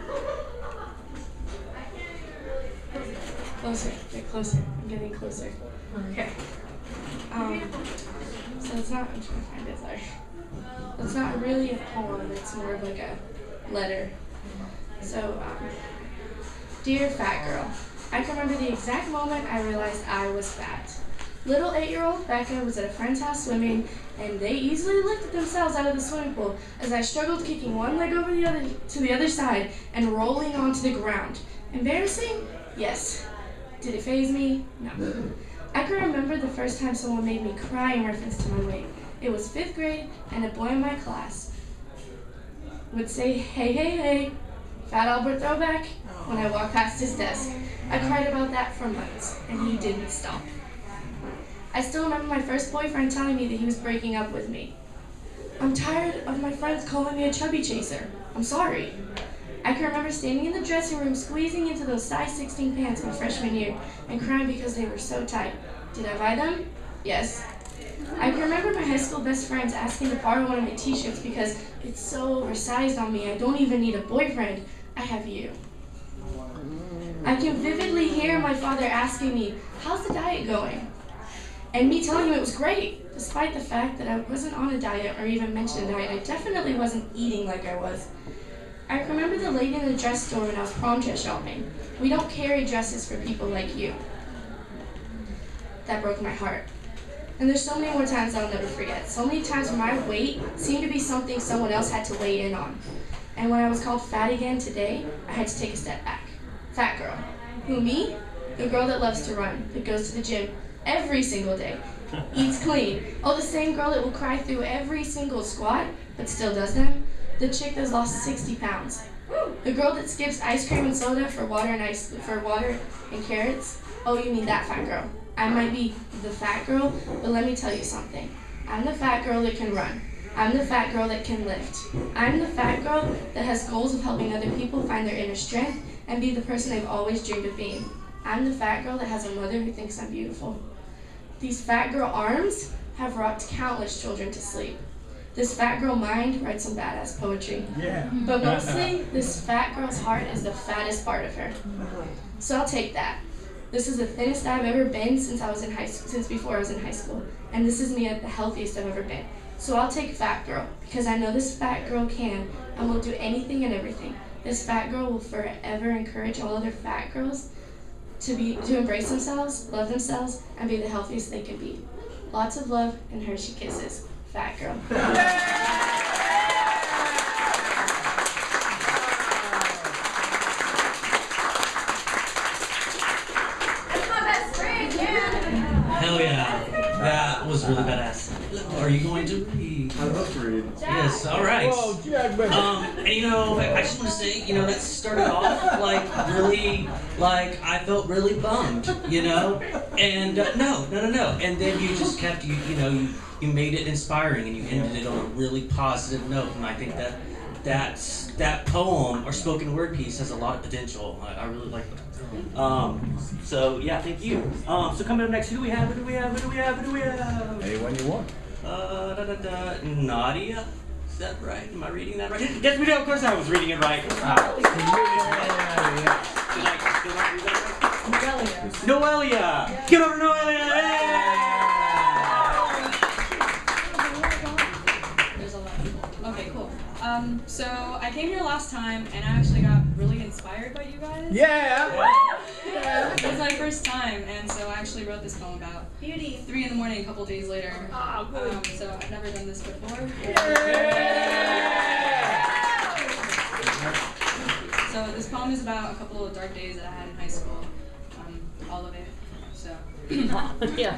Closer, get closer, I'm getting closer. Okay. So it's not, I'm trying to find it, sorry. It's not really a poem, it's more of like a letter. So, Dear Fat Girl, I can remember the exact moment I realized I was fat. Little 8-year-old Becca was at a friend's house swimming, and they easily lifted themselves out of the swimming pool as I struggled kicking one leg over the other to the other side and rolling onto the ground. Embarrassing? Yes. Did it faze me? No. I can remember the first time someone made me cry in reference to my weight. It was 5th grade, and a boy in my class would say, hey, hey, hey, Fat Albert throwback, when I walked past his desk. I cried about that for months, and he didn't stop. I still remember my first boyfriend telling me that he was breaking up with me. I'm tired of my friends calling me a chubby chaser. I'm sorry. I can remember standing in the dressing room squeezing into those size 16 pants my freshman year and crying because they were so tight. Did I buy them? Yes. I can remember my high school best friends asking to borrow one of my t-shirts because it's so oversized on me. I don't even need a boyfriend. I have you. I can vividly hear my father asking me, how's the diet going? And me telling him it was great, despite the fact that I wasn't on a diet or even mentioned a diet. I definitely wasn't eating like I was. I remember the lady in the dress store when I was prom dress shopping. We don't carry dresses for people like you. That broke my heart. And there's so many more times I'll never forget. So many times where my weight seemed to be something someone else had to weigh in on. And when I was called fat again today, I had to take a step back. Fat girl. Who, me? The girl that loves to run, that goes to the gym every single day, eats clean. Oh, the same girl that will cry through every single squat, but still does them. The chick that's lost 60 pounds. The girl that skips ice cream and soda for water and carrots. Oh, you mean that fat girl. I might be the fat girl, but let me tell you something. I'm the fat girl that can run. I'm the fat girl that can lift. I'm the fat girl that has goals of helping other people find their inner strength and be the person they've always dreamed of being. I'm the fat girl that has a mother who thinks I'm beautiful. These fat girl arms have rocked countless children to sleep. This fat girl mind writes some badass poetry. Yeah. But mostly, this fat girl's heart is the fattest part of her. So I'll take that. This is the thinnest I've ever been since before I was in high school. And this is me at the healthiest I've ever been. So I'll take fat girl, because I know this fat girl can and will do anything and everything. This fat girl will forever encourage all other fat girls to embrace themselves, love themselves, and be the healthiest they can be. Lots of love and Hershey kisses. Fat girl. Hell yeah. That was really badass. Are you going to read? I love to read. Yes, alright. Whoa, Jack, baby. And you know, I just want to say, you know, that started off like really, like I felt really bummed, you know? And no. And then you just kept, you made it inspiring and you ended it on a really positive note. And I think that poem or spoken word piece has a lot of potential. I really like it. So yeah, thank you. So coming up next, who do we have? Anyone you want. Nadia? Is that right? Am I reading that right? Yes, we do. Of course I was reading it right. Noelia! Get over Noelia! There's a lot of people. Okay, cool. So I came here last time and I actually got really inspired by you guys. Yeah! It was my first time, and so I actually wrote this poem about beauty. 3 in the morning, a couple days later. So I've never done this before. So this poem is about a couple of dark days that I had in high school. All of it. So yeah.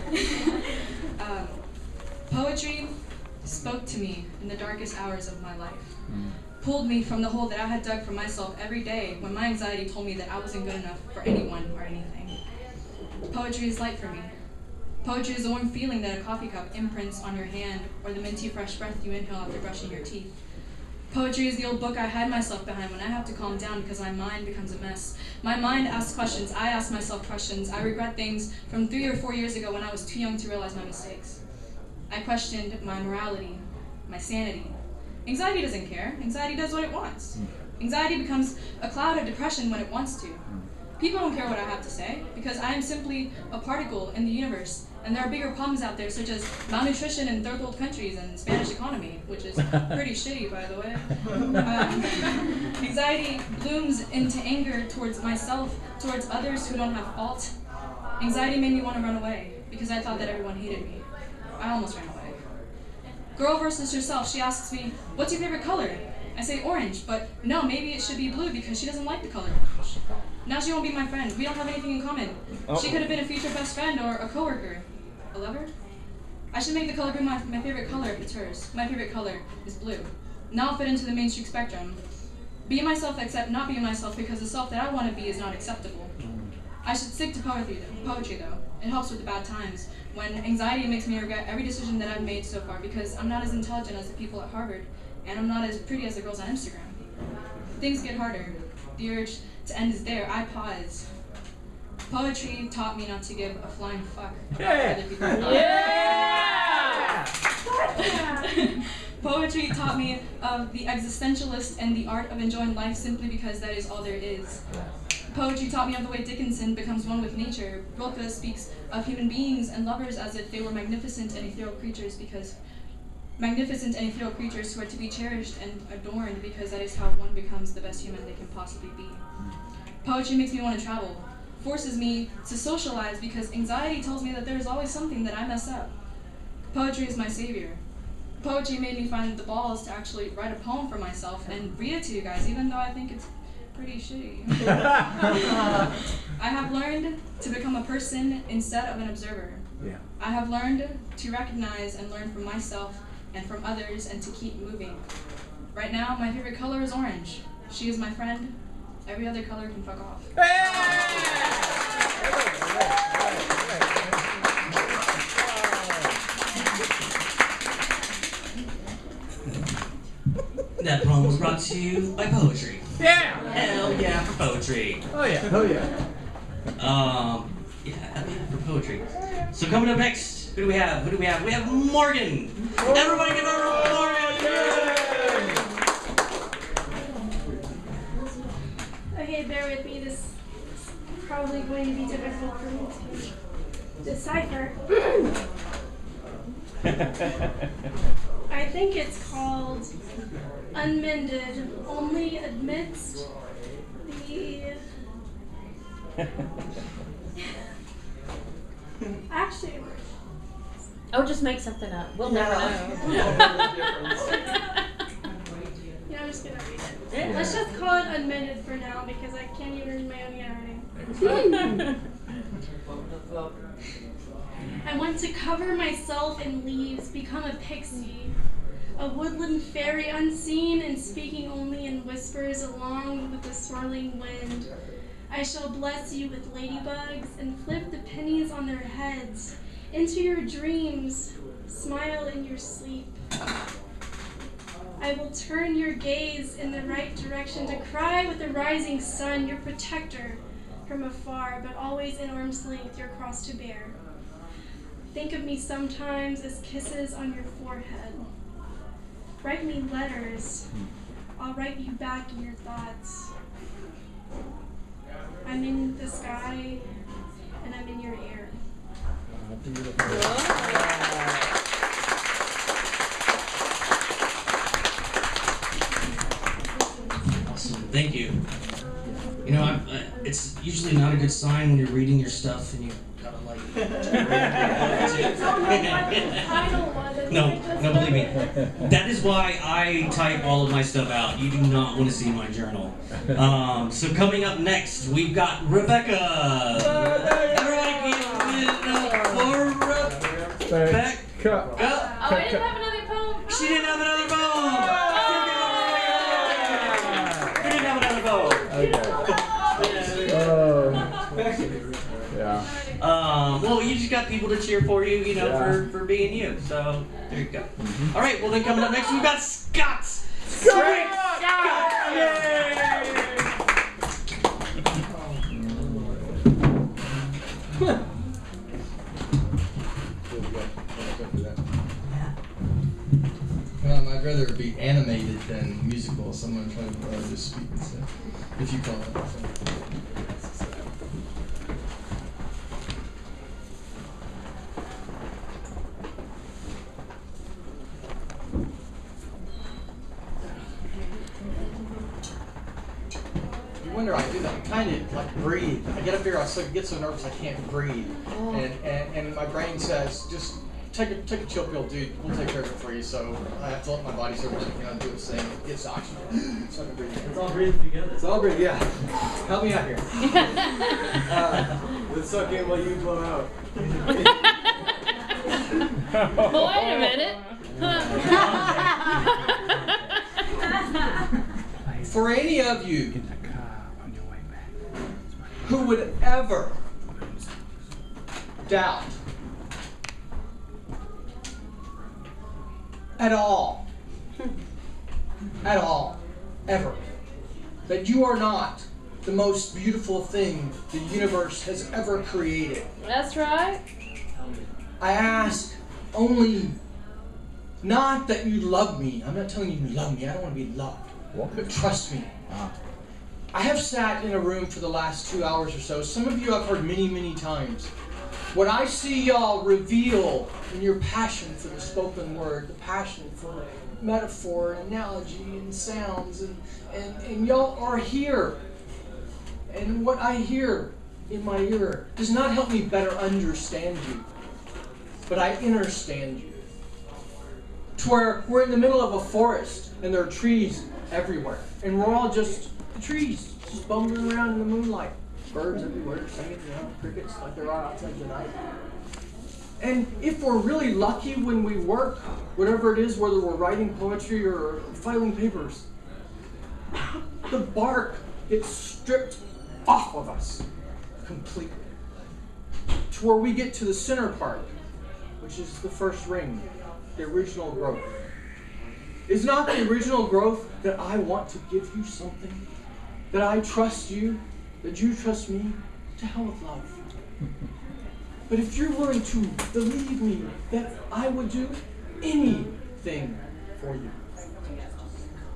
Poetry spoke to me in the darkest hours of my life. Pulled me from the hole that I had dug for myself every day when my anxiety told me that I wasn't good enough for anyone or anything. Poetry is light for me. Poetry is the warm feeling that a coffee cup imprints on your hand or the minty fresh breath you inhale after brushing your teeth. Poetry is the old book I hide myself behind when I have to calm down because my mind becomes a mess. My mind asks questions, I ask myself questions. I regret things from 3 or 4 years ago when I was too young to realize my mistakes. I questioned my morality, my sanity. Anxiety doesn't care. Anxiety does what it wants. Anxiety becomes a cloud of depression when it wants to. People don't care what I have to say because I am simply a particle in the universe, and there are bigger problems out there such as malnutrition in third world countries and Spanish economy, which is pretty shitty, by the way. Anxiety blooms into anger towards myself, towards others who don't have fault. Anxiety made me want to run away because I thought that everyone hated me. I almost ran away. Girl versus herself, she asks me, what's your favorite color? I say orange, but no, maybe it should be blue because she doesn't like the color orange. Now she won't be my friend. We don't have anything in common. She could have been a future best friend or a coworker. A lover? I should make the color blue my favorite color if it's hers. My favorite color is blue. Now I'll fit into the mainstream spectrum. Be myself except not be myself because the self that I want to be is not acceptable. I should stick to poetry though. It helps with the bad times. When anxiety makes me regret every decision that I've made so far because I'm not as intelligent as the people at Harvard, and I'm not as pretty as the girls on Instagram. Things get harder. The urge to end is there. I pause. Poetry taught me not to give a flying fuck about other people's lives. Poetry taught me of the existentialist and the art of enjoying life simply because that is all there is. Poetry taught me of the way Dickinson becomes one with nature. Rilke speaks of human beings and lovers as if they were magnificent and ethereal creatures who are to be cherished and adorned because that is how one becomes the best human they can possibly be. Poetry makes me want to travel, forces me to socialize because anxiety tells me that there is always something that I mess up. Poetry is my savior. Poetry made me find the balls to actually write a poem for myself and read it to you guys, even though I think it's pretty shitty. I have learned to become a person instead of an observer. Yeah. I have learned to recognize and learn from myself and from others and to keep moving. Right now, my favorite color is orange. She is my friend. Every other color can fuck off. That poem was brought to you by poetry. Yeah! Hell yeah for poetry. Oh yeah, oh yeah. Yeah, for poetry. So coming up next, who do we have? We have Morgan. Everybody give it up for Morgan! Okay, bear with me. This is probably going to be difficult for me to decipher. I think it's called Unmended, only amidst the... Actually... Oh, just make something up. We'll never know. Yeah, I'm just gonna read it. Yeah. Let's just call it Unmended for now because I can't even read my own handwriting. I want to cover myself in leaves, become a pixie, a woodland fairy unseen and speaking only in whispers along with the swirling wind. I shall bless you with ladybugs and flip the pennies on their heads. Into your dreams, smile in your sleep. I will turn your gaze in the right direction to cry with the rising sun, your protector from afar, but always in arm's length, your cross to bear. Think of me sometimes as kisses on your forehead. Write me letters. I'll write you back in your thoughts. I'm in the sky, and I'm in your ear. Awesome, thank you. You know, it's usually not a good sign when you're reading your stuff and you gotta like. No, believe me. That is why I type all of my stuff out. You do not want to see my journal. So coming up next, we've got Rebecca. Everybody give it up for Rebecca. Oh, I didn't have another poem. She didn't have another poem. We didn't have another poem. Yeah. Well, you just got people to cheer for you, you know, for being you. So there you go. All right. Well, then coming up next, we've got Scott's. Great Scott! Yay! Well, I'd rather it be animated than musical, so I'm going to try to just speak instead, if you call it. You wonder, I do that, I kind of like breathe. I get up here, I get so nervous I can't breathe. And my brain says, just take a chill pill, dude. We'll take care of it for you. So I have to let my body sort of do its thing. It gets oxygen. So I can breathe. It's all breathing together. It's all breathing, yeah. Help me out here. Let's suck in while you blow out. Wait a minute. For any of you who would ever doubt at all, ever, that you are not the most beautiful thing the universe has ever created. That's right. I ask only not that you love me. I'm not telling you you love me. I don't want to be loved. But trust me. I have sat in a room for the last 2 hours or so. Some of you I've heard many, many times. What I see y'all reveal in your passion for the spoken word, the passion for metaphor and analogy and sounds, and y'all are here. And what I hear in my ear does not help me better understand you, but I understand you. To where we're in the middle of a forest and there are trees everywhere, and we're all just trees, just bumbling around in the moonlight. Birds everywhere singing, crickets like there are outside tonight. And if we're really lucky when we work, whatever it is, whether we're writing poetry or filing papers, the bark gets stripped off of us completely. To where we get to the center part, which is the first ring, the original growth. Is not the original growth that I want to give you something, that I trust you, that you trust me, to hell with love. But if you're willing to believe me that I would do anything for you,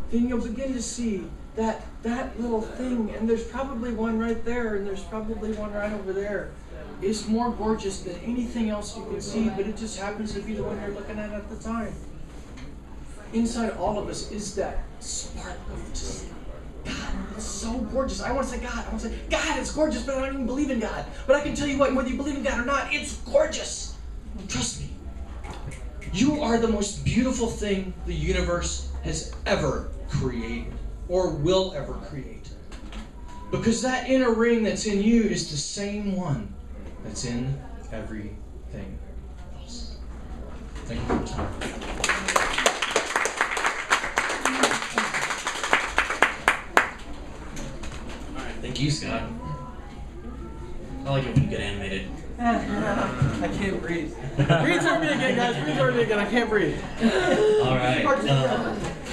then you'll begin to see that little thing, and there's probably one right there, and there's probably one right over there, is more gorgeous than anything else you can see, but it just happens to be the one you're looking at the time. inside all of us is that spark of just, God, it's so gorgeous. I want to say God. I want to say, God, it's gorgeous, but I don't even believe in God. But I can tell you what, whether you believe in God or not, it's gorgeous. Trust me. You are the most beautiful thing the universe has ever created or will ever create. Because that inner ring that's in you is the same one that's in everything else. Thank you for your time. Thank you, Scott. I like it when you get animated. I can't breathe. Breathe through me again, guys. Breathe through me again. I can't breathe. All right.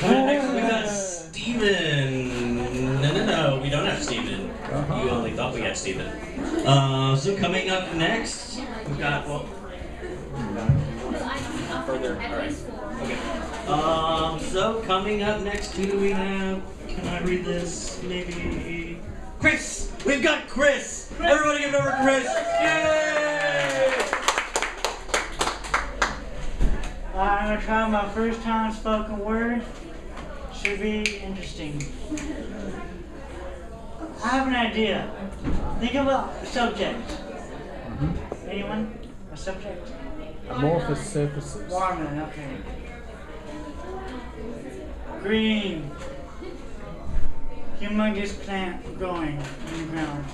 Next we got Steven. No, we don't have Steven. You only thought we had Steven. So coming up next, we've got, further. All right. Okay. So coming up next, who do we have? Can I read this? Maybe Chris. We've got Chris. Everybody give it over to Chris. Yay! I'm gonna try my first time spoken word. Should be interesting. I have an idea. Think about a subject. Anyone? A subject? Amorphous surfaces. Watermelon, okay. Green. Humongous plant growing in the ground.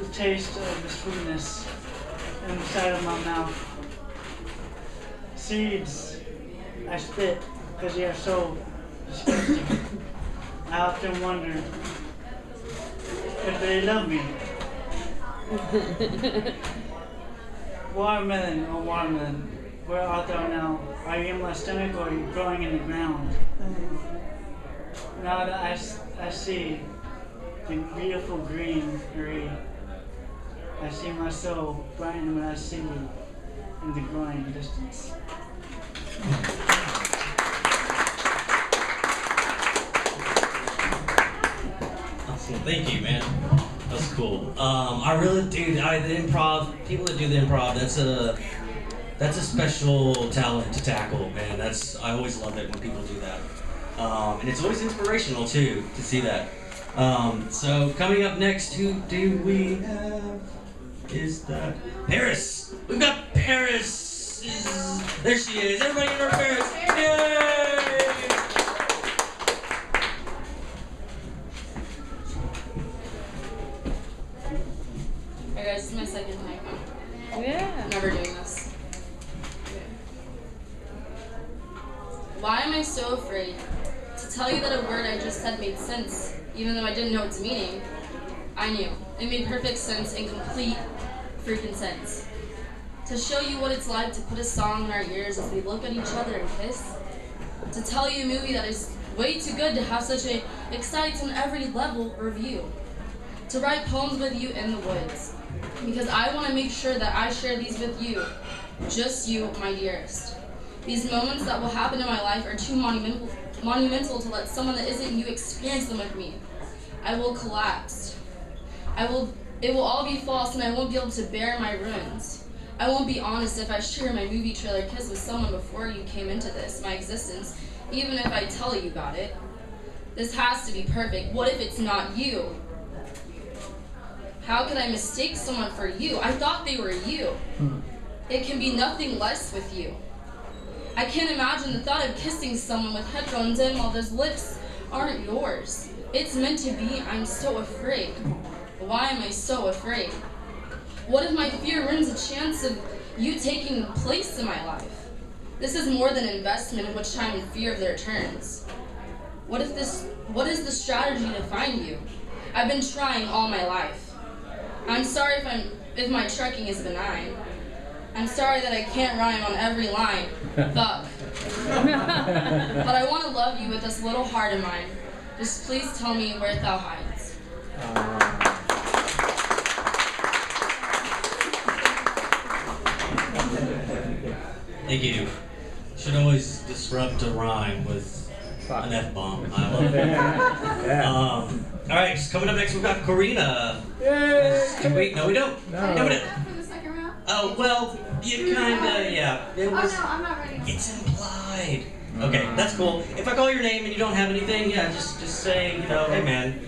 The taste of the sweetness inside of my mouth. Seeds I spit because they are so disgusting. I often wonder if they love me. Watermelon, oh watermelon, where art thou now? Are you in my stomach or are you growing in the ground? Now that I see the beautiful greenery, I see my soul brighten when I see you in the growing distance. Awesome. Thank you, man. That's cool. I really do. The improv, people that do the improv, that's a special talent to tackle, man. I always love it when people do that. And it's always inspirational too to see that. So coming up next, who do we have? Is that Paris? We've got Paris. There she is. Everybody in her Paris. Yay! Hey guys, this is my second time. Yeah. I'm never doing this. Why am I so afraid to tell you that a word I just said made sense, even though I didn't know its meaning? I knew. It made perfect sense and complete freaking sense. To show you what it's like to put a song in our ears as we look at each other and kiss. To tell you a movie that is way too good to have such a excites on every level review. To write poems with you in the woods. Because I want to make sure that I share these with you. Just you, my dearest. These moments that will happen in my life are too monumental to let someone that isn't you experience them with me. I will collapse. It will all be false and I won't be able to bear my ruins. I won't be honest if I share my movie trailer kiss with someone before you came into this, my existence, even if I tell you about it. This has to be perfect. What if it's not you? How could I mistake someone for you? I thought they were you. It can be nothing less with you. I can't imagine the thought of kissing someone with headphones in while those lips aren't yours. It's meant to be. I'm so afraid. Why am I so afraid? What if my fear ruins a chance of you taking place in my life? This is more than an investment in which time and fear of the returns. What is the strategy to find you? I've been trying all my life. I'm sorry if my trekking is benign. I'm sorry that I can't rhyme on every line. Fuck. But I want to love you with this little heart of mine. Just please tell me where thou hides. Thank you. Should always disrupt a rhyme with an F-bomb. I love it. Yeah. All right, just coming up next, we've got Korana. Yay! Wait, no, we don't. No. No, we don't. For the second round? Oh, well, you kinda, yeah. Oh no, I'm not ready. It's implied. Okay, that's cool. If I call your name and you don't have anything, yeah, just say, you know, hey man.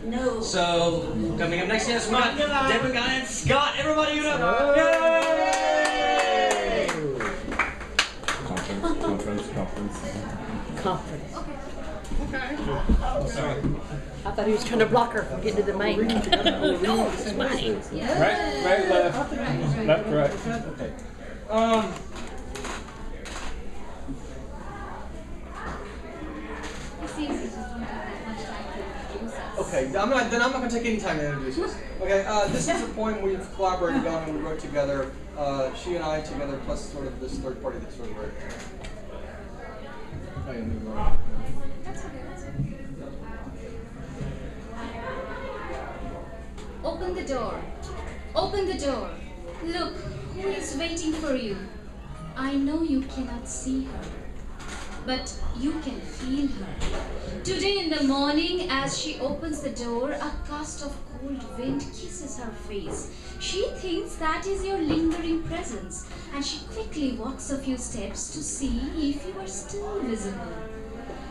No. So coming up next, yes, we got Debangana and Scott. Everybody, you know. Yay! Conference. Okay. Sorry. I thought he was trying to block her from getting to the main. No, it's mine. Right, left, right. Okay. Okay, I'm not going to take any time to introduce this. Okay, this is a poem we've collaborated on and we wrote together, she and I together, plus sort of this third party that sort of wrote it. Open the door. Open the door. Look, who is waiting for you? I know you cannot see her, but you can feel her. Today in the morning, as she opens the door, a gust of cold wind kisses her face. She thinks that is your lingering presence, and she quickly walks a few steps to see if you are still visible.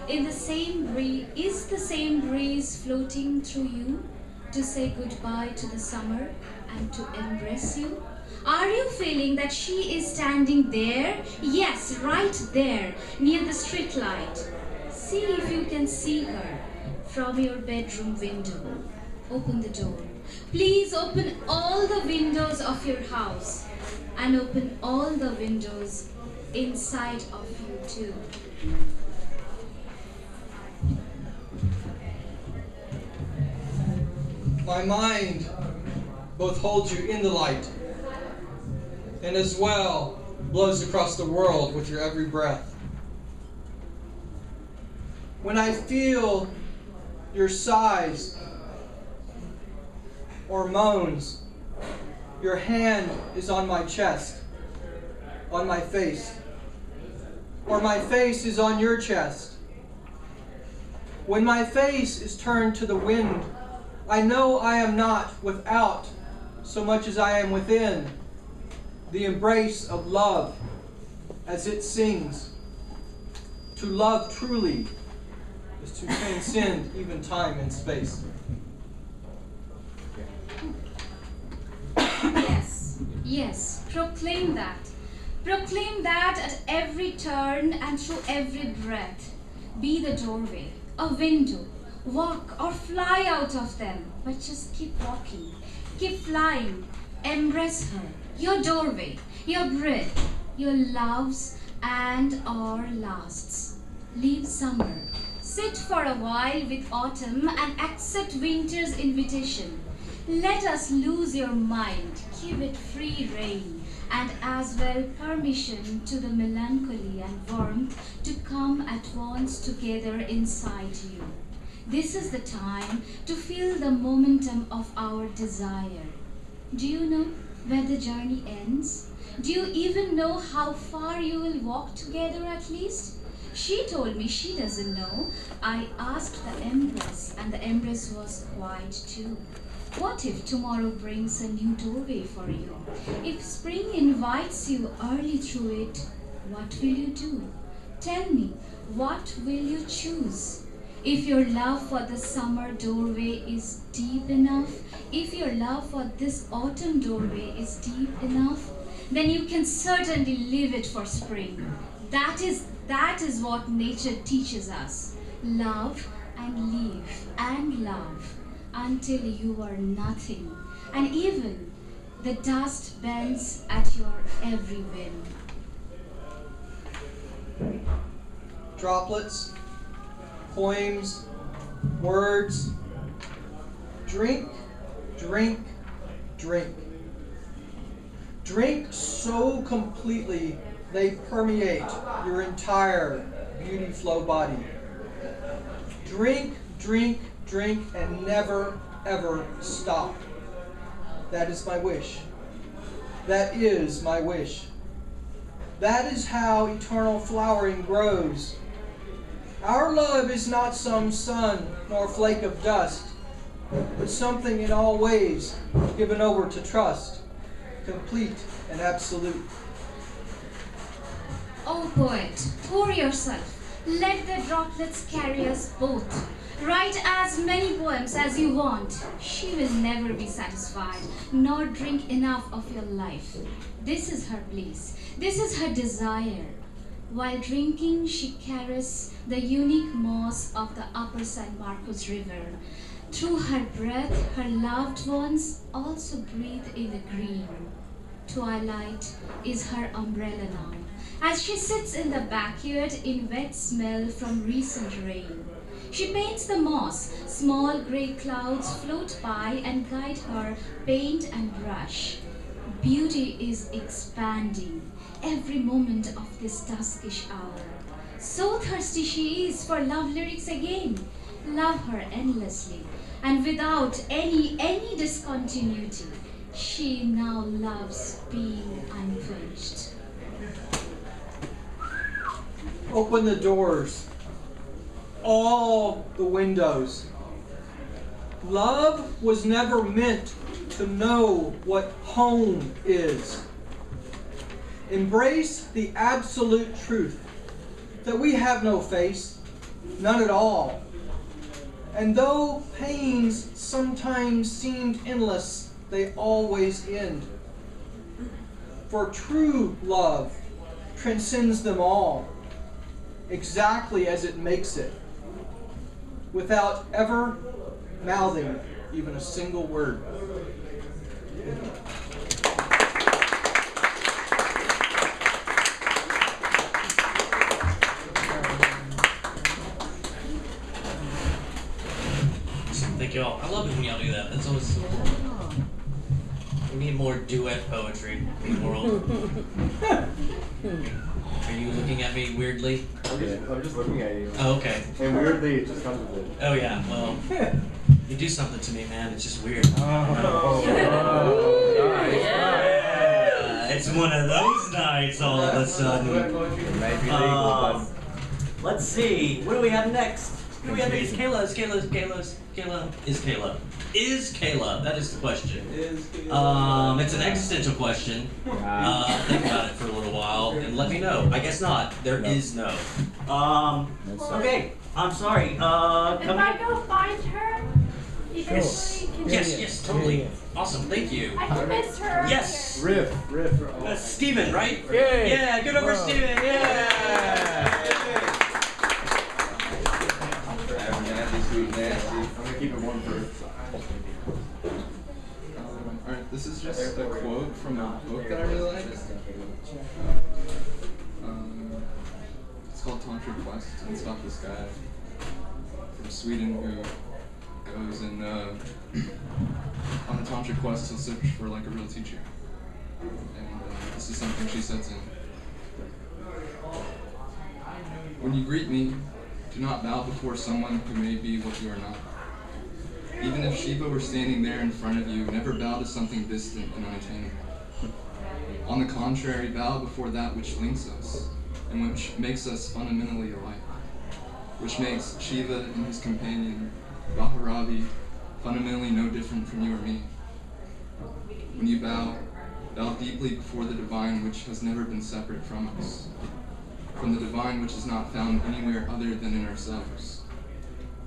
Is the same breeze floating through you to say goodbye to the summer and to embrace you? Are you feeling that she is standing there? Yes, right there, near the street light. See if you can see her from your bedroom window. Open the door. Please open all the windows of your house and open all the windows inside of you too. My mind both holds you in the light and as well blows across the world with your every breath. When I feel your sighs or moans, your hand is on my chest, on my face, or my face is on your chest. When my face is turned to the wind, I know I am not without so much as I am within the embrace of love as it sings. To love truly is to transcend even time and space. Yes, proclaim that. Proclaim that at every turn and through every breath. Be the doorway, a window. Walk or fly out of them, but just keep walking. Keep flying. Embrace her. Your doorway, your breath, your loves and or lasts. Leave summer. Sit for a while with autumn and accept winter's invitation. Let us lose your mind. Give it free rein and as well permission to the melancholy and warmth to come at once together inside you. This is the time to feel the momentum of our desire. Do you know where the journey ends? Do you even know how far you will walk together at least? She told me she doesn't know. I asked the Empress, and the Empress was quiet too. What if tomorrow brings a new doorway for you? If spring invites you early through it, what will you do? Tell me, what will you choose? If your love for the summer doorway is deep enough, if your love for this autumn doorway is deep enough, then you can certainly leave it for spring. That is what nature teaches us. Love and leave and love until you are nothing. And even the dust bends at your every wind. Droplets, poems, words. Drink, drink, drink. Drink so completely they permeate your entire beauty flow body. Drink, drink, drink, and never, ever stop. That is my wish. That is my wish. That is how eternal flowering grows. Our love is not some sun nor flake of dust, but something in all ways given over to trust, complete and absolute. Oh poet, pour yourself. Let the droplets carry us both. Write as many poems as you want. She will never be satisfied, nor drink enough of your life. This is her bliss. This is her desire. While drinking, she carries the unique moss of the upper San Marcos River. Through her breath, her loved ones also breathe in the green. Twilight is her umbrella now, as she sits in the backyard in wet smell from recent rain. She paints the moss. Small grey clouds float by and guide her paint and brush. Beauty is expanding every moment of this duskish hour. So thirsty she is for love lyrics again. Love her endlessly, and without any discontinuity. She now loves being unquenched. Open the doors, all the windows. Love was never meant to know what home is. Embrace the absolute truth that we have no face, none at all. And though pains sometimes seemed endless, they always end. For true love transcends them all, exactly as it makes it, without ever mouthing even a single word. Thank y'all. I love it when y'all do that. That's always. We need more duet poetry in the world. Are you looking at me weirdly? I'm just looking at you. Oh, okay. And weirdly, it just comes with it. Oh yeah. Well, you do something to me, man. It's just weird. It's one of those nights all of a sudden. Let's see. What do we have next? What do we have next? Kayla. Is Kayla? That is the question. It's an existential question. Think about it for a little while and let me know. I guess not. There is no. Okay. I'm sorry. If I go find her, eventually, can you? Yes, totally. Awesome. Thank you. I convinced her. Yes. Riff. Steven, right? Yay. Yeah. Good over Steven. Yeah. I'm gonna keep it warm for. Alright, this is just a quote from a book that I really like. It's called Tantric Quest, and it's about this guy from Sweden who goes and on a tantric quest to search for like a real teacher. And this is something she sets in. When you greet me, do not bow before someone who may be what you are not. Even if Shiva were standing there in front of you, never bow to something distant and unattainable. On the contrary, bow before that which links us, and which makes us fundamentally alike, which makes Shiva and his companion, Baharavi, fundamentally no different from you or me. When you bow deeply before the divine which has never been separate from us, from the divine which is not found anywhere other than in ourselves,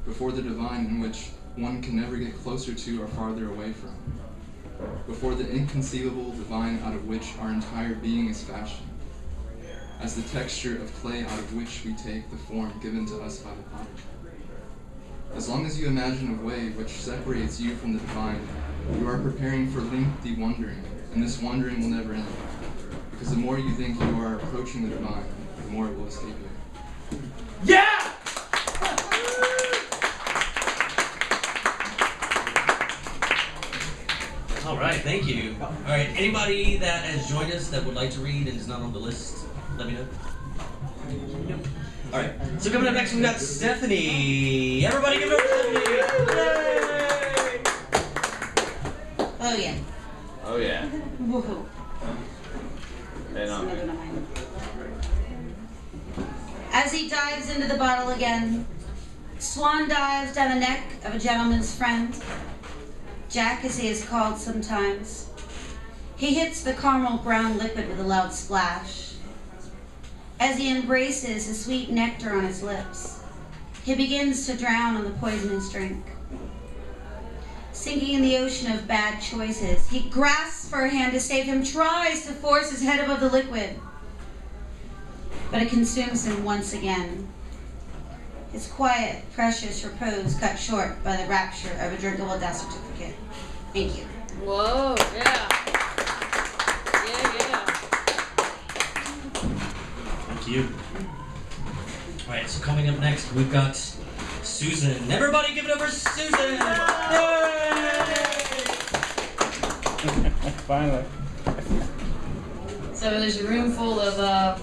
before the divine in which one can never get closer to or farther away from, before the inconceivable divine out of which our entire being is fashioned, as the texture of clay out of which we take the form given to us by the potter. As long as you imagine a way which separates you from the divine, you are preparing for lengthy wandering, and this wandering will never end, because the more you think you are approaching the divine, the more it will escape you. Yeah! All right, thank you. All right, anybody that has joined us that would like to read and is not on the list, let me know. Nope. All right, so coming up next, we got Stephanie. Everybody give it up for Stephanie. Yay! Oh yeah. Oh yeah. Woohoo. And As he dives into the bottle again, swan dives down the neck of a gentleman's friend, Jack as he is called sometimes. He hits the caramel brown liquid with a loud splash. As he embraces the sweet nectar on his lips, he begins to drown on the poisonous drink. Sinking in the ocean of bad choices, he grasps for a hand to save him, tries to force his head above the liquid, but it consumes him once again. His quiet, precious repose cut short by the rapture of a drinkable death certificate. Thank you. Whoa, yeah. Yeah. Thank you. All right, so coming up next, we've got Susan. Everybody give it up for Susan! Yay! Finally. So there's a room full of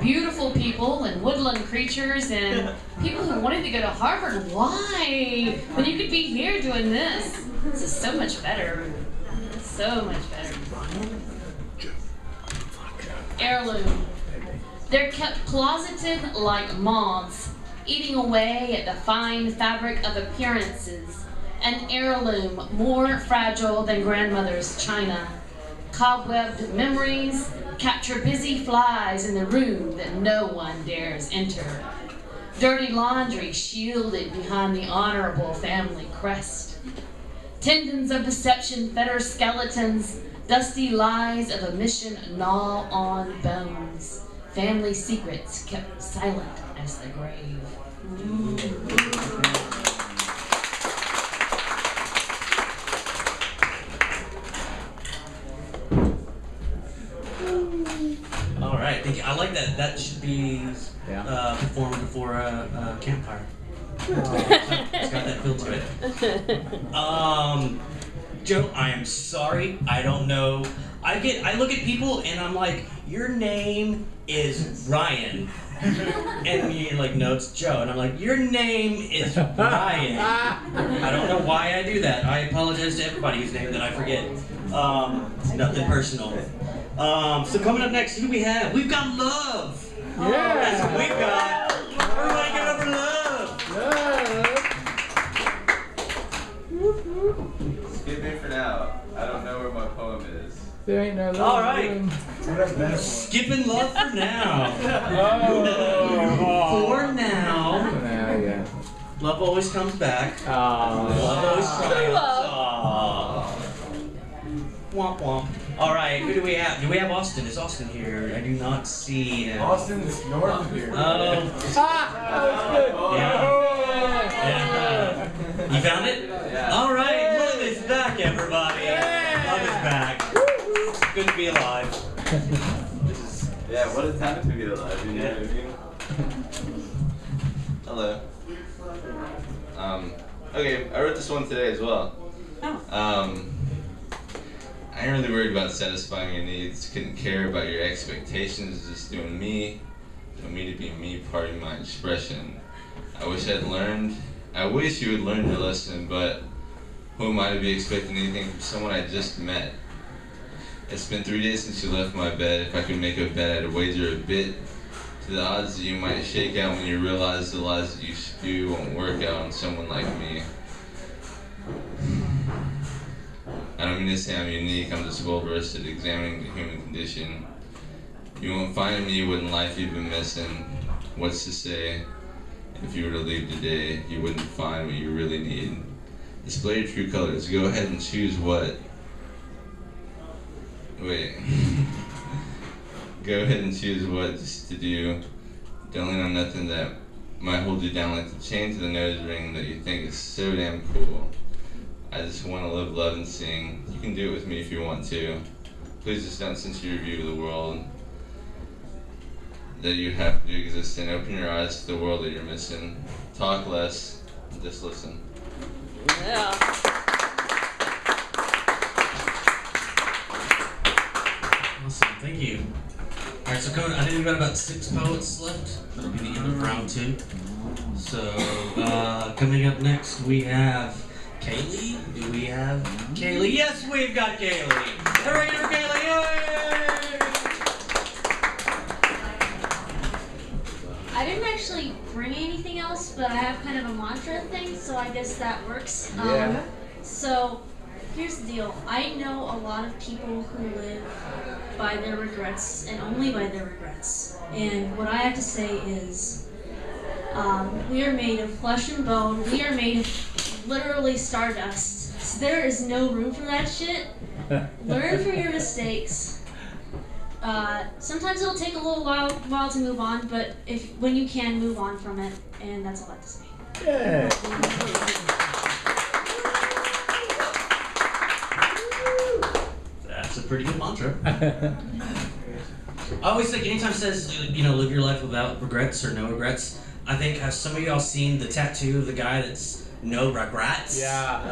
beautiful people and woodland creatures and people who wanted to go to Harvard. Why? When you could be here doing this. This is so much better. So much better. Heirloom. They're kept closeted like moths, eating away at the fine fabric of appearances. An heirloom more fragile than grandmother's china. Cobwebbed memories capture busy flies in the room that no one dares enter. Dirty laundry shielded behind the honorable family crest. Tendons of deception fetter skeletons. Dusty lies of omission gnaw on bones. Family secrets kept silent as the grave. All right, thank you. I like that. That should be performed before a campfire. It's got that feel to it. Joe, I am sorry. I don't know. I look at people and I'm like, your name is Ryan. And you're like, no, it's Joe. And I'm like, your name is Ryan. I don't know why I do that. I apologize to everybody whose name that I forget. Nothing personal. So coming up next, who do we have? We've got Love. Yeah. That's what we've got. Everybody get over Love. Skip me for now. I don't know where my poem is. There ain't no love. All right. Skipping Love for now. For now. Yeah. Love always comes back. Love always triumphs. Womp womp. All right, who do we have? Do we have Austin? Is Austin here? I do not see him. Austin's north of here. Oh. That was good. Yeah. You found it? Yeah. All right, Love is back, everybody. Love is back. It's good to be alive. Yeah, what a time to be alive, you know what I mean? Hello. Okay, I wrote this one today as well. I ain't really worried about satisfying your needs, couldn't care about your expectations, just doing me to be me, part of my expression. I wish you had learned your lesson, but who am I to be expecting anything from someone I just met? It's been 3 days since you left my bed. If I could make a bet, I'd wager a bit to the odds that you might shake out when you realize the lies that you spew won't work out on someone like me. I don't mean to say I'm unique, I'm just well versed at examining the human condition. You won't find in me what in life you've been missing. What's to say, if you were to leave today, you wouldn't find what you really need. Display your true colors, go ahead and choose what. Wait. Go ahead and choose what just to do. Don't lean on nothing that might hold you down like the chain to the nose ring that you think is so damn cool. I just want to live, love, and sing. You can do it with me if you want to. Please just don't censor your view of the world that you have to exist in. Open your eyes to the world that you're missing. Talk less, just listen. Yeah. Awesome, thank you. All right, so I think we've got about 6 poets left. That'll be the end of round 2. So coming up next, we have Kaylee. Do we have Kaylee? Yes, we've got Kaylee. Everybody give her Kaylee. Yay! I didn't actually bring anything else, but I have kind of a mantra thing, so I guess that works. Yeah. So here's the deal. I know a lot of people who live by their regrets and only by their regrets. regrets. And what I have to say is, we are made of flesh and bone. We are made of literally stardust. So there is no room for that shit. Learn from your mistakes. Sometimes it'll take a little while to move on, but when you can, move on from it. And that's all I have to say. Yeah. That's a pretty good mantra. I always think anytime it says, live your life without regrets or no regrets, I think, have some of y'all seen the tattoo of the guy that's no regrets? Yeah.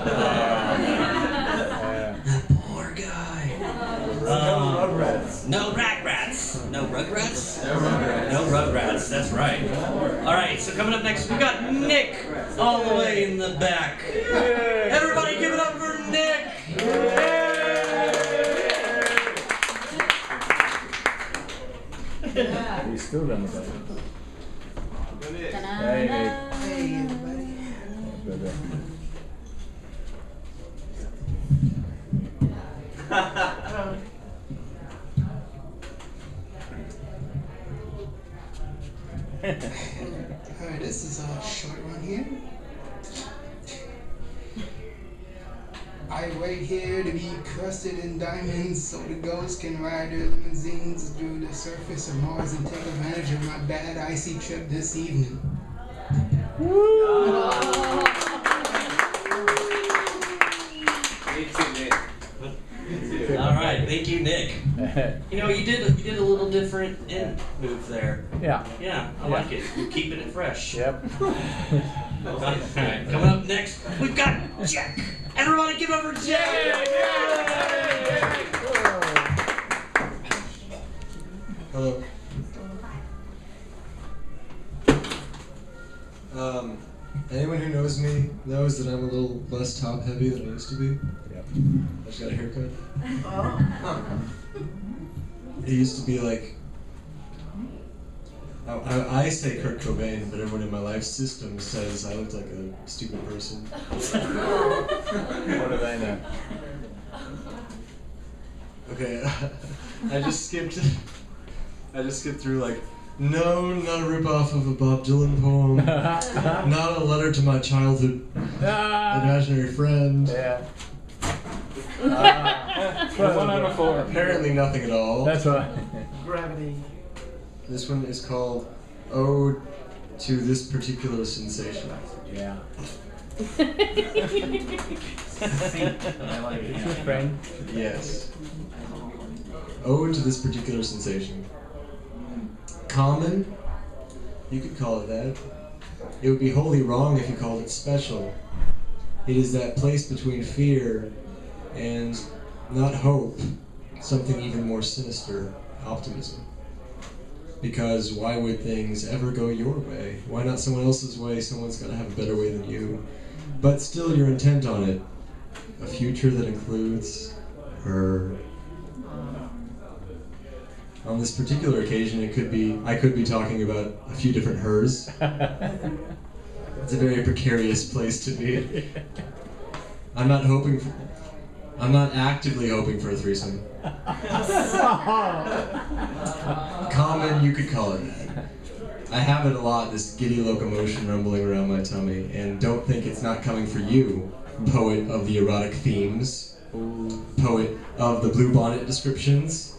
That poor guy. No regrets. No regrets. No regrets? No regrets, that's right. Alright, so coming up next, we got Nick all the way in the back. Everybody give it up for Nick! He's still on the button. Hey, everybody. Alright, this is a short one here. I wait here to be crusted in diamonds so the ghosts can ride their limousines through the surface of Mars and take advantage of my bad icy trip this evening. All right, thank you, Nick. You did a little different move there. Yeah. Yeah, I like it. You're keeping it fresh. Yep. All right, coming up next, we've got Jack. Everybody give up for Jack! Hello. Anyone who knows me knows that I'm a little less top heavy than I used to be. Yep. I just got a haircut. It used to be like, I say Kurt Cobain, but everyone in my life system says I looked like a stupid person. What do they know? Okay, I just skipped through like, no, not a ripoff of a Bob Dylan poem, not a letter to my childhood imaginary friend. Yeah. 1 out of 4. Apparently nothing at all. That's right. Gravity. This one is called Ode to This Particular Sensation. Yeah. Is your friend? Yes. Ode to This Particular Sensation. Common? You could call it that. It would be wholly wrong if you called it special. It is that place between fear and not hope, something even more sinister, optimism. Because why would things ever go your way? Why not someone else's way? Someone's got to have a better way than you. But still you're intent on it. A future that includes her. On this particular occasion, I could be talking about a few different hers. It's a very precarious place to be. I'm not actively hoping for a threesome. Common, you could call it that. I have it a lot, this giddy locomotion rumbling around my tummy, and don't think it's not coming for you, poet of the erotic themes, poet of the blue bonnet descriptions,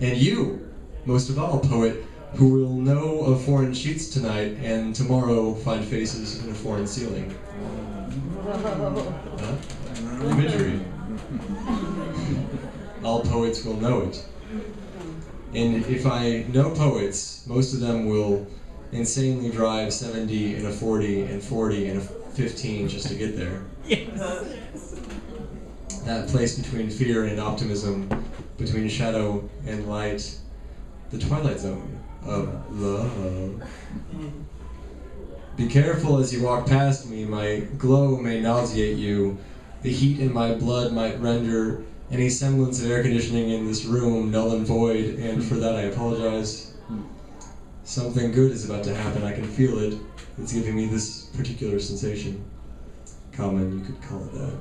and you, most of all, poet who will know of foreign sheets tonight and tomorrow find faces in a foreign ceiling. Imagery. All poets will know it. And if I know poets, most of them will insanely drive 70 and a 40 and 40 and a 15 just to get there. That place between fear and optimism, between shadow and light, the twilight zone of love. Be careful as you walk past me, my glow may nauseate you. The heat in my blood might render any semblance of air conditioning in this room null and void, and for that I apologize. Something good is about to happen, I can feel it. It's giving me this particular sensation. Common, you could call it that.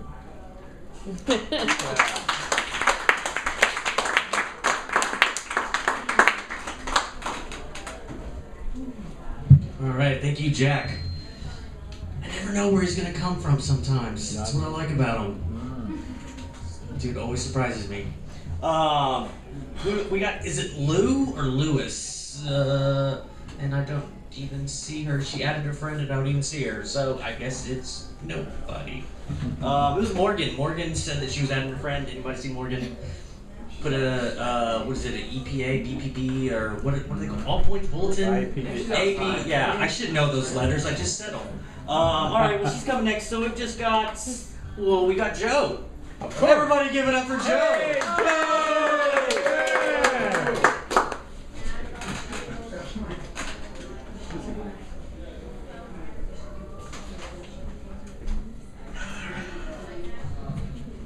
right, thank you, Jack. I never know where he's gonna come from sometimes. That's what I like about him. Dude always surprises me. Who we got? Is it Lou or Louis? And I don't even see her. She added her friend and I don't even see her. So I guess it's nobody. It was Morgan. Morgan said that she was adding her friend. Anybody see Morgan? Put a, what is it, an EPA, BPB, or what are they called? All Points Bulletin? AP, yeah, I should know those letters, I just said them. Alright, well she's coming next, so we've just got, well, we got Joe. Everybody give it up for Joe! Hey, Joe!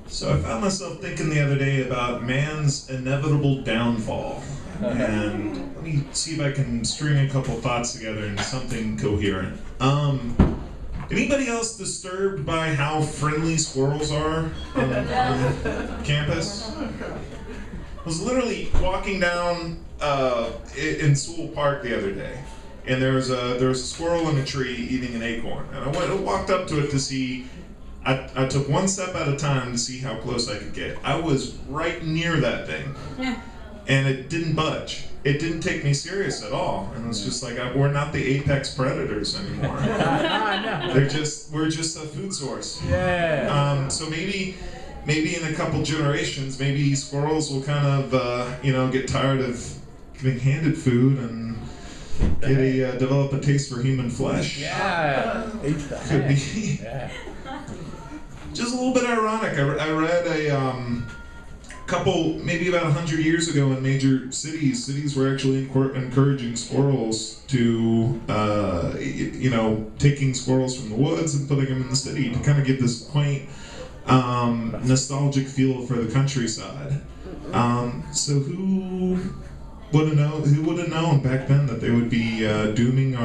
So I found myself thinking the other day about man's inevitable downfall. And let me see if I can string a couple thoughts together into something coherent. Anybody else disturbed by how friendly squirrels are on campus? I was literally walking down in Sewell Park the other day, and there was a squirrel in a tree eating an acorn, and I walked up to it to see. I took one step at a time to see how close I could get. I was right near that thing, and it didn't budge. It didn't take me serious at all, and it's just like we're not the apex predators anymore. We're just a food source. Yeah. So maybe in a couple generations, maybe squirrels will kind of get tired of getting handed food and develop a taste for human flesh. Yeah. Could be. Yeah. Just a little bit ironic. I read a couple, maybe about 100 years ago in major cities were actually encouraging squirrels to, taking squirrels from the woods and putting them in the city to kind of give this quaint, nostalgic feel for the countryside. So who would have known back then that they would be dooming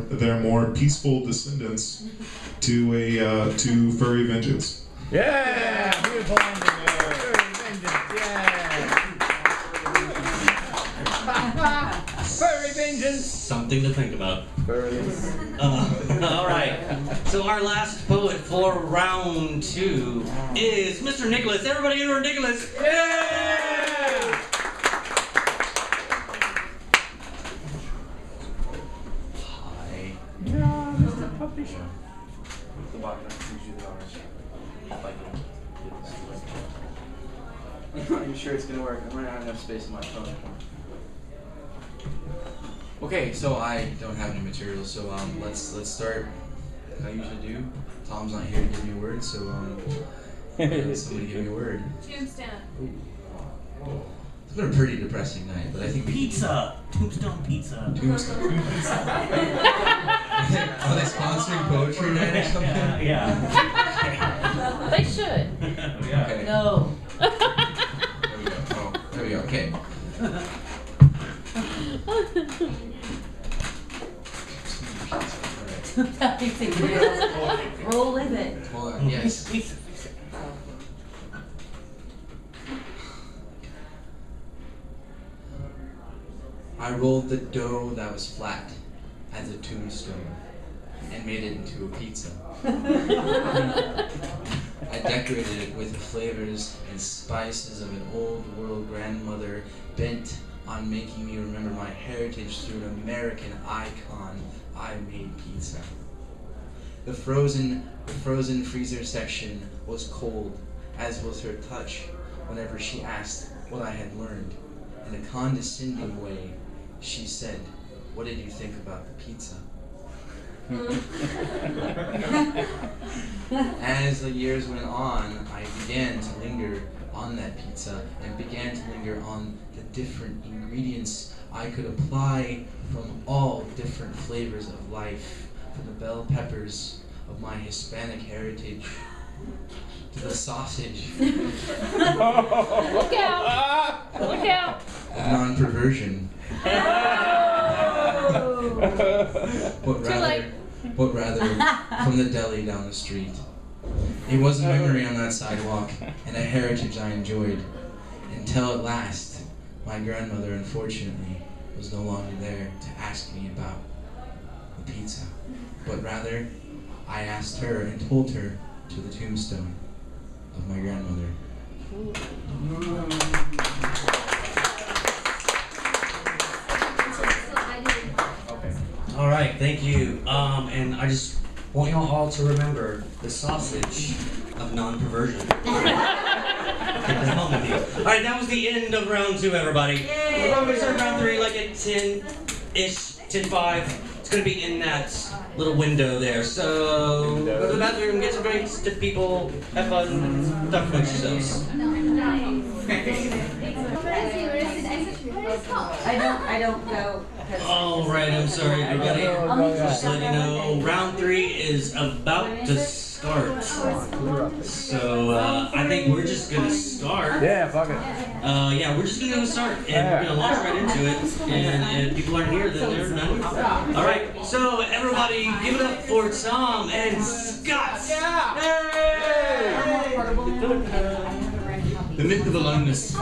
their more peaceful descendants to furry vengeance? Yeah, beautiful ending there. Furry vengeance, yeah. Furry vengeance. Something to think about. All right. So our last poet for round 2 is Mr. Nicolas. Everybody enter Nicolas. Yeah! Hi. Yeah, Mr. Publisher. The bottom is usually the orange. Are you sure it's gonna work? I'm running out of enough space in my phone. Okay, so I don't have any material, so let's start like I usually do. Tom's not here to give me a word, so somebody give me a word. Tombstone. It's been a pretty depressing night, but I think Pizza. Tombstone pizza. Tombstone pizza. Are they sponsoring poetry night or something? Yeah. They should. Okay. No. There we go. Okay. Roll with it. Hold on. Yes. I rolled the dough that was flat as a tombstone and made it into a pizza. I decorated it with the flavors and spices of an old world grandmother bent on making me remember my heritage through an American icon. I made pizza. The frozen freezer section was cold, as was her touch whenever she asked what I had learned. In a condescending way, she said, "What did you think about the pizza?" As the years went on, I began to linger on that pizza and began to linger on the different ingredients I could apply from all different flavors of life, from the bell peppers of my Hispanic heritage to the sausage. Look out! Look out! Non-perversion. But rather from the deli down the street. It was a memory on that sidewalk and a heritage I enjoyed. Until at last, my grandmother unfortunately was no longer there to ask me about. a pizza, but rather I asked her and told her to the tombstone of my grandmother. All right, thank you. And I just want y'all all to remember the sausage of non-perversion. Take that home with you. All right, that was the end of round 2, everybody. We're going to start round 3 like at 10-ish, 10:05. It's going to be in that little window there. So go to the bathroom, get some drinks, tip people, have fun, talk amongst yourselves. I don't go. All right, I'm sorry, everybody. Just to let you know, round 3 is about to start. So I think we're just gonna start. Yeah, fuck it. Yeah, we're just gonna start, and we're gonna launch right into it. And if people aren't here, then they're none. All right, so everybody, give it up for Thom and Scott. The myth of aloneness, the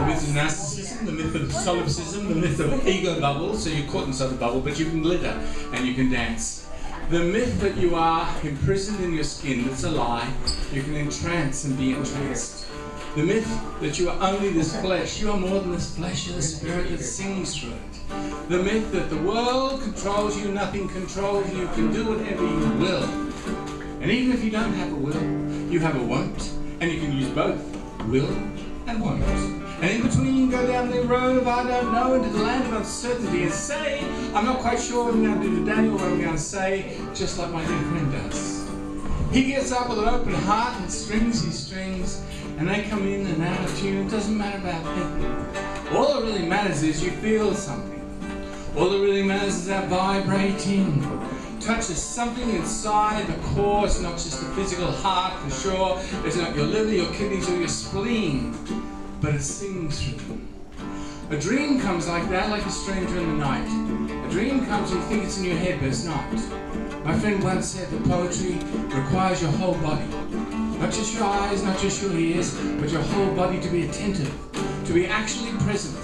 myth of narcissism, the myth of solipsism, the myth of ego bubble, so you're caught inside the bubble, but you can glitter and you can dance. The myth that you are imprisoned in your skin, that's a lie. You can entrance and be entranced. The myth that you are only this flesh, you are more than this flesh, you're the spirit that sings through it. The myth that the world controls you, nothing controls you, you can do whatever you will. And even if you don't have a will, you have a won't, and you can use both. Will and won't. And in between you can go down the road of I don't know into the land of uncertainty and say, I'm not quite sure what I'm going to do today or what I'm going to say, just like my dear friend does. He gets up with an open heart and strings his strings, and they come in and out of tune. It doesn't matter about me. All that really matters is you feel something. All that really matters is that vibrating. Touches something inside the core. It's not just the physical heart for sure. It's not your liver, your kidneys, or your spleen, but it sings through them. A dream comes like that, like a stranger in the night. A dream comes and you think it's in your head, but it's not. My friend once said that poetry requires your whole body. Not just your eyes, not just your ears, but your whole body to be attentive, to be actually present.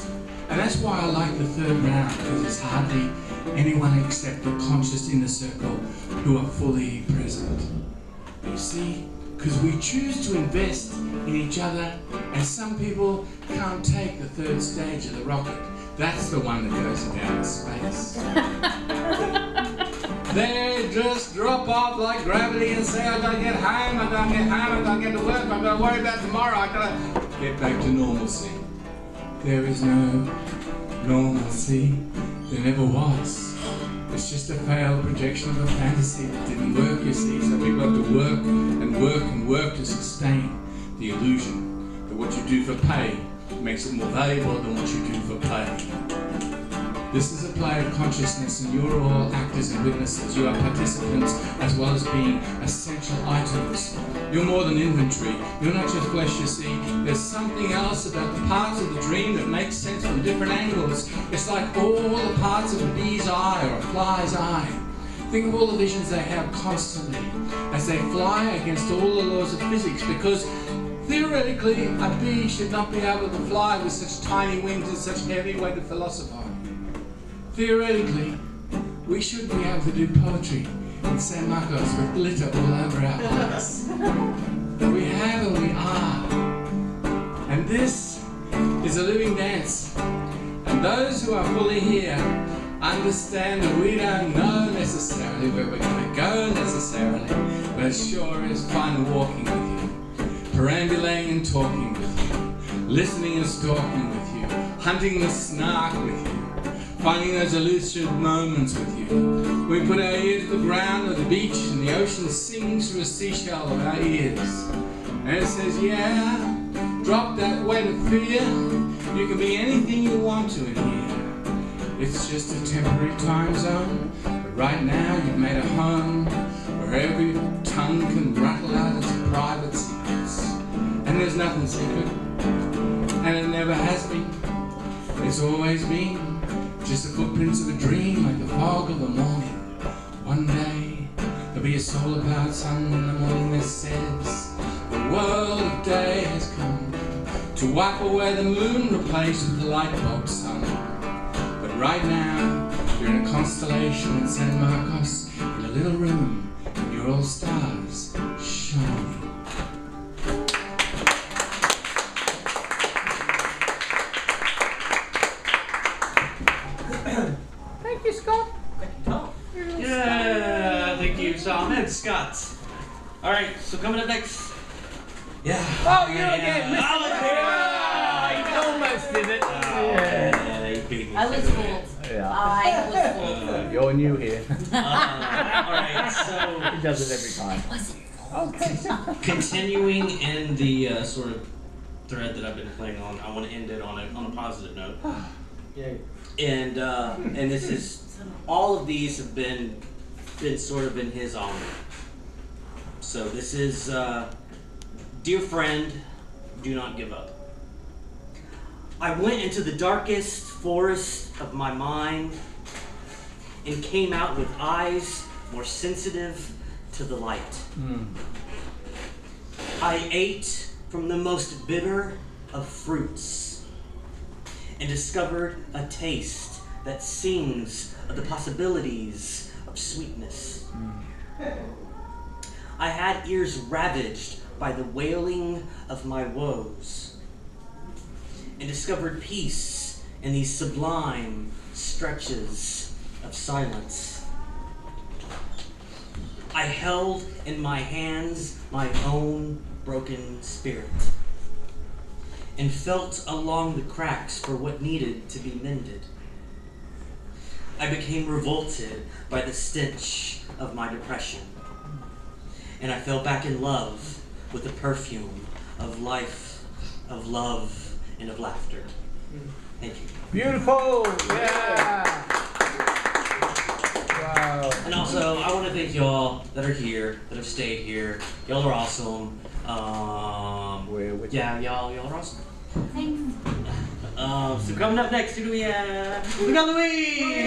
And that's why I like the 3rd round, because it's hardly anyone except the conscious inner circle who are fully present. You see, because we choose to invest in each other, and some people can't take the 3rd stage of the rocket. That's the one that goes down space. They just drop off like gravity and say, I gotta get home, I gotta get home, I gotta get to work, I gotta worry about tomorrow, I gotta get back to normalcy. There is no normalcy. There never was. It's just a failed projection of a fantasy that didn't work, you see. So people have to work and work and work to sustain the illusion that what you do for pay makes it more valuable than what you do for play. This is a play of consciousness, and you're all actors and witnesses. You are participants as well as being essential items. You're more than inventory. You're not just flesh, you see. There's something else about the parts of the dream that makes sense from different angles. It's like all the parts of a bee's eye or a fly's eye. Think of all the visions they have constantly as they fly against all the laws of physics, because theoretically a bee should not be able to fly with such tiny wings and such heavy weighted philosophy. Theoretically, we should be able to do poetry in San Marcos with glitter all over our eyes. But we have and we are. And this is a living dance. And those who are fully here understand that we don't know necessarily where we're going to go necessarily, but it sure is fun walking with you, perambulating and talking with you, listening and stalking with you, hunting the snark with you, finding those elusive moments with you. We put our ear to the ground or the beach and the ocean sings through a seashell of our ears. And it says, yeah, drop that weight of fear. You can be anything you want to in here. It's just a temporary time zone, but right now you've made a home where every tongue can rattle out its private secrets. And there's nothing secret, and it never has been. It's always been just the footprints of a dream, like the fog of the morning. One day, there'll be a solar powered sun in the morning that says, the world of day has come to wipe away the moon replaced with the light bulb sun. But right now, You're in a constellation in San Marcos, in a little room, and you're all stars shining. Thank you, Scott. Thank you, Thom. Yeah, thank you, Thom and Scott. All right, so coming up next. Yeah. Oh, you again, Mr. You almost did it. Yeah, you beat me. I was fooled. Yeah. I was fooled. You're new here. All right, so he does it every time. Okay. Continuing in the sort of thread that I've been playing on, I want to end it on a positive note. Yay. And this is all of these have been sort of in his honor. So this is dear friend, do not give up. I went into the darkest forest of my mind and came out with eyes more sensitive to the light. I ate from the most bitter of fruits and discovered a taste that sings of the possibilities of sweetness. I had ears ravaged by the wailing of my woes and discovered peace in these sublime stretches of silence. I held in my hands my own broken spirit and felt along the cracks for what needed to be mended. I became revolted by the stench of my depression, and I fell back in love with the perfume of life, of love, and of laughter. Thank you. Beautiful! Yeah! Wow. And also, I want to thank y'all that are here, that have stayed here. Y'all are awesome. Yeah, y'all are awesome. Thanks. So coming up next, who do we have? We got Louise!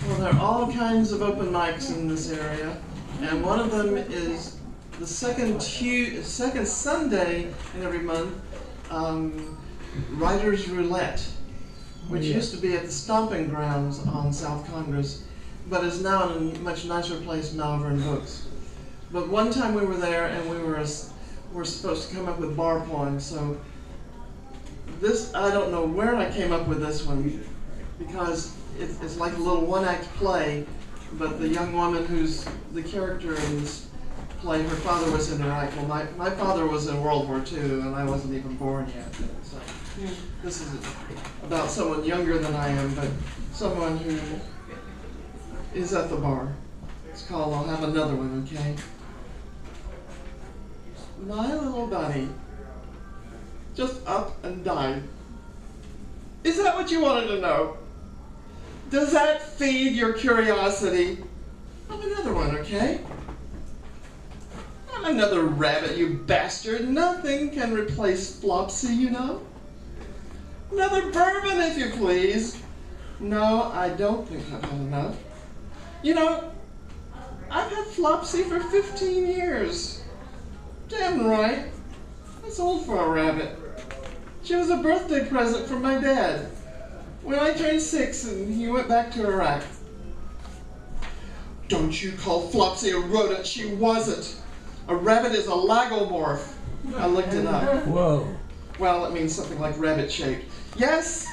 Well, there are all kinds of open mics in this area, and one of them is the second Sunday in every month, Writers Roulette, which used to be at the Stomping Grounds on South Congress, but is now in a much nicer place, Malvern Books. But one time we were there and we were supposed to come up with bar poems, so this, I don't know where I came up with this one, because it's like a little one-act play, but the young woman who's the character in this play, her father was in Iraq. Well, my father was in World War II, and I wasn't even born yet. So this is about someone younger than I am, but someone who is at the bar. It's called I'll Have Another One, okay? My little buddy just up and died. Is that what you wanted to know? Does that feed your curiosity? Have another one, okay? Have another rabbit, you bastard. Nothing can replace Flopsy, you know. Another bourbon, if you please. No, I don't think I've had enough. You know, I've had Flopsy for 15 years. Damn right. That's old for a rabbit. She was a birthday present from my dad when I turned 6 and he went back to Iraq. Don't you call Flopsy a rodent? She wasn't. A rabbit is a lagomorph. I looked it up. Whoa. Well, it means something like rabbit-shaped. Yes,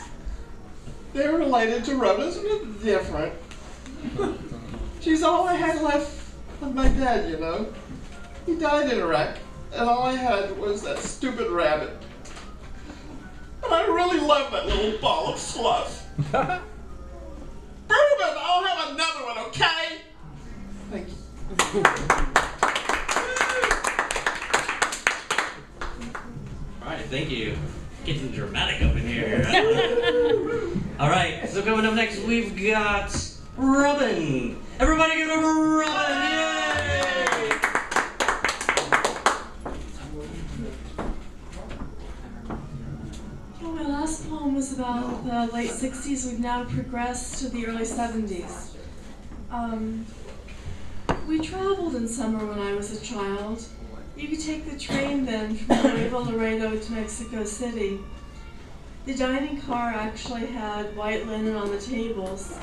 they're related to rodents, but different. She's all I had left of my dad, you know. He died in Iraq, and all I had was that stupid rabbit. And I really love that little ball of fluff. Bourbon, I'll have another one, okay? Thank you. Alright, thank you. Getting dramatic up in here. Alright, so coming up next, we've got Robin. Everybody give it up for Robin! Yay! Well, my last poem was about the late 60s. We've now progressed to the early 70s. We traveled in summer when I was a child. You could take the train then from Nuevo Laredo to Mexico City. The dining car actually had white linen on the tables.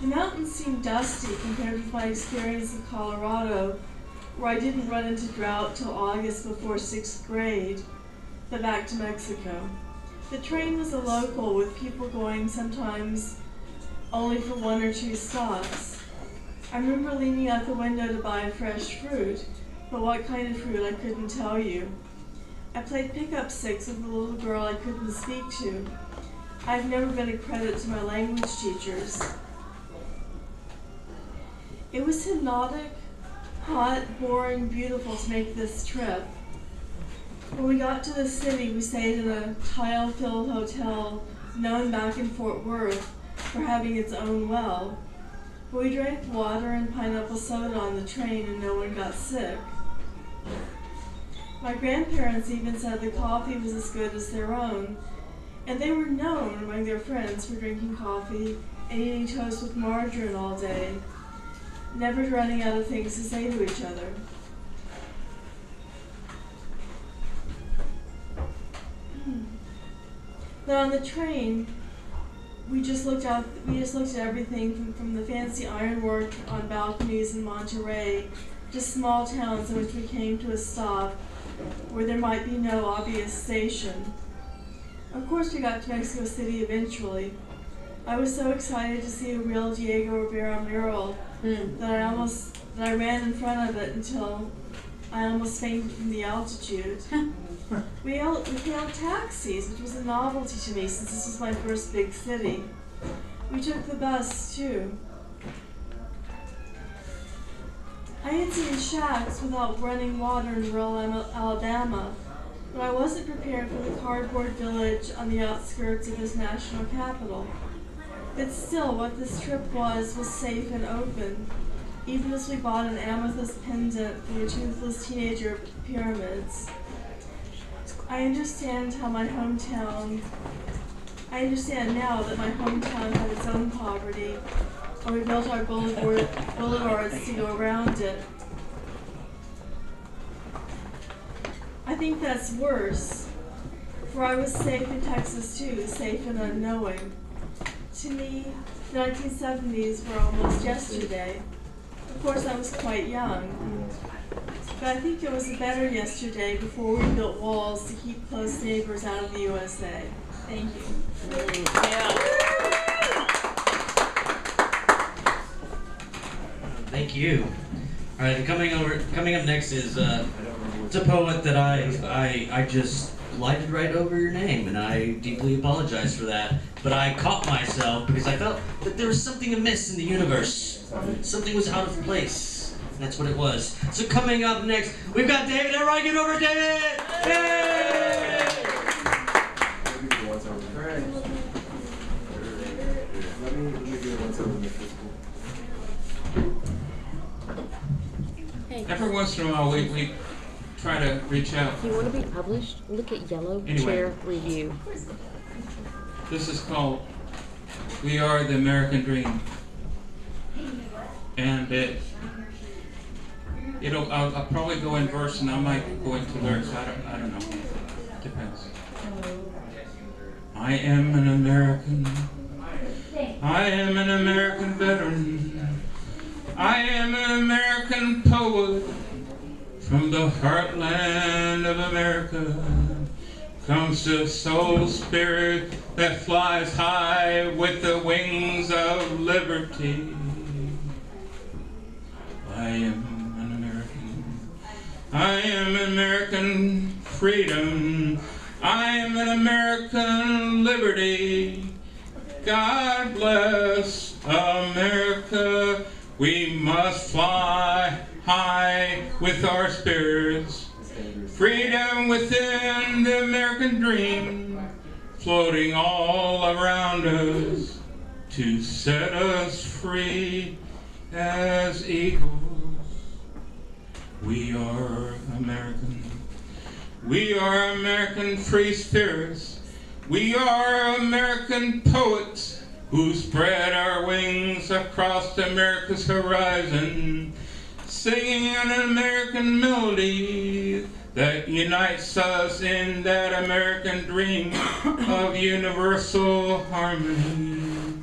The mountains seemed dusty compared with my experience in Colorado, where I didn't run into drought till August before 6th grade, but back to Mexico. The train was a local, with people going sometimes only for 1 or 2 stops. I remember leaning out the window to buy fresh fruit, but what kind of fruit I couldn't tell you. I played pick-up sticks with a little girl I couldn't speak to. I've never been a credit to my language teachers. It was hypnotic, hot, boring, beautiful to make this trip. When we got to the city, we stayed in a tile-filled hotel known back in Fort Worth for having its own well. We drank water and pineapple soda on the train and no one got sick. My grandparents even said the coffee was as good as their own, and they were known among their friends for drinking coffee and eating toast with margarine all day, never running out of things to say to each other. But on the train, we just looked at everything from the fancy ironwork on balconies in Monterey to small towns in which we came to a stop where there might be no obvious station. Of course, we got to Mexico City eventually. I was so excited to see a real Diego Rivera mural that I ran in front of it until I almost fainted from the altitude. We hailed taxis, which was a novelty to me since this was my first big city. We took the bus, too. I had seen shacks without running water in rural Alabama, but I wasn't prepared for the cardboard village on the outskirts of his national capital. But still, what this trip was safe and open, even as we bought an amethyst pendant from a toothless teenager at the pyramids. I understand now that my hometown had its own poverty, and we built our boulevards to go around it. I think that's worse, for I was safe in Texas too, safe and unknowing. To me, the 1970s were almost yesterday. Of course, I was quite young, but I think it was a better yesterday before we built walls to keep close neighbors out of the USA. Thank you. Thank you. All right, coming up next is it's a poet that I just glided right over your name, and I deeply apologize for that. But I caught myself because I felt that there was something amiss in the universe. Something was out of place. That's what it was. So coming up next, we've got David. Everybody get over David! Yay! Every once in a while, we try to reach out. If you want to be published, look at Yellow Anyway. Chair Review. This is called "We Are the American Dream," and I'll probably go in verse, and I might go into lyrics. I don't know. Depends. I am an American. I am an American veteran. I am an American poet. From the heartland of America comes the soul spirit that flies high with the wings of liberty. I am an American. I am American freedom. I am an American liberty. God bless America. We must fly high with our spirits. Freedom within the American dream, floating all around us to set us free as eagles. We are American. We are American free spirits. We are American poets who spread our wings across America's horizon, singing an American melody that unites us in that American dream of universal harmony.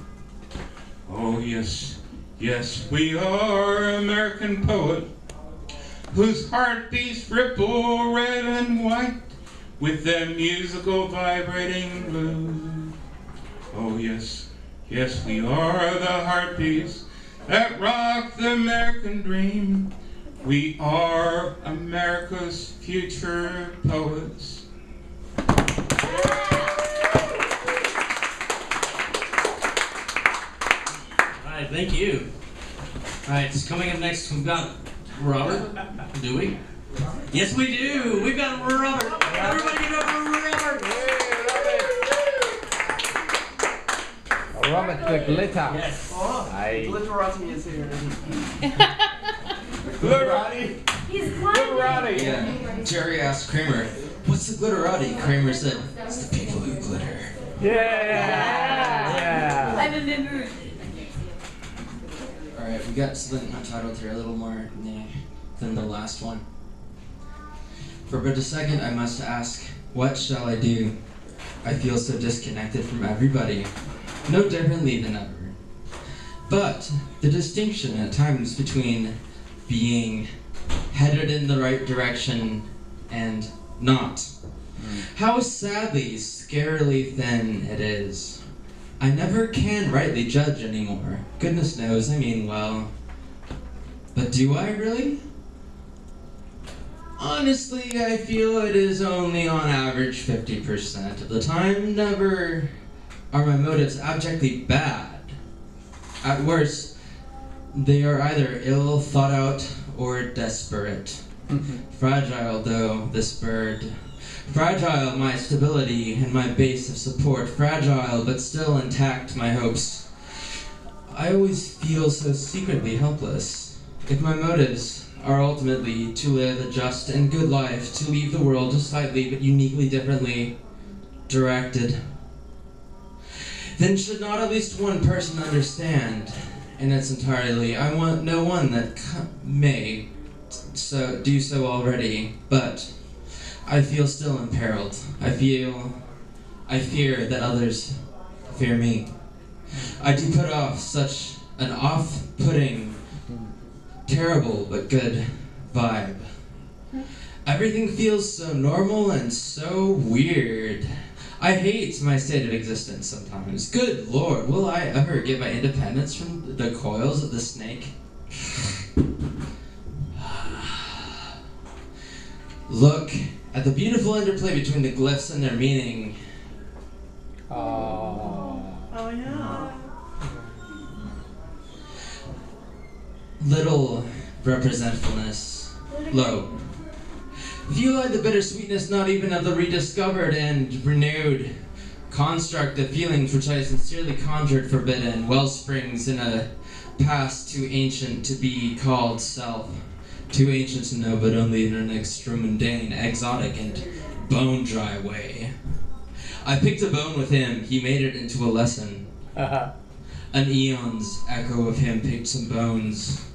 Oh yes, yes, we are American poet, whose heartbeats ripple red and white with their musical vibrating blue. Oh yes, yes, we are the heartbeats that rock the American dream. We are America's future poets. All right, thank you. All right, so coming up next, we've got Robert. Do we? Yes, we do. We've got Robert. Everybody give it up for Robert. Robert the Glitter. Yes. Oh, Glitterati is here. Glitterati. He's glitterati. Yeah. Jerry asked Kramer, "What's the glitterati?" Kramer said, "It's the people who glitter." Yeah. I remember. Alright, we got something untitled here, a little more than the last one. For but a second I must ask, what shall I do? I feel so disconnected from everybody, no differently than ever. But the distinction at times between being headed in the right direction and not. How sadly, scarily thin it is. I never can rightly judge anymore. Goodness knows, I mean well. But do I really? Honestly, I feel it is only on average 50% of the time. Never are my motives abjectly bad. At worst, they are either ill thought out or desperate. Fragile though, this bird. Fragile my stability and my base of support. Fragile but still intact my hopes. I always feel so secretly helpless. If my motives are ultimately to live a just and good life, to leave the world just slightly but uniquely differently directed, then should not at least one person understand in its entirety? I want no one that may so do so already, but I feel still imperiled. I fear that others fear me. I do put off such an off-putting, terrible but good vibe. Everything feels so normal and so weird. I hate my state of existence sometimes. Good Lord, will I ever get my independence from the coils of the snake? Look at the beautiful interplay between the glyphs and their meaning. Oh yeah. Little representfulness. Lo. Feel like the bittersweetness not even of the rediscovered and renewed construct of feelings which I sincerely conjured forbidden, wellsprings in a past too ancient to be called self. Too ancient to know, but only in an extra mundane, exotic, and bone-dry way. I picked a bone with him, he made it into a lesson. An eon's echo of him picked some bones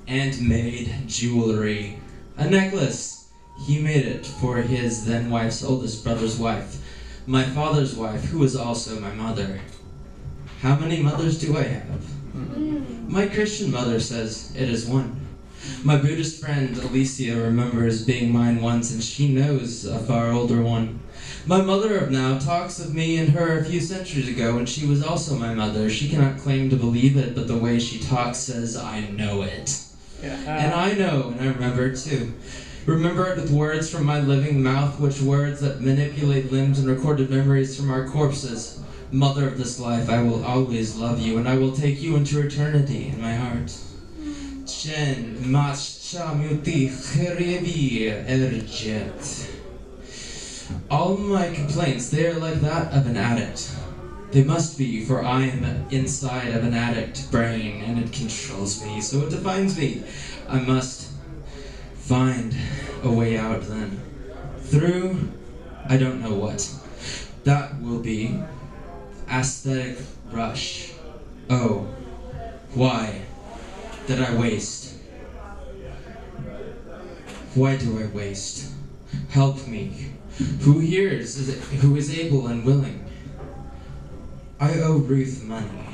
and made jewelry. A necklace, he made it for his then-wife's oldest brother's wife, my father's wife, who was also my mother. How many mothers do I have? My Christian mother says it is one. My Buddhist friend Alicia remembers being mine once, and she knows a far older one. My mother of now talks of me and her a few centuries ago, and she was also my mother. She cannot claim to believe it, but the way she talks says, I know it. And I know, and I remember it too. Remember it with words from my living mouth, which words that manipulate limbs and recorded memories from our corpses. Mother of this life, I will always love you, and I will take you into eternity in my heart. Chen Maschamuti Khrebi Erjet. All my complaints, they are like that of an addict. They must be, for I am inside of an addict brain, and it controls me, so it defines me. I must find a way out then. Through, I don't know what. That will be aesthetic rush. Oh, why did I waste? Why do I waste? Help me. Who who is able and willing? I owe Ruth money.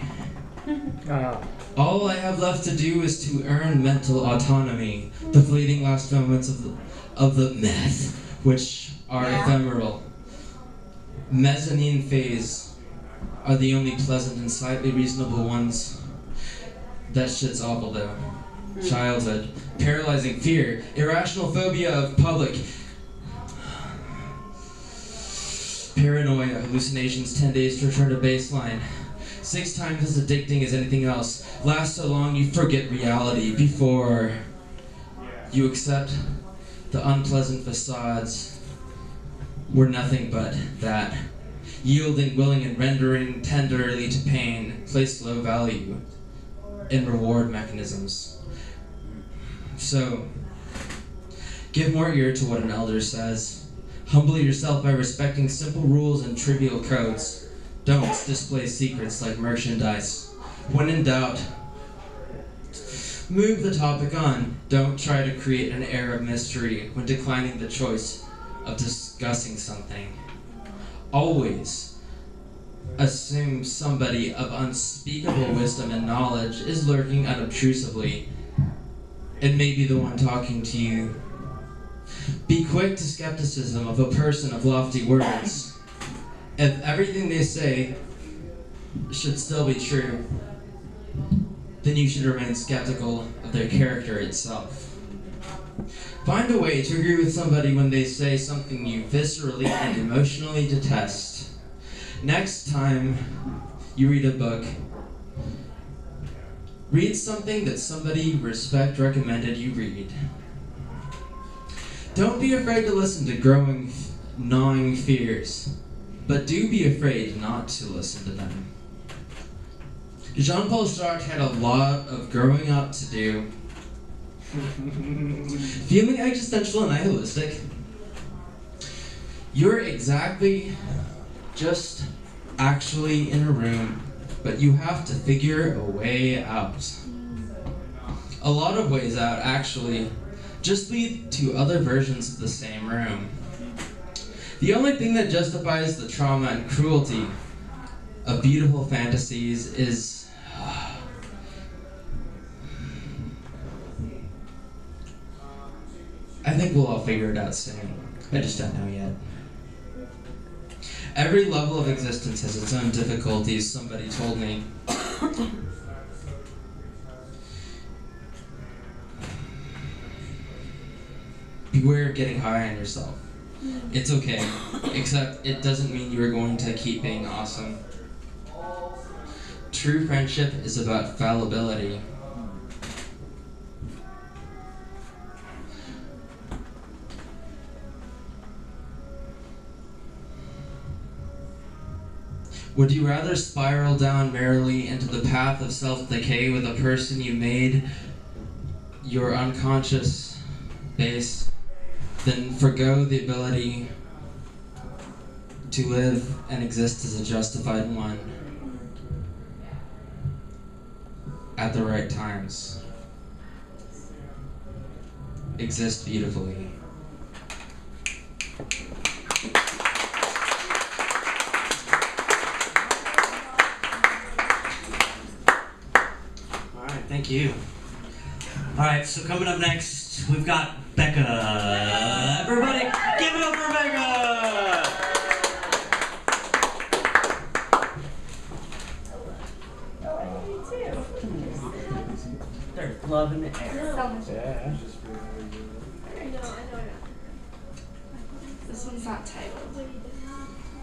All I have left to do is to earn mental autonomy, the fleeting last moments of the meth, which are ephemeral. Mezzanine phase are the only pleasant and slightly reasonable ones. That shit's awful though. Childhood, paralyzing fear, irrational phobia of public, paranoia, hallucinations, 10 days to return to baseline. 6 times as addicting as anything else. Lasts so long you forget reality before you accept the unpleasant facades were nothing but that. Yielding, willing, and rendering tenderly to pain, place low value in reward mechanisms. So, give more ear to what an elder says. Humble yourself by respecting simple rules and trivial codes. Don't display secrets like merchandise. When in doubt, move the topic on. Don't try to create an air of mystery when declining the choice of discussing something. Always assume somebody of unspeakable wisdom and knowledge is lurking unobtrusively. It may be the one talking to you. Be quick to skepticism of a person of lofty words. If everything they say should still be true, then you should remain skeptical of their character itself. Find a way to agree with somebody when they say something you viscerally and emotionally detest. Next time you read a book, read something that somebody you respect recommended you read. Don't be afraid to listen to growing, gnawing fears, but do be afraid not to listen to them. Jean-Paul Sartre had a lot of growing up to do. Feeling existential and nihilistic, you're exactly just actually in a room, but you have to figure a way out. A lot of ways out, actually, just lead to other versions of the same room. The only thing that justifies the trauma and cruelty of beautiful fantasies is I think we'll all figure it out soon. I just don't know yet. Every level of existence has its own difficulties, somebody told me. Beware of getting high on yourself. It's okay, except it doesn't mean you are going to keep being awesome. True friendship is about fallibility. Would you rather spiral down merrily into the path of self-decay with a person you made your unconscious base than forgo the ability to live and exist as a justified one at the right times? Exist beautifully. Thank you. Alright, so coming up next, we've got Becca. Everybody, give it up for Becca! There's love in the air. Yeah. This one's not titled.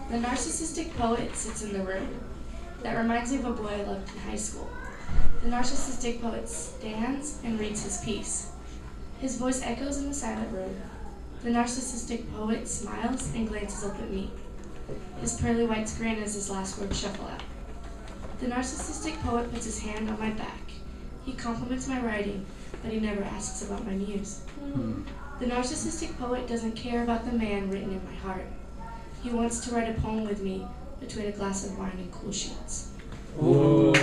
The narcissistic poet sits in the room. That reminds me of a boy I loved in high school. The narcissistic poet stands and reads his piece. His voice echoes in the silent room. The narcissistic poet smiles and glances up at me. His pearly white grin as his last words shuffle out. The narcissistic poet puts his hand on my back. He compliments my writing, but he never asks about my muse. The narcissistic poet doesn't care about the man written in my heart. He wants to write a poem with me between a glass of wine and cool sheets. Ooh.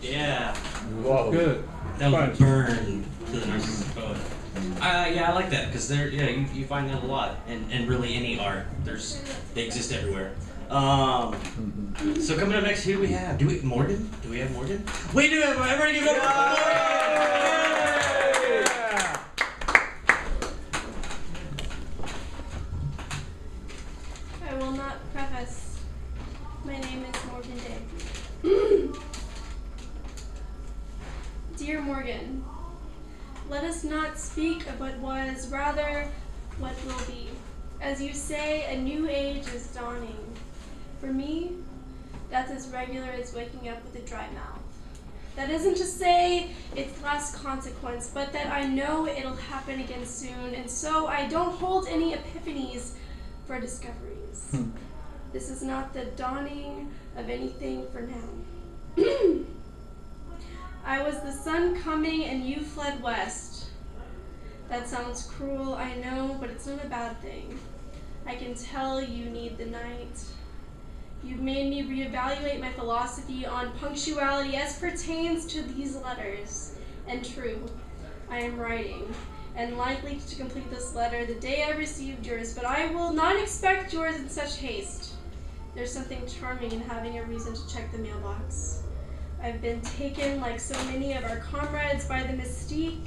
Yeah. Whoa. Good. That was a burn to the narcissistic poet. Yeah, I like that because you find that a lot, and really any art. They exist everywhere. So coming up next, who do we have? Morgan? Do we have Morgan? We do have. Everybody give it up for Morgan! I will not preface. My name is Morgan Day. Dear Morgan, let us not speak of what was, rather what will be. As you say, a new age is dawning. For me, that's as regular as waking up with a dry mouth. That isn't to say it's less consequence, but that I know it'll happen again soon, and so I don't hold any epiphanies for discoveries. This is not the dawning of anything for now. I was the sun coming and you fled west. That sounds cruel, I know, but it's not a bad thing. I can tell you need the night. You've made me reevaluate my philosophy on punctuality as pertains to these letters. And true, I am writing, and likely to complete this letter the day I received yours, but I will not expect yours in such haste. There's something charming in having a reason to check the mailbox. I've been taken, like so many of our comrades, by the mystique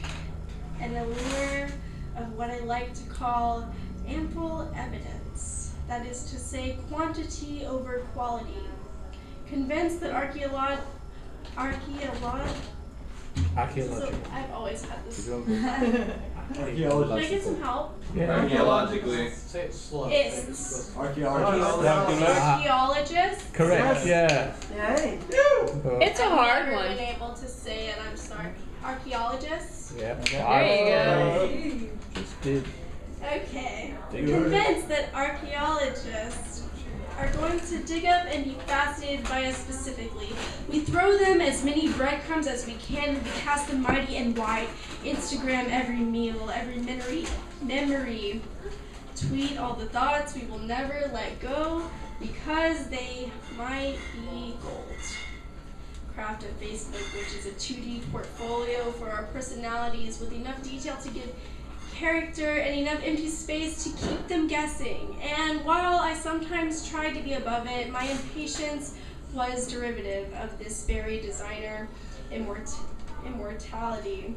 and allure of what I like to call ample evidence. That is to say, quantity over quality. Convinced that archaeology. I've always had this. Can I get some help? Yeah. Archaeologically. Say it slow. It's Archaeologists. Correct, yeah. Yay. It's a hard I've never one. been able to say it, I'm sorry. Archaeologists? Yeah. There you go. Just did. Okay. Dig Convinced that archaeologists are going to dig up and be fascinated by us specifically. We throw them as many breadcrumbs as we can, and we cast them mighty and wide. Instagram every meal, every memory. Tweet all the thoughts we will never let go because they might be gold. Craft a Facebook, which is a 2D portfolio for our personalities with enough detail to give character and enough empty space to keep them guessing. And while I sometimes tried to be above it, my impatience was derivative of this very designer immortality.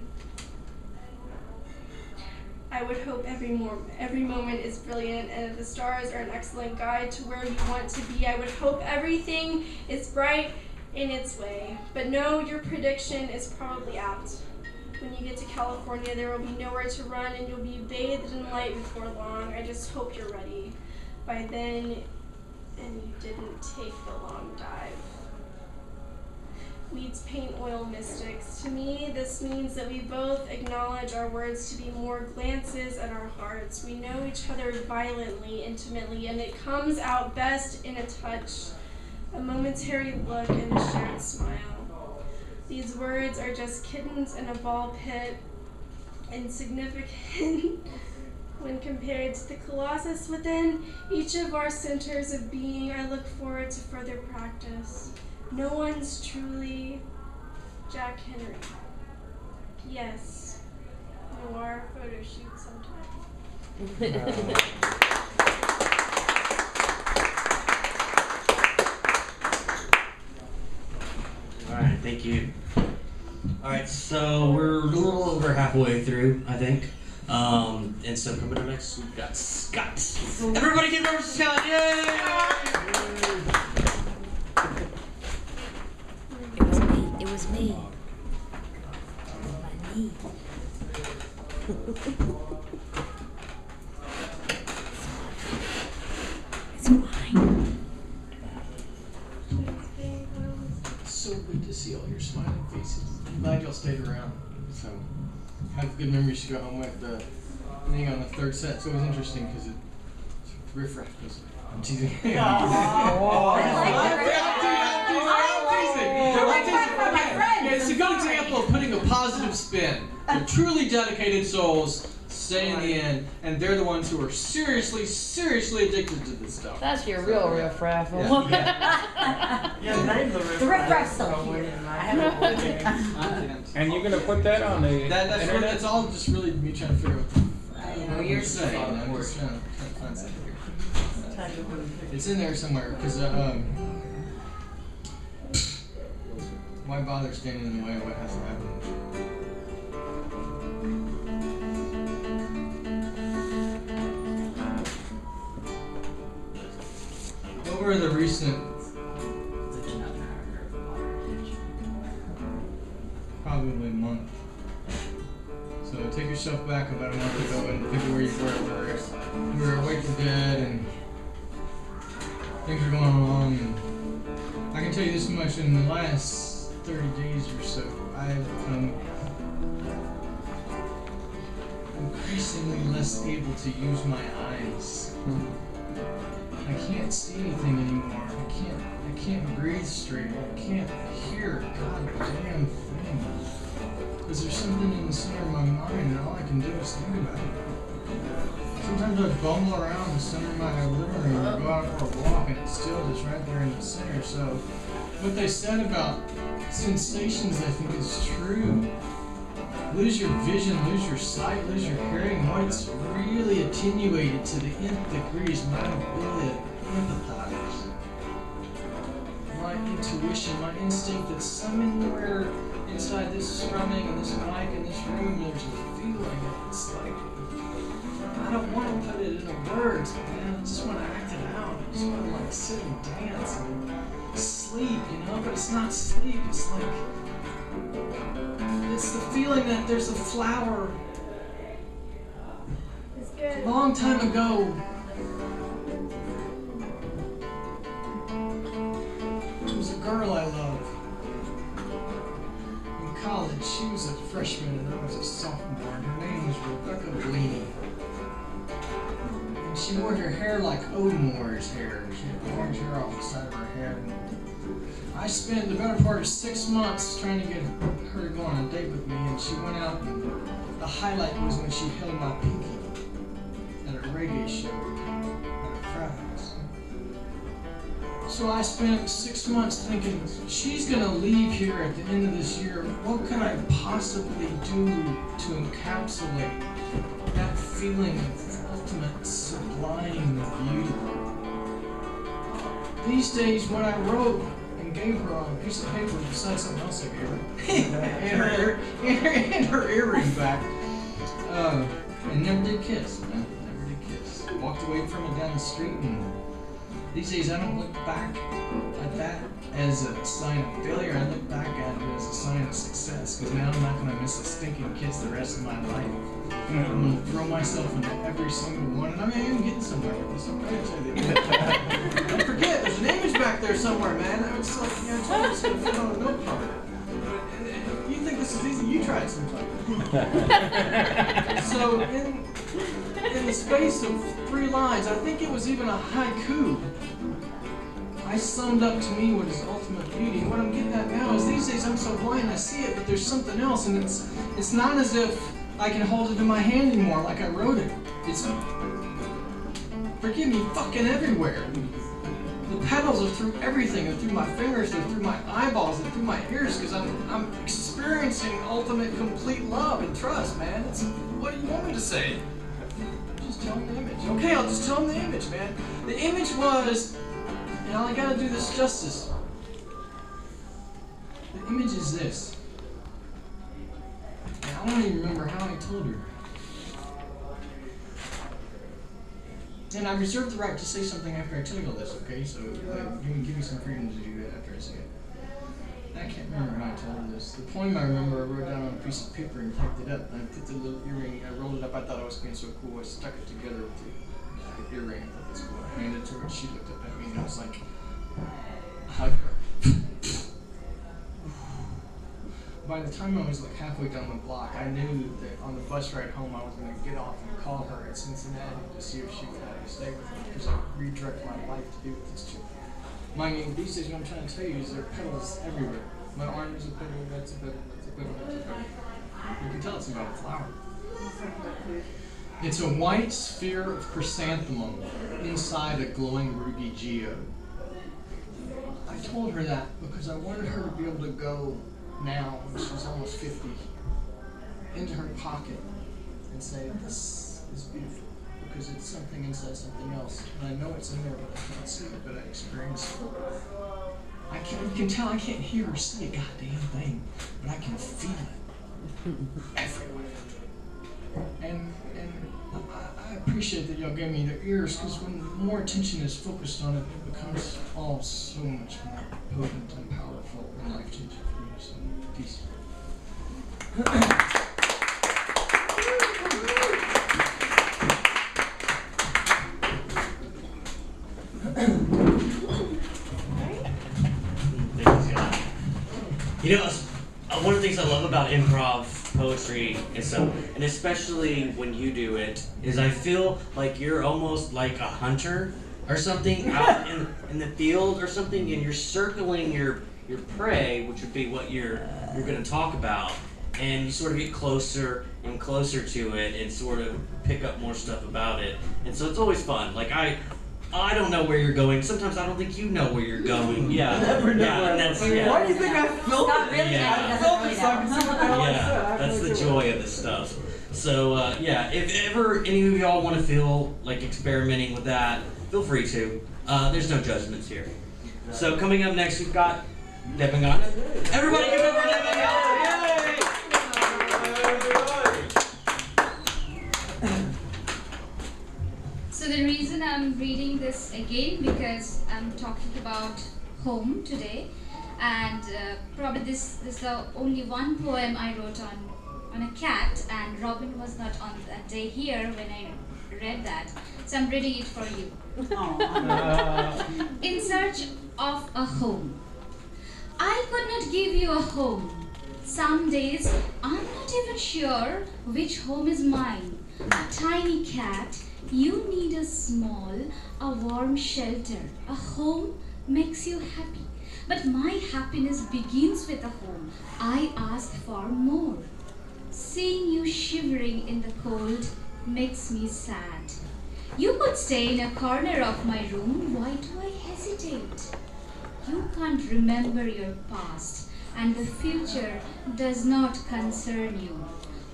I would hope every moment is brilliant, and if the stars are an excellent guide to where you want to be, I would hope everything is bright in its way. But no, your prediction is probably apt. When you get to California, there will be nowhere to run, and you'll be bathed in light before long. I just hope you're ready by then, and you didn't take the long dive. Weeds paint oil mystics. To me, this means that we both acknowledge our words to be more glances at our hearts. We know each other violently, intimately, and it comes out best in a touch, a momentary look, and a shared smile. These words are just kittens in a ball pit, insignificant when compared to the colossus within each of our centers of being. I look forward to further practice. No one's truly Jack Henry. Yes, noir photo shoot sometime. Alright, thank you. Alright, so we're a little over halfway through, I think. And so coming up next, we've got Scott. Everybody give it over to Scott, yay! It was me. My knee. It's mine. So good to see all your smiling faces. I'm glad y'all stayed around. So, have good memories to go home with. The thing on the third set, it's always interesting because it refreshes. I'm teasing. It's a good example of putting a positive spin. They're truly dedicated souls stay in the end, and they're the ones who are seriously, seriously addicted to this stuff. That's your real riff-raff. Yeah. The riff-raff's so And you're gonna put that on the That's internet? That's all just really me trying to figure out what you're to say. I'm just trying to find something here. It's in there somewhere, because why bother standing in the way of what has to happen? Over the recent probably month. So take yourself back about a month ago and think of where you were. You were awake in bed and things are going on. And I can tell you this much: in the last 30 days or so, I've become increasingly less able to use my eyes. I can't see anything anymore. I can't breathe straight. I can't hear a goddamn thing. Because there's something in the center of my mind and all I can do is think about it. Sometimes I bumble around the center of my living room or go out for a walk and it's still just right there in the center. So what they said about sensations I think is true. Lose your vision, lose your sight, lose your hearing. What's really attenuated to the nth degree is my ability to empathize. My intuition, my instinct that somewhere inside this strumming and this mic and this room there's a feeling. It's like, I don't want to put it into words, man. I just want to act it out. I just want to like sit and dance and sleep, you know? But it's not sleep, it's like, it's the feeling that there's a flower. It's good. A long time ago, there was a girl I loved. In college, she was a freshman and I was a sophomore, and her name was Becca. And she wore her hair like Odin wore his hair. She had orange hair off the side of her head. I spent the better part of 6 months trying to get her to go on a date with me, and she went out, and the highlight was when she held my pinky at a reggae show at a frat house. So I spent 6 months thinking, she's gonna leave here at the end of this year. What can I possibly do to encapsulate that feeling of ultimate sublime beauty? These days, what I wrote and gave her on a piece of paper besides something else I gave her, and her earring back, and never did kiss, man. Never did kiss. Walked away from it down the street, and these days I don't look back at that as a sign of failure. I look back at it as a sign of success, because now I'm not going to miss a stinking kiss the rest of my life. I'm going to throw myself into every single one, and I am getting somewhere with this. I'm going to tell you. Don't forget, there's an image back there somewhere, man. I was like, yeah, I told you it's going to fit on a note card. You think this is easy? You try it sometime. So in the space of 3 lines, I think it was even a haiku, I summed up to me what is ultimate beauty. And what I'm getting at now is these days I'm so blind I see it, but there's something else, and it's not as if I can hold it in my hand anymore like I wrote it. It's, forgive me, fucking everywhere. The pedals are through everything. They're through my fingers, they're through my eyeballs, they're through my ears, because I'm experiencing ultimate complete love and trust, man. What do you want me to say? Just tell them the image. Okay, I'll just tell them the image, man. The image was, and I gotta do this justice. The image is this. And I don't even remember how I told her. And I reserve the right to say something after I tell you all this, okay? So give me some freedom to do that after I say it. I can't remember how I told her this. The poem I remember, I wrote down on a piece of paper and typed it up. And I put the little earring, I rolled it up. I thought I was being so cool. I stuck it together with the earring. I thought that's cool. I handed it to her and she looked up at me and I was like, hug her. By the time I was like halfway down the block, I knew that on the bus ride home I was going to get off and call her at Cincinnati to see if she would let me stay with me, because I redirect my life to be with this chick. Mind you, these days what I'm trying to tell you is there are petals everywhere. My arm is a petal, that's a petal, that's a petal, that's a petal. You can tell it's about a flower. It's a white sphere of chrysanthemum inside a glowing ruby geode. I told her that because I wanted her to be able to go now, when she's almost 50, into her pocket and say, this is beautiful, because it's something inside something else. And I know it's in there, but I can't see it, but I experience it. You can tell I can't hear her say a goddamn thing, but I can feel it everywhere. And I appreciate that y'all gave me their ears, because when more attention is focused on it, it becomes all so much more potent and powerful and life-changing for me. So, peace. You know, one of the things I love about improv poetry and stuff, and especially when you do it, is I feel like you're almost like a hunter or something out in the field or something, and you're circling your prey, which would be what you're going to talk about, and you sort of get closer and closer to it and sort of pick up more stuff about it. And so it's always fun. Like I don't know where you're going. Sometimes I don't think you know where you're going. Yeah. Never know yeah, where that's, I'm yeah. Why do you think I filmed it? Really I filmed it so I can see what the hell I said. Yeah, that's the joy of this stuff. So yeah, if ever any of y'all want to feel like experimenting with that, feel free to. There's no judgments here. So coming up next, we've got Debangana. Everybody give it up for Debangana! Yay! So the reason I'm reading this again, because I'm talking about home today, and probably this is the only one poem I wrote on a cat, and Robin was not on that day here when I read that, so I'm reading it for you. In search of a home. I could not give you a home. Some days I'm not even sure which home is mine. A tiny cat, you need a warm shelter. A home makes you happy. But my happiness begins with a home. I ask for more. Seeing you shivering in the cold makes me sad. You could stay in a corner of my room. Why do I hesitate? You can't remember your past, and the future does not concern you.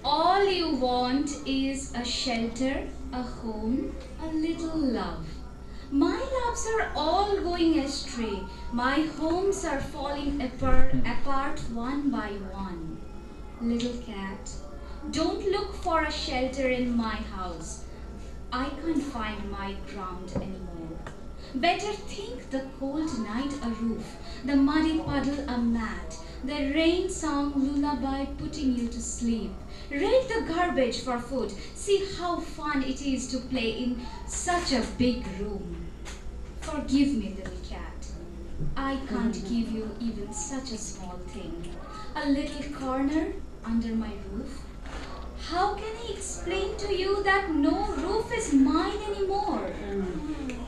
All you want is a shelter, a home, a little love. My loves are all going astray. My homes are falling apart one by one. Little cat, don't look for a shelter in my house. I can't find my ground anymore. Better think the cold night a roof, the muddy puddle a mat, the rain song lullaby putting you to sleep. Rake the garbage for food. See how fun it is to play in such a big room. Forgive me, little cat. I can't give you even such a small thing. A little corner under my roof. How can I explain to you that no roof is mine anymore?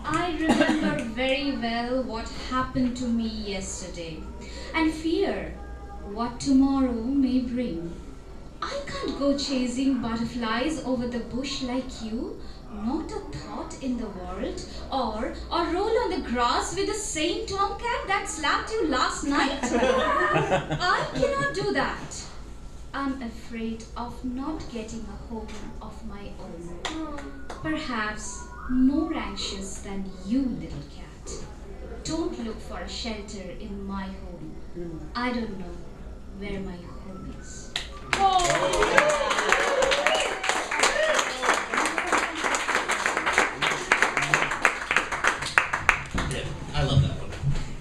I remember very well what happened to me yesterday and fear what tomorrow may bring. I can't go chasing butterflies over the bush like you. Not a thought in the world. Or roll on the grass with the same tomcat that slapped you last night. I cannot do that. I'm afraid of not getting a home of my own. Perhaps more anxious than you, little cat. Don't look for a shelter in my home. I don't know where my home is. Yeah, I love that one.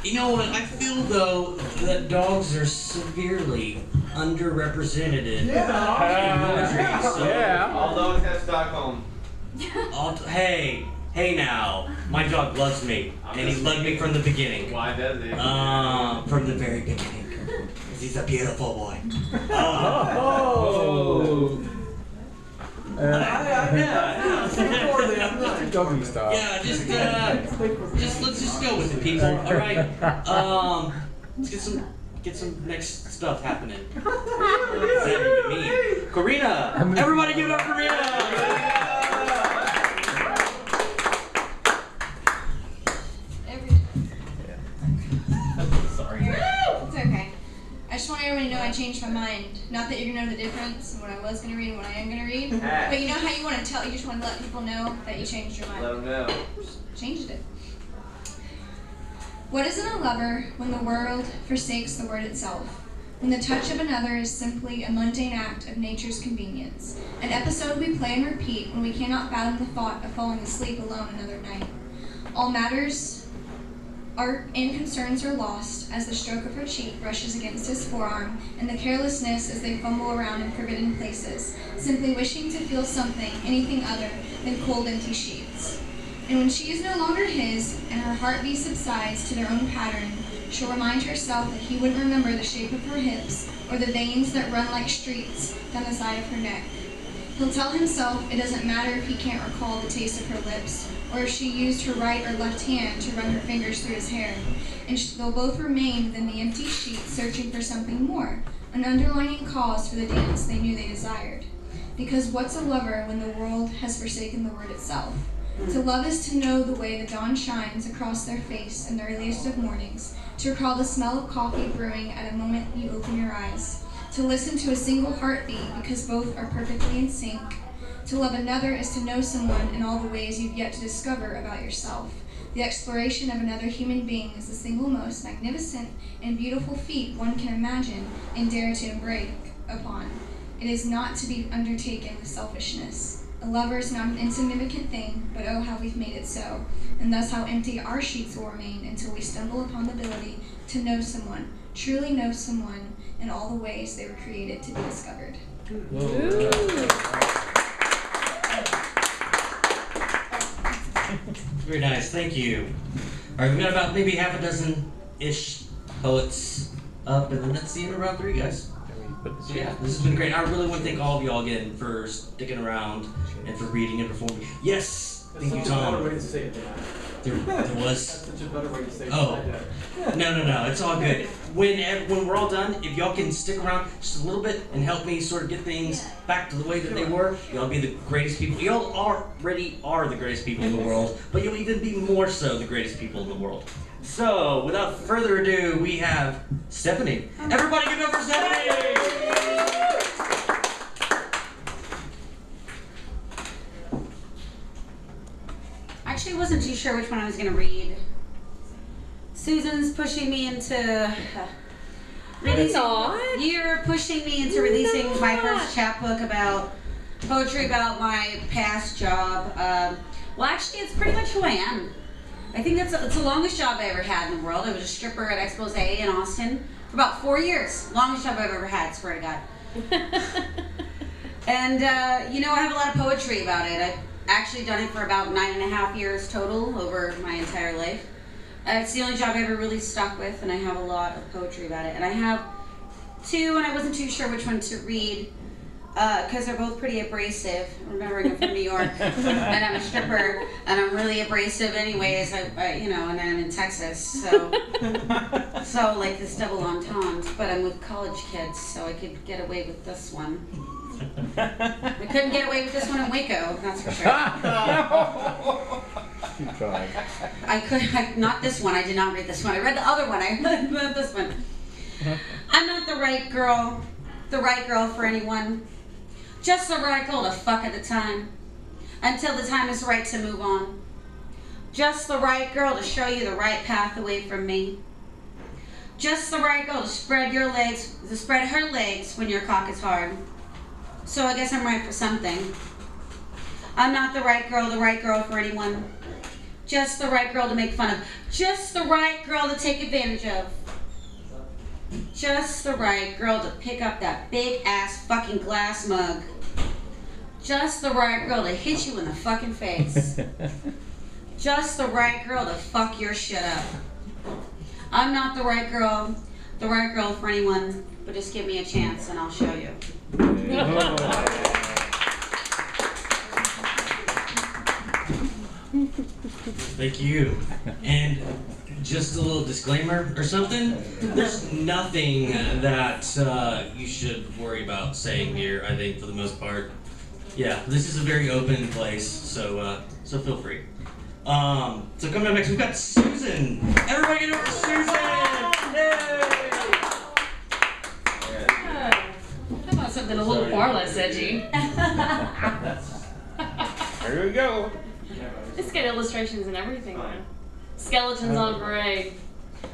You know what? I feel though that dogs are severely underrepresented in poetry. So All dogs have Stockholm. Hey now, my dog loves me, and he loved me from the beginning. Why does he? From the very beginning. He's a beautiful boy. Doggy style. Yeah, let's just go with it, people. All right. Let's get some next stuff happening. What's that even mean? Korana. Everybody, give it up, Korana. my mind. Not that you're gonna know the difference in what I was gonna read and what I am gonna read. But you know how you want to tell, you just want to let people know that you changed your mind. Let them know. Changed it. What isn't a lover when the world forsakes the word itself? When the touch of another is simply a mundane act of nature's convenience. An episode we play and repeat when we cannot fathom the thought of falling asleep alone another night. All matters and concerns are lost as the stroke of her cheek brushes against his forearm, and the carelessness as they fumble around in forbidden places, simply wishing to feel something, anything other than cold, empty sheets. And when she is no longer his, and her heartbeat subsides to their own pattern, she'll remind herself that he wouldn't remember the shape of her hips, or the veins that run like streaks down the side of her neck. He'll tell himself it doesn't matter if he can't recall the taste of her lips, or if she used her right or left hand to run her fingers through his hair, and they'll both remain within the empty sheet searching for something more, an underlining cause for the dance they knew they desired. Because what's a lover when the world has forsaken the word itself? To love is to know the way the dawn shines across their face in the earliest of mornings, to recall the smell of coffee brewing at a moment you open your eyes, to listen to a single heartbeat because both are perfectly in sync. To love another is to know someone in all the ways you've yet to discover about yourself. The exploration of another human being is the single most magnificent and beautiful feat one can imagine and dare to embark upon. It is not to be undertaken with selfishness. A lover is not an insignificant thing, but oh how we've made it so, and thus how empty our sheets will remain until we stumble upon the ability to know someone, truly know someone, in all the ways they were created to be discovered. Very nice, thank you. All right, we got about maybe half a dozen-ish poets up, and then that's the end of round 3, guys. So yeah, this has been great. I really want to thank all of y'all again for sticking around and for reading and performing. Yes, thank you, Thom. Better way to say it than that. There was. That's such a better way to say it Oh, than I did. no, it's all good. When we're all done, if y'all can stick around just a little bit and help me sort of get things back to the way that they were, y'all be the greatest people. Y'all already are the greatest people in the world, but you'll even be more so the greatest people in the world. So, without further ado, we have Stephanie. Everybody give it up for Stephanie! I actually wasn't too sure which one I was going to read. Susan's pushing me into releasing. You're pushing me into releasing my first chapbook about poetry about my past job. Well, actually, it's pretty much who I am. I think it's the longest job I ever had in the world. I was a stripper at Expose in Austin for about 4 years. Longest job I've ever had, swear to God. And, I have a lot of poetry about it. I've actually done it for about 9.5 years total over my entire life. It's the only job I ever really stuck with, and I have a lot of poetry about it. And I have 2, and I wasn't too sure which one to read, because they're both pretty abrasive. Remembering I'm from New York, and I'm a stripper, and I'm really abrasive anyways, and I'm in Texas, so like this double entente, but I'm with college kids, so I could get away with this one. I couldn't get away with this one in Waco, that's for sure. You tried. Not this one, I did not read this one. I read the other one, I read not this one. I'm not the right girl for anyone. Just the right girl to fuck at the time, until the time is right to move on. Just the right girl to show you the right path away from me. Just the right girl to spread her legs when your cock is hard. So I guess I'm right for something. I'm not the right girl for anyone. Just the right girl to make fun of. Just the right girl to take advantage of. Just the right girl to pick up that big ass fucking glass mug. Just the right girl to hit you in the fucking face. Just the right girl to fuck your shit up. I'm not the right girl for anyone, but just give me a chance and I'll show you. Thank you. And just a little disclaimer or something. There's nothing that you should worry about saying here, I think, for the most part. Yeah, this is a very open place, so feel free. So coming up next, we've got Susan. Everybody get over to Susan! Yay! something a little far less edgy. Here we go. It's got illustrations and everything, man. Skeletons on parade.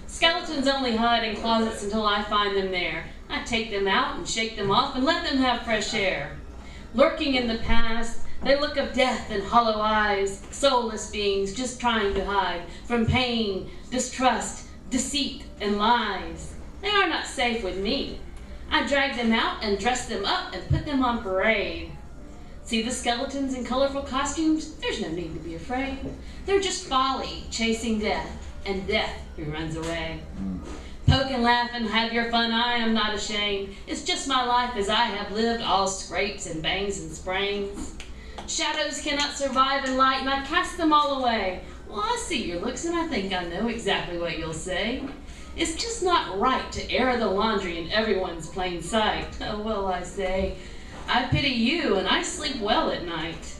Skeletons only hide in closets until I find them there. I take them out and shake them off and let them have fresh air. Lurking in the past, they look of death in hollow eyes, soulless beings just trying to hide from pain, distrust, deceit, and lies. They are not safe with me. I drag them out and dress them up and put them on parade. See the skeletons in colorful costumes? There's no need to be afraid. They're just folly, chasing death, and death who runs away. Poke and laugh and have your fun, I am not ashamed. It's just my life as I have lived, all scrapes and bangs and sprains. Shadows cannot survive in light, and I cast them all away. Well, I see your looks, and I think I know exactly what you'll say. It's just not right to air the laundry in everyone's plain sight. Oh, well, I say, I pity you, and I sleep well at night.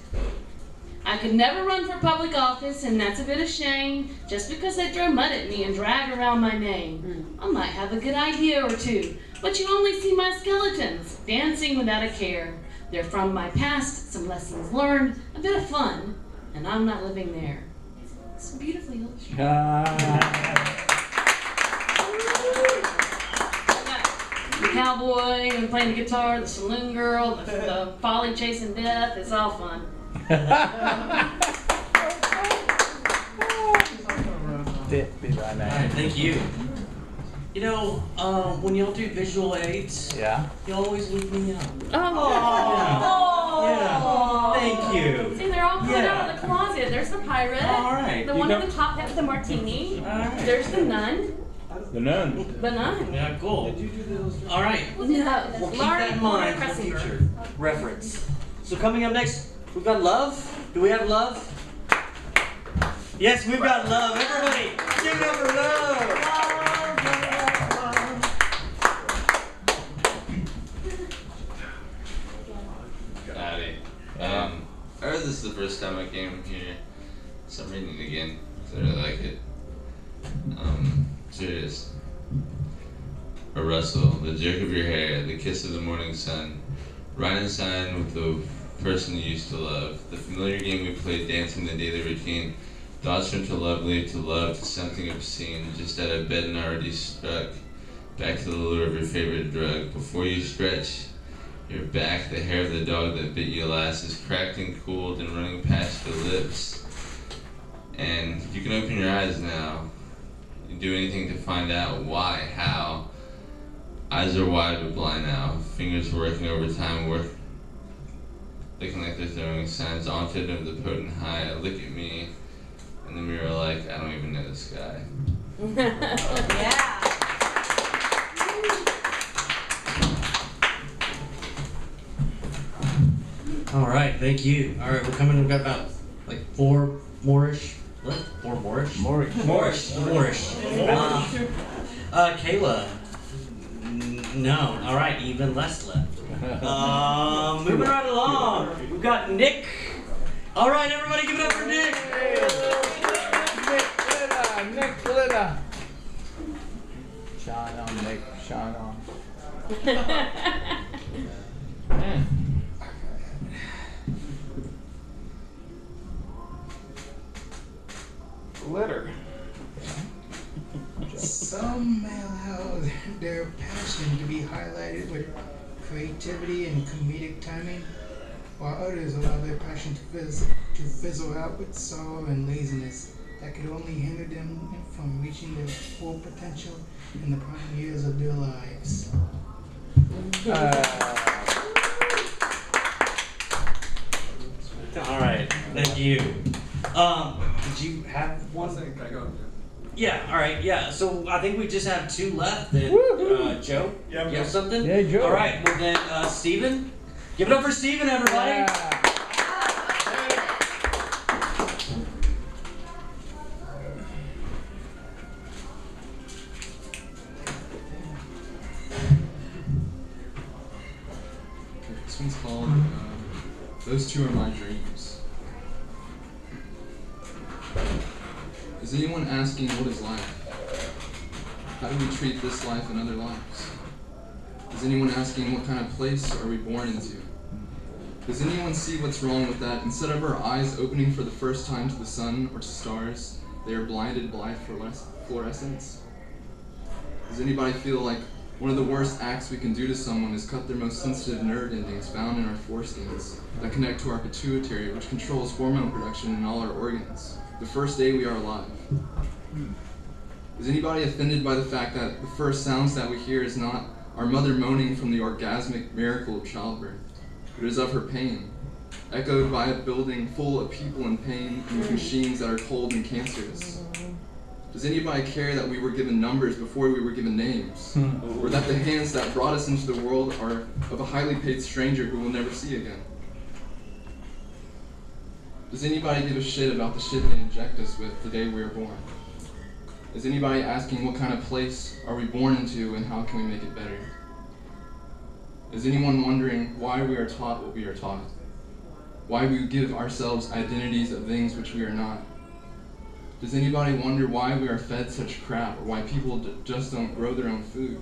I could never run for public office, and that's a bit of shame, just because they throw mud at me and drag around my name. I might have a good idea or two, but you only see my skeletons, dancing without a care. They're from my past, some lessons learned, a bit of fun, and I'm not living there. It's beautifully illustrated. The cowboy and playing the guitar, the saloon girl, the folly chasing death, it's all fun. Alright, thank you. You know, when y'all do visual aids, you always leave me out. Yeah. Thank you. See, they're all put out of the closet. There's the pirate. All right. The one at the top has the martini. All right. There's the nun. The nun. The nun. Yeah, cool. All right. No. We'll keep that in mind for future reference. So coming up next, we've got love. Do we have love? Yes, we've got love. Everybody, give it up for love. Howdy. I heard this is the first time I came here, so I'm reading it again because I really like it. Serious. A rustle, the jerk of your hair, the kiss of the morning sun, right in sign with the person you used to love, the familiar game we played, dancing the daily routine, thoughts from to lovely to love to something obscene, just out of bed and already struck, back to the lure of your favorite drug. Before you stretch your back, the hair of the dog that bit you last is cracked and cooled and running past your lips. And you can open your eyes now. You do anything to find out why, how. Eyes are wide but blind now. Fingers working overtime, looking like they're throwing signs, haunted of the potent high. I look at me in the mirror like I don't even know this guy. Yeah. All right, thank you. All right, we're coming. We've got about like four more-ish. What? Four more-ish? More-ish. Kayla. No. All right, even less left. Moving right along. We've got Nick. All right, everybody, give it up for Nick. Nick Glitter. Shine on, Nick. Shine on. Glitter. Some may allow their passion to be highlighted with creativity and comedic timing, while others allow their passion to fizzle out with sorrow and laziness that could only hinder them from reaching their full potential in the prime years of their lives. All right, thank you. Did you have one? Yeah, all right, yeah. So I think we just have two left. Then, Joe, you have something? Yeah, Joe. All right, well then, Steven. Give it up for Steven, everybody. Yeah. This one's called Those Two Are My Dreams. Is anyone asking what is life? How do we treat this life and other lives? Is Is anyone asking what kind of place are we born into? Does anyone see what's wrong with that? Instead of our eyes opening for the first time to the sun or to stars, they are blinded by fluorescence? Does anybody feel like one of the worst acts we can do to someone is cut their most sensitive nerve endings found in our foreskins that connect to our pituitary, which controls hormone production in all our organs, the first day we are alive? Is anybody offended by the fact that the first sounds that we hear is not our mother moaning from the orgasmic miracle of childbirth, but is of her pain, echoed by a building full of people in pain and with machines that are cold and cancerous? Does anybody care that we were given numbers before we were given names? Or that the hands that brought us into the world are of a highly paid stranger who we'll never see again? Does anybody give a shit about the shit they inject us with the day we are born? Is anybody asking what kind of place are we born into and how can we make it better? Is anyone wondering why we are taught what we are taught? Why we give ourselves identities of things which we are not? Does anybody wonder why we are fed such crap, or why people just don't grow their own food?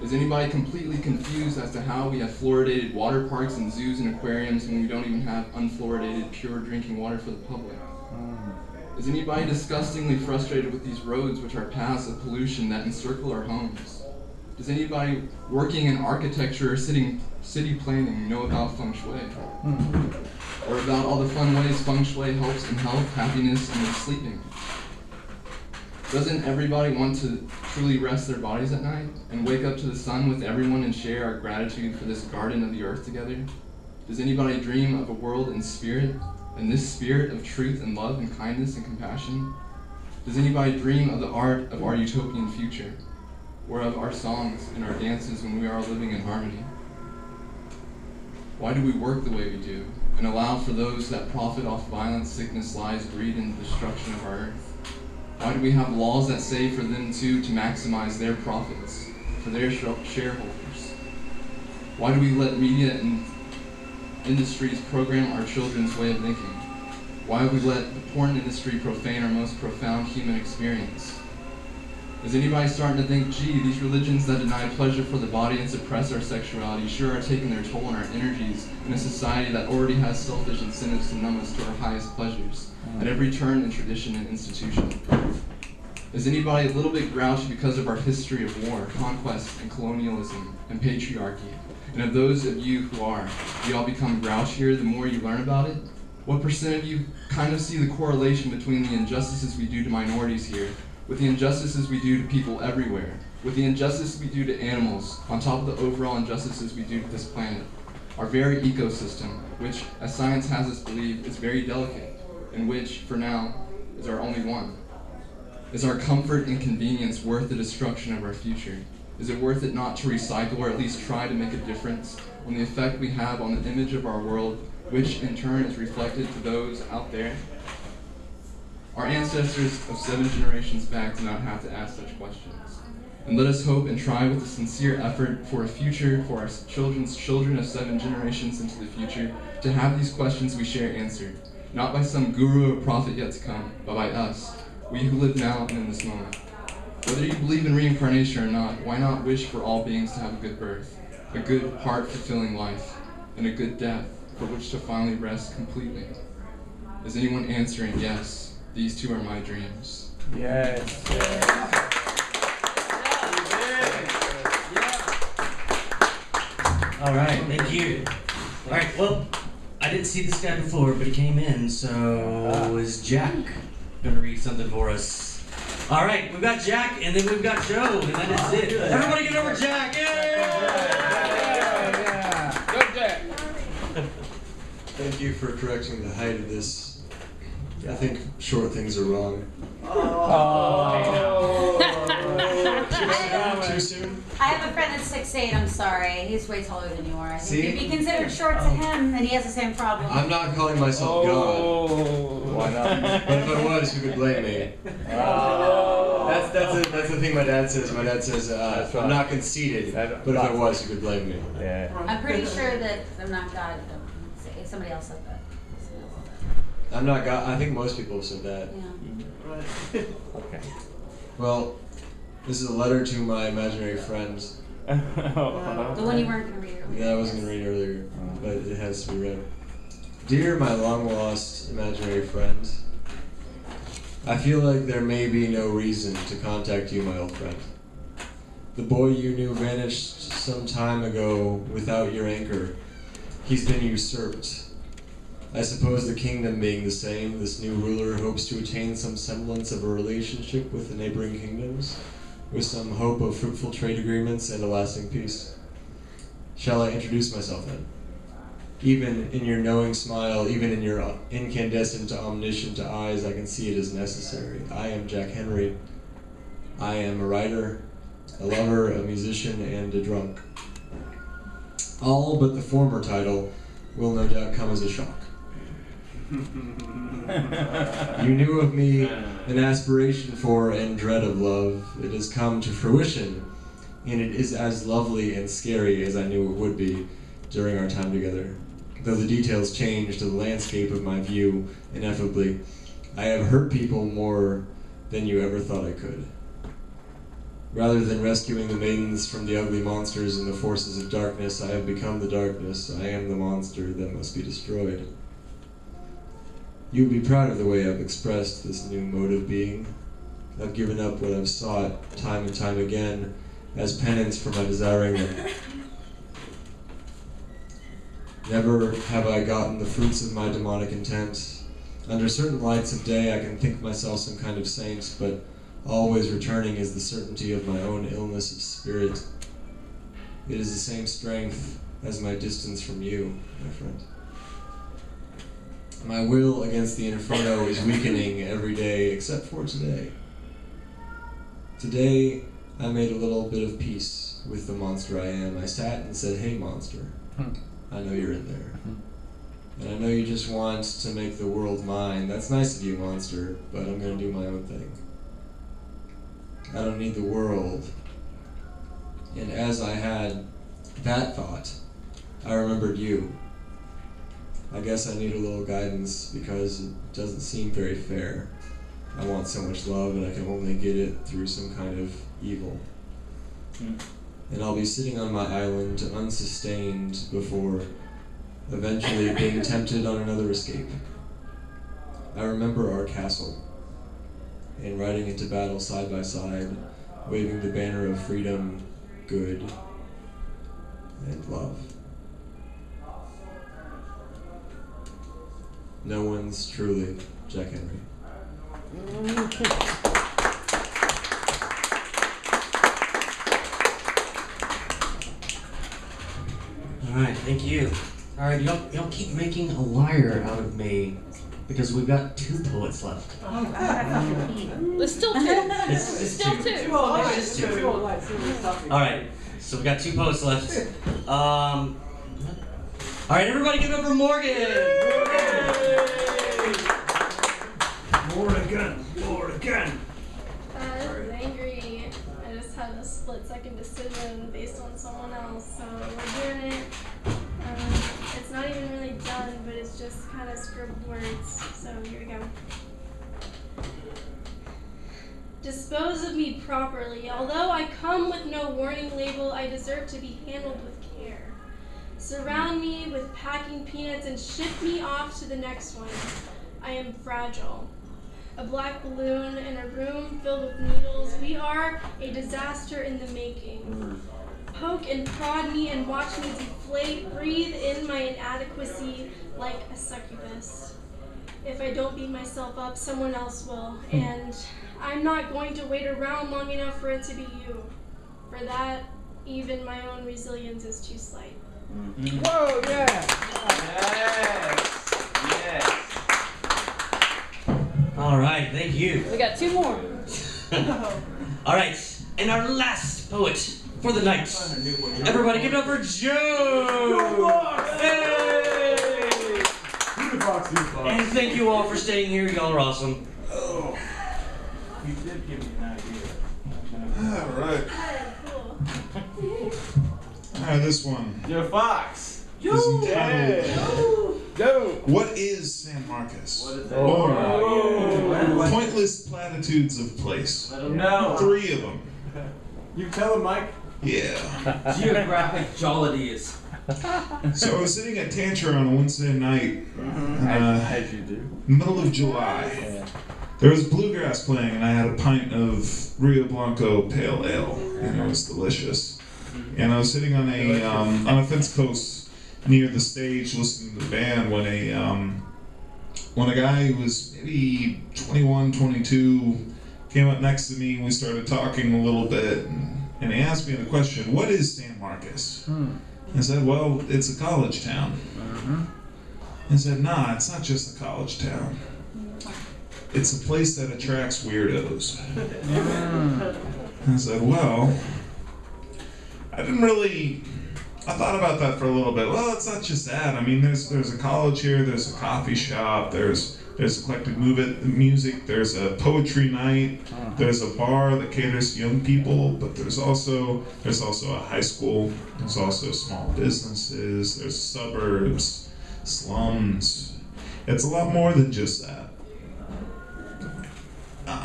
Is anybody completely confused as to how we have fluoridated water parks and zoos and aquariums when we don't even have unfluoridated, pure drinking water for the public? Is anybody disgustingly frustrated with these roads which are paths of pollution that encircle our homes? Does anybody working in architecture or city planning know about feng shui? Or about all the fun ways feng shui helps in health, happiness, and in sleeping? Doesn't everybody want to truly rest their bodies at night and wake up to the sun with everyone and share our gratitude for this garden of the earth together? Does anybody dream of a world in spirit, and this spirit of truth and love and kindness and compassion? Does anybody dream of the art of our utopian future, or of our songs and our dances when we are living in harmony? Why do we work the way we do, and allow for those that profit off violence, sickness, lies, greed, and the destruction of our earth? Why do we have laws that say for them too to maximize their profits, for their shareholders? Why do we let media and industries program our children's way of thinking? Why do we let the porn industry profane our most profound human experience? Is anybody starting to think, gee, these religions that deny pleasure for the body and suppress our sexuality sure are taking their toll on our energies in a society that already has selfish incentives to numb us to our highest pleasures at every turn in tradition and institution? Is anybody a little bit grouchy because of our history of war, conquest, and colonialism, and patriarchy? And of those of you who are, do y'all become grouchier the more you learn about it? What percent of you kind of see the correlation between the injustices we do to minorities here, with the injustices we do to people everywhere, with the injustices we do to animals, on top of the overall injustices we do to this planet? Our very ecosystem, which, as science has us believe, is very delicate, and which, for now, is our only one. Is our comfort and convenience worth the destruction of our future? Is it worth it not to recycle, or at least try to make a difference on the effect we have on the image of our world, which in turn is reflected to those out there? Our ancestors of 7 generations back do not have to ask such questions. And let us hope and try with a sincere effort for a future for our children's children of 7 generations into the future to have these questions we share answered, not by some guru or prophet yet to come, but by us, we who live now and in this moment. Whether you believe in reincarnation or not, why not wish for all beings to have a good birth, a good heart-fulfilling life, and a good death for which to finally rest completely? Is anyone answering yes? These two are my dreams. Yes. All right, thank you. All right, well, I didn't see this guy before, but he came in, so is Jack gonna read something for us? All right, we've got Jack, and then we've got Joe, and that is it. Everybody get over Jack! Yeah. Good Jack. Thank you for correcting the height of this. I think short things are wrong. Too soon? I have a friend that's 6'8", I'm sorry. He's way taller than you are. I think See? if he considered short to him, then he has the same problem. I'm not calling myself God. Why not? But if I was, who could blame me? That's the thing my dad says. My dad says, I'm not conceited, but if I was, who could blame me? Yeah. I'm pretty sure that I'm not God. Somebody else said that. I'm not God. I think most people have said that. Yeah. Okay. Well, this is a letter to my imaginary friends. The one you weren't going to read earlier. Yeah, I wasn't going to read earlier, but it has to be read. Dear my long-lost imaginary friend, I feel like there may be no reason to contact you, my old friend. The boy you knew vanished some time ago without your anchor. He's been usurped. I suppose the kingdom being the same, this new ruler hopes to attain some semblance of a relationship with the neighboring kingdoms, with some hope of fruitful trade agreements and a lasting peace. Shall I introduce myself then? Even in your knowing smile, even in your incandescent, omniscient eyes, I can see it as necessary. I am Jack Henry. I am a writer, a lover, a musician, and a drunk. All but the former title will no doubt come as a shock. You knew of me an aspiration for and dread of love. It has come to fruition, and it is as lovely and scary as I knew it would be during our time together. Though the details changed the landscape of my view ineffably, I have hurt people more than you ever thought I could. Rather than rescuing the maidens from the ugly monsters and the forces of darkness, I have become the darkness. I am the monster that must be destroyed. You'll be proud of the way I've expressed this new mode of being. I've given up what I've sought time and time again as penance for my desiring them. Never have I gotten the fruits of my demonic intent. Under certain lights of day I can think myself some kind of saint, but always returning is the certainty of my own illness of spirit. It is the same strength as my distance from you, my friend. My will against the inferno is weakening every day except for today. Today I made a little bit of peace with the monster I am. I sat and said, "Hey, monster. I know you're in there. And I know you just want to make the world mine. That's nice of you, monster, but I'm going to do my own thing. I don't need the world." And as I had that thought, I remembered you. I guess I need a little guidance because it doesn't seem very fair. I want so much love and I can only get it through some kind of evil. And I'll be sitting on my island, unsustained, before eventually being tempted on another escape. I remember our castle, and riding into battle side by side, waving the banner of freedom, good, and love. No one's truly Jack Henry. Alright, thank you. Alright, y'all keep making a liar out of me because we've got 2 poets left. There's still 2. It's still 2. It's just 2. Alright, so we've got 2 poets left. Alright, everybody give it up for Morgan! Morgan! I was angry. I just had a split-second decision based on someone else, so we're doing it. It's not even really done, but it's just kind of scribbled words, so here we go. Dispose of me properly. Although I come with no warning label, I deserve to be handled with care. Surround me with packing peanuts and ship me off to the next one. I am fragile. A black balloon in a room filled with needles. We are a disaster in the making. Poke and prod me and watch me deflate. Breathe in my inadequacy like a succubus. If I don't beat myself up, someone else will. And I'm not going to wait around long enough for it to be you. For that, even my own resilience is too slight. Whoa, yeah! Yes! Alright, thank you. We got 2 more. Alright, and our last poet for the night. Everybody give it up for Joe! Hey! And thank you all for staying here. Y'all are awesome. Oh. You did give me an idea. Alright. This one. Joe Fox. Is entitled, What is San Marcos? What is Or Pointless Platitudes of Place. Let him know. 3 of them. You tell him, Mike. Yeah. Geographic jollities. So I was sitting at Tantra on a Wednesday night, As you do. middle of July. There was bluegrass playing, and I had a pint of Rio Blanco Pale Ale, and it was delicious. And I was sitting on a fence post near the stage listening to the band when a guy who was maybe 21, 22 came up next to me, and we started talking a little bit, and he asked me the question, "What is San Marcos?" I said, "Well, it's a college town." He said, "Nah, it's not just a college town. It's a place that attracts weirdos." I said, "Well, I thought about that for a little bit. Well, it's not just that. I mean, there's a college here, there's a coffee shop, there's eclectic music, there's a poetry night, there's a bar that caters to young people, but there's also a high school, there's also small businesses, there's suburbs, slums. It's a lot more than just that."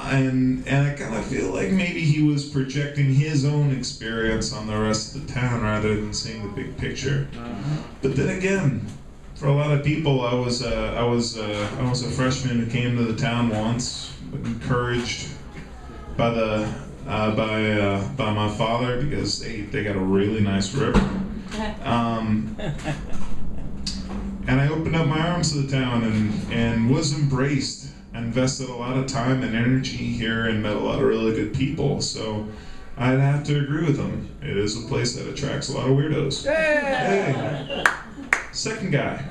And I kind of feel like maybe he was projecting his own experience on the rest of the town rather than seeing the big picture. But then again, for a lot of people, I was a freshman who came to the town once, encouraged by my father because they got a really nice river. And I opened up my arms to the town and was embraced. Invested a lot of time and energy here and met a lot of really good people. So I'd have to agree with him. It is a place that attracts a lot of weirdos. Hey. Second guy.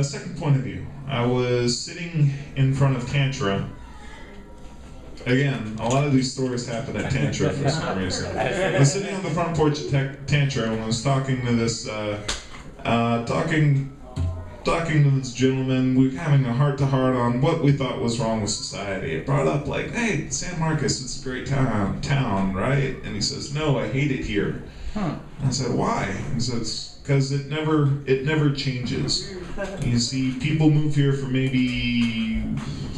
Second point of view. I was sitting in front of Tantra. Again, a lot of these stories happen at Tantra for some reason. I was sitting on the front porch at Tantra and I was talking to this talking to this gentleman. We were having a heart-to-heart on what we thought was wrong with society. It brought up like, "Hey, San Marcos, it's a great town, right?" And he says, "No, I hate it here." I said, "Why?" He says, "Because it never changes. You see, people move here for maybe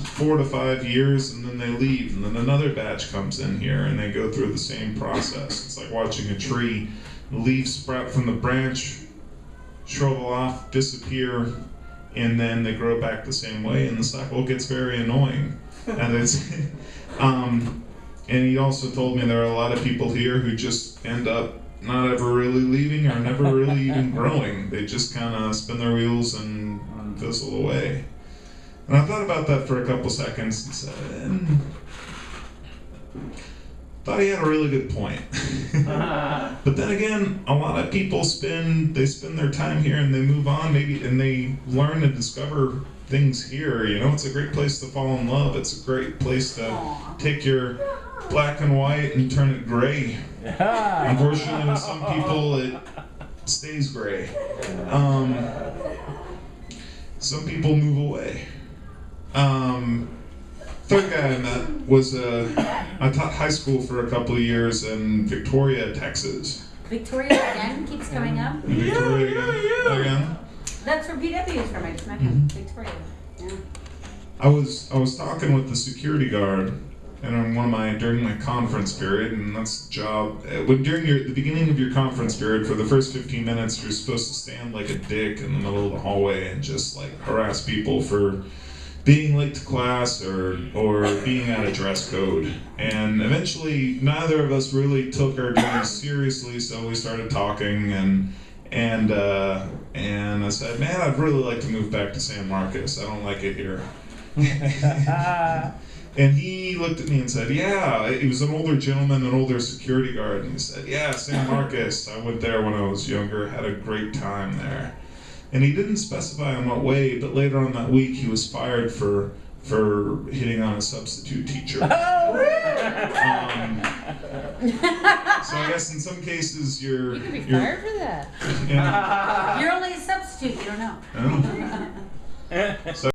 4 to 5 years, and then they leave, and then another batch comes in here, and they go through the same process. It's like watching a tree, the leaves sprout from the branch, shrivel off, disappear, and then they grow back the same way, and the cycle gets very annoying." And it's, and he also told me there are a lot of people here who just end up not ever really leaving or never really even growing. They just kind of spin their wheels and fizzle away. And I thought about that for a couple seconds and said, thought he had a really good point. But then again, a lot of people spend their time here and they move on, maybe, and they learn and discover things here. You know, it's a great place to fall in love. It's a great place to take your black and white and turn it gray. Unfortunately, with some people, it stays gray. Some people move away. Third guy I met was I taught high school for a couple of years in Victoria, Texas. Victoria again keeps coming up. Victoria again. That's where PW is from. I just met Victoria. Yeah. I was talking with the security guard, and during my conference period, and that's the job. During the beginning of your conference period, for the first 15 minutes, you're supposed to stand like a dick in the middle of the hallway and just like harass people for being late to class or being out of dress code. And eventually, neither of us really took our duties seriously, so we started talking, and I said, "Man, I'd really like to move back to San Marcos. I don't like it here." And he looked at me and said, "Yeah," he was an older gentleman, an older security guard, and he said, "Yeah, San Marcos, I went there when I was younger, had a great time there." And he didn't specify in what way, but later on that week he was fired for hitting on a substitute teacher. So I guess in some cases You could be fired for that. Yeah. You're only a substitute, you don't know. So